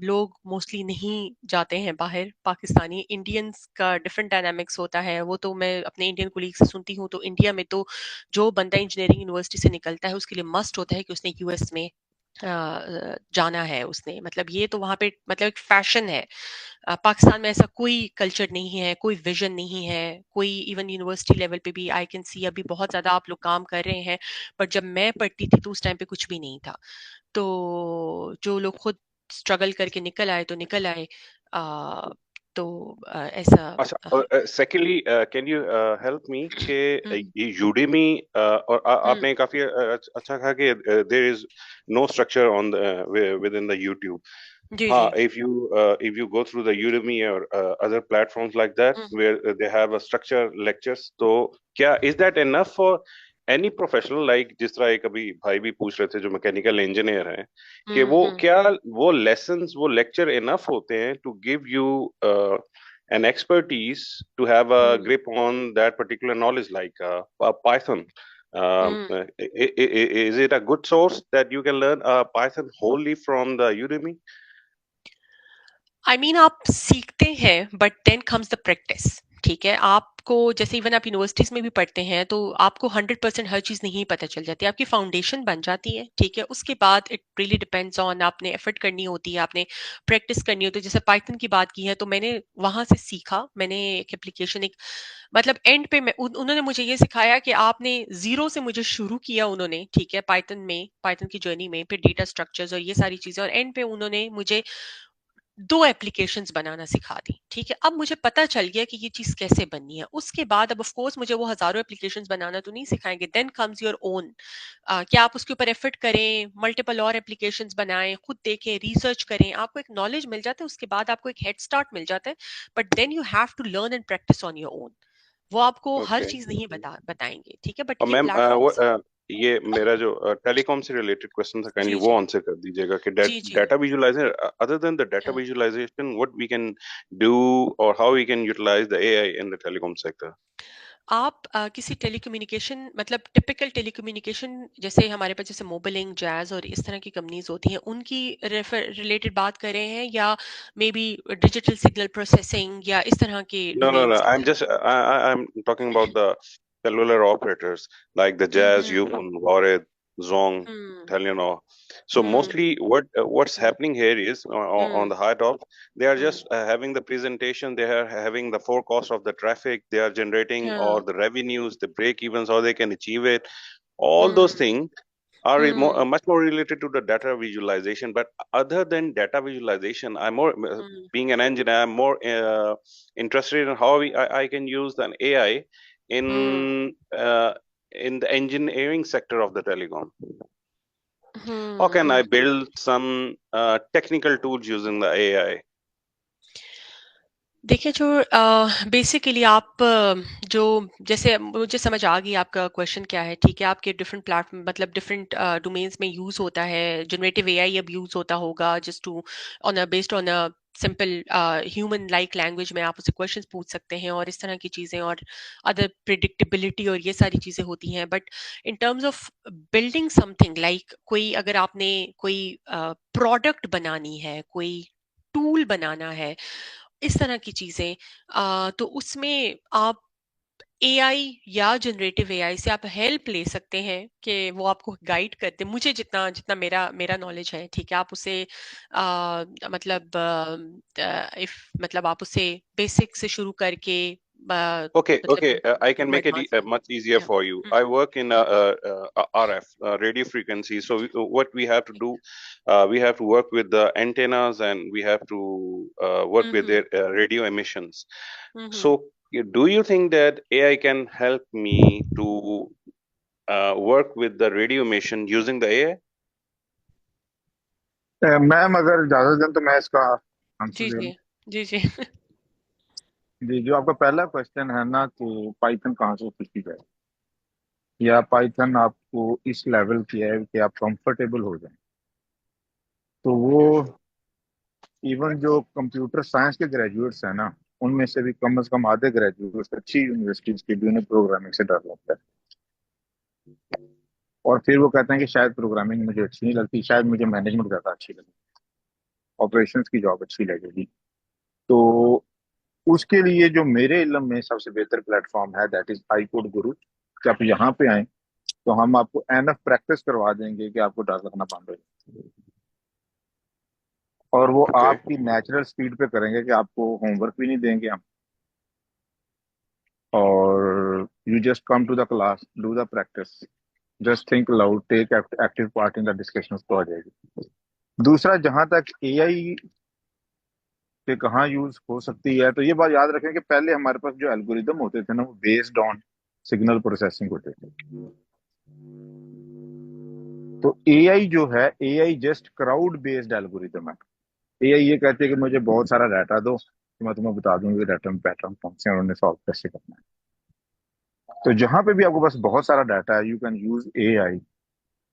लोग मोस्टली नहीं जाते हैं बाहर। पाकिस्तानी इंडियंस का डिफरेंट डायनामिक्स होता है, वो तो मैं अपने इंडियन कोलीग से सुनती हूँ। तो इंडिया में तो जो बंदा इंजीनियरिंग यूनिवर्सिटी से निकलता है उसके लिए मस्ट होता है कि उसने यूएस में जाना है उसने, मतलब ये तो वहां पे मतलब एक फैशन है। पाकिस्तान में ऐसा कोई कल्चर नहीं है, कोई विजन नहीं है, कोई इवन यूनिवर्सिटी लेवल पे भी आई कैन सी अभी बहुत ज्यादा आप लोग काम कर रहे हैं, बट जब मैं पढ़ती थी तो उस टाइम पे कुछ भी नहीं था। तो जो लोग खुद स्ट्रगल करके निकल आए तो निकल आए। आ, तो ऐसा अच्छा, और secondly can you help me कि ये यूडेमी और आपने काफी अच्छा कहा कि there is no structure on the within the YouTube. जी हाँ, जी if you go through the Udemy or other platforms like that where they have a structure lectures, तो क्या is that enough for any professional, like जिस तरह एक अभी भाई भी पूछ रहे थे जो मैकेनिकल इंजीनियर हैं, कि वो क्या वो lessons वो lecture enough होते हैं to give you an expertise to have a grip on that particular knowledge like Python. Is it a good source that you can learn Python wholly from the Udemy? I mean आप सीखते हैं but then comes the practice. ठीक है, आपको जैसे इवन आप यूनिवर्सिटीज में भी पढ़ते हैं तो आपको 100% हर चीज नहीं पता चल जाती, आपकी फाउंडेशन बन जाती है। ठीक है, उसके बाद इट रियली डिपेंड्स ऑन आपने एफर्ट करनी होती है, आपने प्रैक्टिस करनी होती है। जैसे पाइथन की बात की है तो मैंने वहां से सीखा, मैंने एक एप्लीकेशन एक मतलब एंड पे उन्होंने मुझे ये सिखाया कि आपने जीरो से मुझे शुरू किया उन्होंने, ठीक है, पाइथन में, पाइथन की जर्नी में, फिर डेटा स्ट्रक्चर्स और ये सारी चीजें, और एंड पे उन्होंने मुझे 2 एप्लीकेशंस बनाना सिखा दी। ठीक है, अब मुझे पता चल गया कि ये चीज़ कैसे बननी है। उसके बाद अब ऑफ कोर्स मुझे वो हज़ारों एप्लीकेशंस बनाना तो नहीं सिखाएँगे, देन कम्स योर ओन। क्या आप उसके ऊपर एफर्ट करें, मल्टीपल और एप्लीकेशंस बनाएँ, खुद देखें, रिसर्च करें, आपको एक नॉलेज मिल जाता है, उसके बाद आपको एक हेड स्टार्ट मिल जाता है, but then you have to learn and practice on your own. वो आपको हर Okay. चीज़ नहीं बताएँगे, ठीक है, बट और ये मैम प्लेटफ़ॉर्म्स हैं। ये मेरा जो टेलीकॉम से रिलेटेड क्वेश्चन था, काइंडली जी, वो जी। आंसर कर दीजिएगा कि जी, जी। Data visualizer, other than the data हाँ। Visualization, what we can do और how we can utilize the AI in the telecom sector. आप किसी टेलीकम्युनिकेशन मतलब टिपिकल टेलीकम्युनिकेशन जैसे हमारे पास जैसे मोबिलिंग, जैज़ और इस तरह की कंपनीज होती हैं, उनकी रिलेटेड बात कर रहे हैं, या may be digital signal processing या इस तरह के No. डोमेन्स I'm हैं? just I'm talking about the cellular operators like the Jazz, Yufun, Warid, Zong, hmm Telenor. So hmm mostly what's happening here is on the hmm high top, they are hmm just having the presentation, they are having the forecast of the traffic, they are generating or हाँ the revenues, the break evens, how they can achieve it. All those hmm things are hmm much more related to the data visualization. But other than data visualization, I'm more hmm being an engineer, I'm more interested in how I can use an AI hmm in the engineering sector of the telecom. How hmm can I hmm build some technical tools using the AI? देखिए, जो बेसिकली आप जो जैसे मुझे समझ आ गई आपका क्वेश्चन क्या है। ठीक है, आपके डिफरेंट प्लेटफॉर्म मतलब डिफरेंट डोमेन्स में यूज होता है, जनरेटिव एआई अब यूज होता होगा just to on a based on a simple human like language में आप उससे क्वेश्चंस पूछ सकते हैं और इस तरह की चीजें, और अदर प्रिडिक्टेबिलिटी और ये सारी चीजें होती हैं। But in terms of building something like कोई अगर आपने कोई प्रोडक्ट बनानी है, कोई टूल बनाना है, इस तरह की चीजें, तो उसमें आप एआई या जनरेटिव एआई से आप हेल्प ले सकते हैं कि वो आपको गाइड करते, मुझे जितना जितना मेरा मेरा नॉलेज है। ठीक है, आप उसे मतलब इफ मतलब आप उसे बेसिक से शुरू करके मतलब Okay. I can वो make it एडवांस है। much easier या for you. I work in RF, radio frequency. So what we have to do, we have to work with the antennas and we have to work with hmm their radio emissions. Hmm So do you think that AI can help me to work with the radio emission using the AI? Ma'am अगर इजाजत दें तो मैं इसका आंसर जी दे जी दूं। जी जी जी, जो आपका पहला क्वेश्चन है ना कि पाइथन कहाँ से सीखी जाए, या पाइथन आपको इस लेवल की है कि आप कंफर्टेबल हो जाएं, तो वो इवन जो कंप्यूटर साइंस के ग्रेजुएट्स हैं ना, उनमें से भी कम से कम आधे ग्रेजुएट्स अच्छी यूनिवर्सिटीज के भी उन्हें प्रोग्रामिंग से डर लगता है, और फिर वो कहते हैं कि शायद प्रोग्रामिंग मुझे अच्छी नहीं लगती, शायद मुझे मैनेजमेंट ज़्यादा अच्छी लगती, ऑपरेशंस की जॉब अच्छी लगेगी। तो उसके लिए जो मेरे इल्म में सबसे बेहतर प्लेटफॉर्म है दैट इज आई कोड गुरु। कि आप यहाँ पे आए तो हम आपको एनफ प्रैक्टिस करवा देंगे कि आपको डर लगना बंद हो जाए। और वो Okay. आपकी नेचुरल स्पीड पे करेंगे कि आपको होमवर्क भी नहीं देंगे हम, और you just come to the class, do the practice, just think loud, take active part in the discussion, तो आ जाएगी। दूसरा, जहां तक एआई के कहाँ यूज हो सकती है, तो ये बात याद रखें कि पहले हमारे पास जो एल्गोरिदम होते थे ना, वो बेस्ड ऑन सिग्नल प्रोसेसिंग होते थे। तो एआई जो है, AI just crowd based algorithm है। एआई ये कहते हैं कि मुझे बहुत सारा डाटा दो, तो मैं तुम्हें बता दूंगी डाटा में पैटर्न कौन से हैं और उन्हें सॉल्व कैसे करना है। तो जहां पे भी आपके पास बहुत सारा डाटा है, you can use AI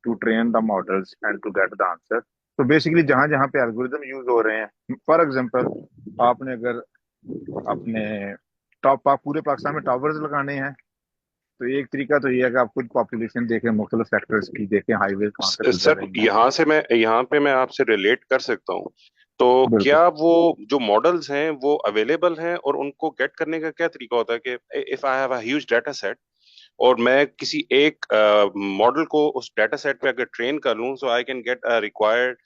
to train the models and to get the answer. तो बेसिकली जहां जहां पे एल्गोरिदम यूज हो रहे हैं, फॉर एग्जांपल आपने अगर अपने आप पूरे पाकिस्तान में टावर्स लगाने हैं, तो एक तरीका तो ये है कि आप खुद पॉपुलेशन देखें, मुख्तलिफ सेक्टर्स की देखें, हाईवे कहाँ से गुजर सर, रही हैं। यहाँ पे मैं आपसे रिलेट कर सकता हूँ। तो बिल्कुल। क्या वो जो मॉडल्स हैं वो अवेलेबल हैं, और उनको गेट करने का क्या तरीका होता है कि if I have a huge data set और मैं किसी एक मॉडल को उस डाटा सेट पे अगर ट्रेन कर लूं, so I can get a required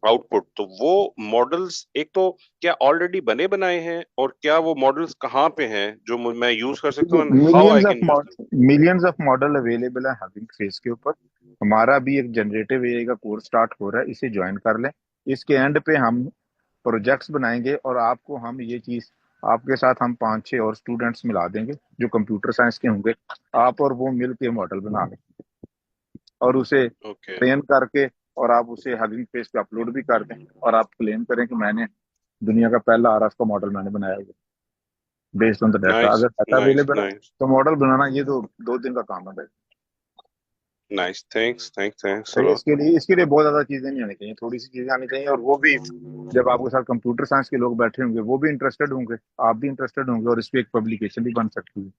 output. तो वो मॉडल्स एक तो क्या ऑलरेडी बने बनाए हैं, और क्या वो मॉडल्स कहाँ पे हैं जो मैं यूज कर सकता हूँ, and how I can use them? Millions of model available है हगिंग फेस के ऊपर। हमारा भी एक जनरेटिव एआई का कोर्स स्टार्ट हो रहा है, इसे ज्वाइन कर लें। इसके एंड पे हम प्रोजेक्ट्स बनाएंगे, और आपको हम ये चीज, आपके साथ हम 5-6 और स्टूडेंट्स मिला देंगे जो कंप्यूटर साइंस के होंगे। आप और वो मिल के मॉडल बना लें और उसे ओके, ट्रेन करके, और आप उसे हगिंग फेस पे अपलोड भी कर दें, और आप क्लेम करें कि मैंने दुनिया का पहला आरएफ का मॉडल मैंने बनाया हुआ, based on the data. Nice अगर डाटा नाइस अवेलेबल है नाइस तो मॉडल बनाना ये तो 2 दिन का काम है भाई। नाइस, थैंक्स तो अ लॉट। इसके लिए बहुत ज्यादा चीजें नहीं आनी चाहिए, थोड़ी सी चीजें आनी चाहिए, और वो भी जब आपके साथ कंप्यूटर साइंस के लोग बैठे होंगे, वो भी इंटरेस्टेड होंगे, आप भी इंटरेस्टेड होंगे, और इस पे एक पब्लिकेशन भी बन सकती है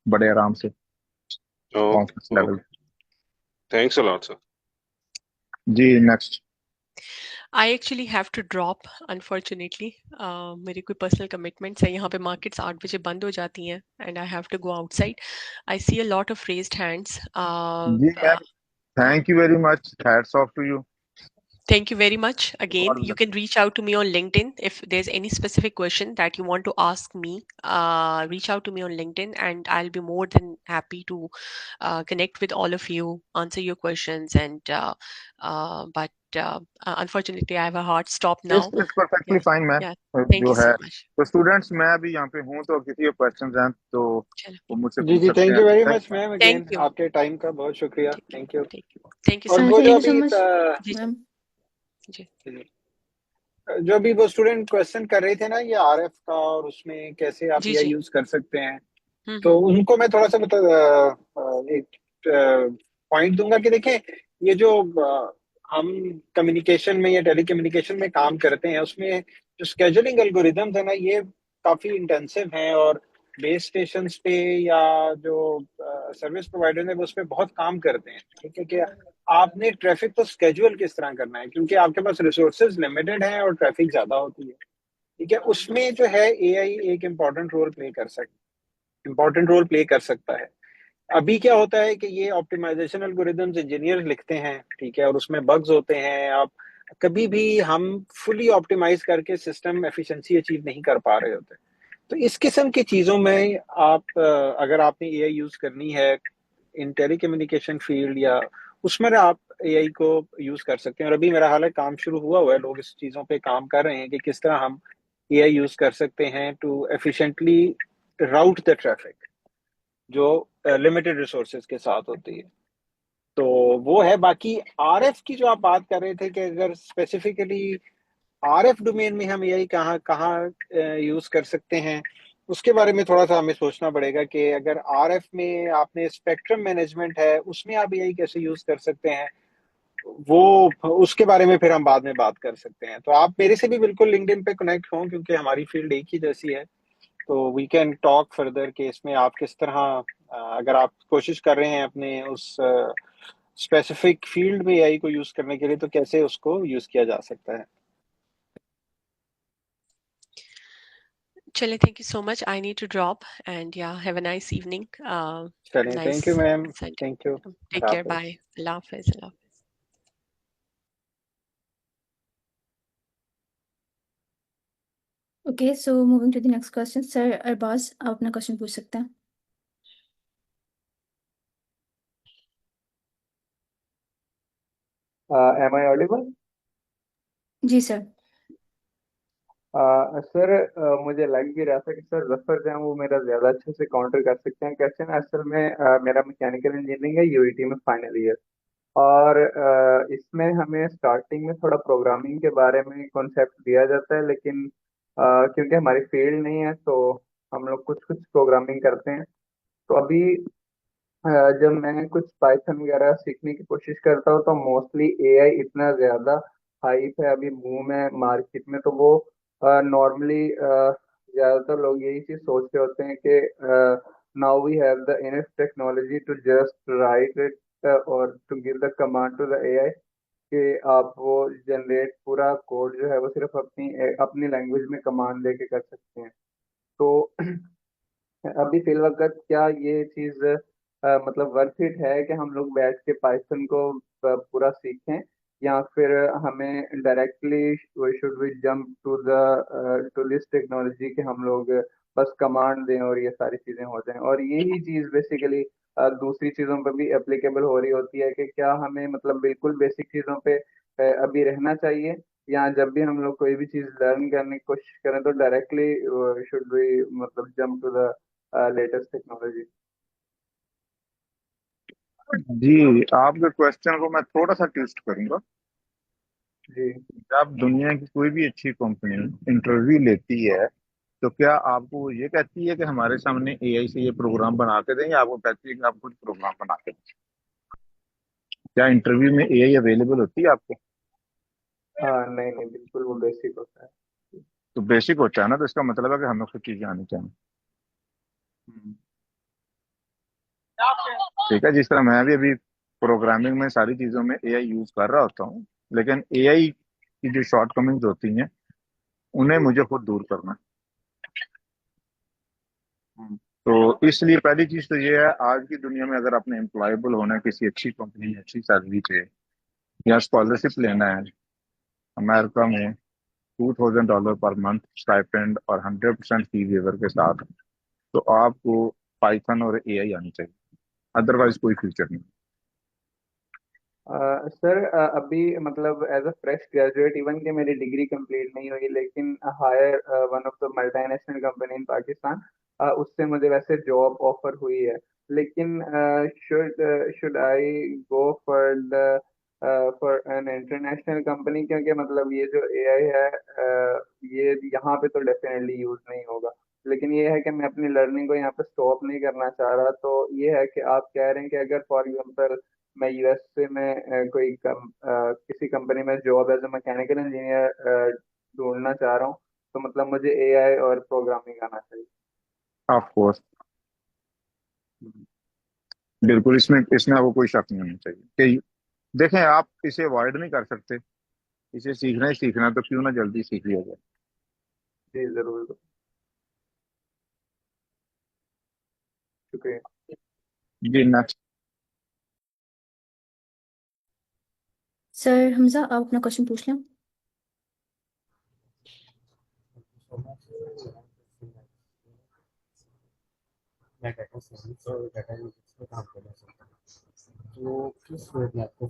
बड़े आराम से, conference okay level. Okay, thanks a lot sir. जी, next. I actually have to drop, unfortunately. मेरी कोई पर्सनल कमिटमेंट्स है, यहाँ पे मार्केट्स 8 बजे बंद हो जाती हैं and I have to go outside. I see a lot of raised hands. जी ma'am, thank you very much, hats off to you. Thank you very much. Again, you can reach out to me on LinkedIn if there's any specific question that you want to ask me. Reach out to me on LinkedIn, and I'll be more than happy to connect with all of you, answer your questions. And but unfortunately, I have a hard stop now. It's perfectly Yeah, fine ma'am. yeah. Thank जो you है, so much. तो स्टूडेंट्स मैं अभी यहाँ पे हूँ, तो किसी के क्वेश्चंस हैं तो चलो, वो मुझसे जी पूछ जी, सकते थैंक हैं। You very much ma'am, thank again you. आपके टाइम का बहुत शुक्रिया, थैंक यू। Thank you और so वो much. जो थैंक यू अभी सो मच जी मैम। जी. जो अभी वो स्टूडेंट क्वेश्चन कर रहे थे ना, ये आरएफ का, और उसमें कैसे आप जी ये जी. यूज कर सकते हैं, तो उनको मैं थोड़ा सा एक पॉइंट दूंगा कि देखें, ये जो हम कम्युनिकेशन में या टेली कम्युनिकेशन में काम करते हैं, उसमें जो स्केजुलिंग एल्गोरिदम्स है ना, ये काफी इंटेंसिव हैं, और बेस स्टेशन पे या जो सर्विस प्रोवाइडर है वो उस पर बहुत काम करते हैं। ठीक है कि आपने ट्रैफिक को स्केड्यूल किस तरह करना है, क्योंकि आपके पास रिसोर्सेज लिमिटेड हैं और ट्रैफिक ज्यादा होती है। ठीक है, उसमें जो है एआई एक इम्पोर्टेंट रोल प्ले कर सकता है। अभी क्या होता है कि ये ऑप्टिमाइजेशन एल्गोरिदम्स इंजीनियर लिखते हैं, ठीक है, और उसमें बग्स होते हैं। आप कभी भी हम फुली ऑप्टिमाइज करके सिस्टम एफिशिएंसी अचीव नहीं कर पा रहे होते। तो इस किस्म की चीजों में आप अगर आपने एआई यूज करनी है इन टेलीकम्युनिकेशन फील्ड या उसमें, आप एआई को यूज कर सकते हैं। और अभी मेरा हाल है काम शुरू हुआ है, लोग इस चीजों पे काम कर रहे हैं कि किस तरह हम एआई यूज कर सकते हैं to efficiently route the traffic जो लिमिटेड रिसोर्सेज के साथ होती है। तो वो है। बाकी आरएफ की जो आप बात कर रहे थे कि अगर स्पेसिफिकली आरएफ डोमेन में हम एआई कहाँ कहाँ यूज कर सकते हैं, उसके बारे में थोड़ा सा हमें सोचना पड़ेगा कि अगर आरएफ में आपने स्पेक्ट्रम मैनेजमेंट है, उसमें आप एआई कैसे यूज कर सकते हैं, वो उसके बारे में फिर हम बाद में बात कर सकते हैं। तो आप मेरे से भी बिल्कुल लिंक्डइन पे कनेक्ट हों, क्योंकि हमारी फील्ड एक ही जैसी है, तो वी कैन टॉक फर्दर कि इसमें आप किस तरह अगर आप कोशिश कर रहे हैं अपने उस स्पेसिफिक फील्ड में एआई को यूज करने के लिए, तो कैसे उसको यूज किया जा सकता है। Chale, thank you so much. I need to drop, and yeah, have a nice evening. चलें, Nice thank you ma'am, Sunday. Thank you, Take care. Bye. Allah Hafiz. Allah Hafiz. Okay, so moving to the next question, sir Arbaz आप अपना क्वेश्चन पूछ सकते हैं। Am I audible? जी सर। सर मुझे लग भी रहा था कि सर जफर जहाँ वो मेरा ज्यादा अच्छे से काउंटर कर सकते हैं क्वेश्चन। असल में मेरा मैकेनिकल इंजीनियरिंग है, यूईटी में फाइनल ईयर। और इसमें हमें स्टार्टिंग में थोड़ा प्रोग्रामिंग के बारे में कॉन्सेप्ट दिया जाता है, लेकिन क्योंकि हमारी फील्ड नहीं है तो हम लोग कुछ कुछ प्रोग्रामिंग करते हैं। तो अभी जब मैं कुछ पाइथन वगैरह सीखने की कोशिश करता हूँ तो मोस्टली एआई इतना ज्यादा हाइप है अभी मुंह में मार्केट में, तो वो नॉर्मली ज्यादातर लोग यही चीज सोच रहे होते हैं कि now we have the enough technology to just write it और to give the command to the AI कि आप वो जनरेट पूरा कोड जो है वो सिर्फ अपनी अपनी लैंग्वेज में कमांड देके कर सकते हैं। तो अभी फिल वक्त क्या ये चीज मतलब वर्थ इट है कि हम लोग बैठ के पाइथन को पूरा सीखें, या फिर हमें directly should we jump to this technology कि हम लोग बस कमांड दें और ये सारी चीजें हो जाएं। और यही चीज बेसिकली दूसरी चीजों पर भी एप्लीकेबल हो रही होती है कि क्या हमें मतलब बिल्कुल बेसिक चीजों पे अभी रहना चाहिए, या जब भी हम लोग कोई भी चीज लर्न करने की कोशिश करें तो डायरेक्टली शुड वी मतलब jump to the latest technology. जी, आपके क्वेश्चन को मैं थोड़ा सा ट्विस्ट करूंगा। जी जब दुनिया की कोई भी अच्छी कंपनी इंटरव्यू लेती है तो क्या आपको वो ये कहती है कि हमारे सामने एआई से ये प्रोग्राम बना के दें, या आपको कहती है कि आप कुछ प्रोग्राम बना के दें? क्या इंटरव्यू में एआई अवेलेबल होती है आपको? हाँ नहीं नहीं, बिल्कुल वो बेसिक होता है। तो बेसिक होता है ना, तो इसका मतलब है कि हमें कुछ चीजें आनी चाहिए। हम्म। ठीक है, जिस तरह मैं भी अभी प्रोग्रामिंग में सारी चीजों में एआई यूज कर रहा होता हूँ, लेकिन एआई की जो शॉर्टकमिंग्स होती हैं उन्हें मुझे खुद दूर करना है। हम्म। तो इसलिए पहली चीज तो ये है, आज की दुनिया में अगर आपने एम्प्लॉयबल होना है किसी अच्छी कंपनी में अच्छी सैलरी पे, या स्कॉलरशिप लेना है अमेरिका में $2,000 पर मंथ स्टाइपेंड और 100% फी वेवर के साथ, तो आपको पाइथन और एआई आनी चाहिए, अदरवाइज कोई फ्यूचर नहीं। सर अभी मतलब as a fresh graduate, even कि मेरी डिग्री कंप्लीट नहीं हुई, लेकिन hire one of the multinational company in Pakistan, उससे मुझे वैसे जॉब ऑफर हुई है। लेकिन should should I go for an international company, क्योंकि मतलब ये जो एआई है ये यहाँ पे तो डेफिनेटली यूज नहीं होगा। लेकिन ये है कि मैं अपनी लर्निंग को यहाँ पे स्टॉप नहीं करना चाह रहा। तो ये है कि आप कह रहे हैं कि अगर फॉर एग्जांपल मैं यूएसए में किसी कंपनी में job as a mechanical engineer ढूंढना चाह रहा हूँ, तो मतलब मुझे एआई और प्रोग्रामिंग आना चाहिए। ऑफ कोर्स, बिल्कुल, इसमें इसमें आपको कोई शक नहीं होना चाहिए कि देखें, आप इसे अवॉइड नहीं कर सकते, इसे सीखना ही सीखना, तो क्यों ना जल्दी सीख लिया जाए। जी जरूर, शुक्रिया। जी नेक्स्ट। सर हमजा आप अपना क्वेश्चन पूछ लें। मैं डाटा साइंस और डाटा एनालिटिक्स में काम करना चाहता हूँ, तो किस रोड मैप को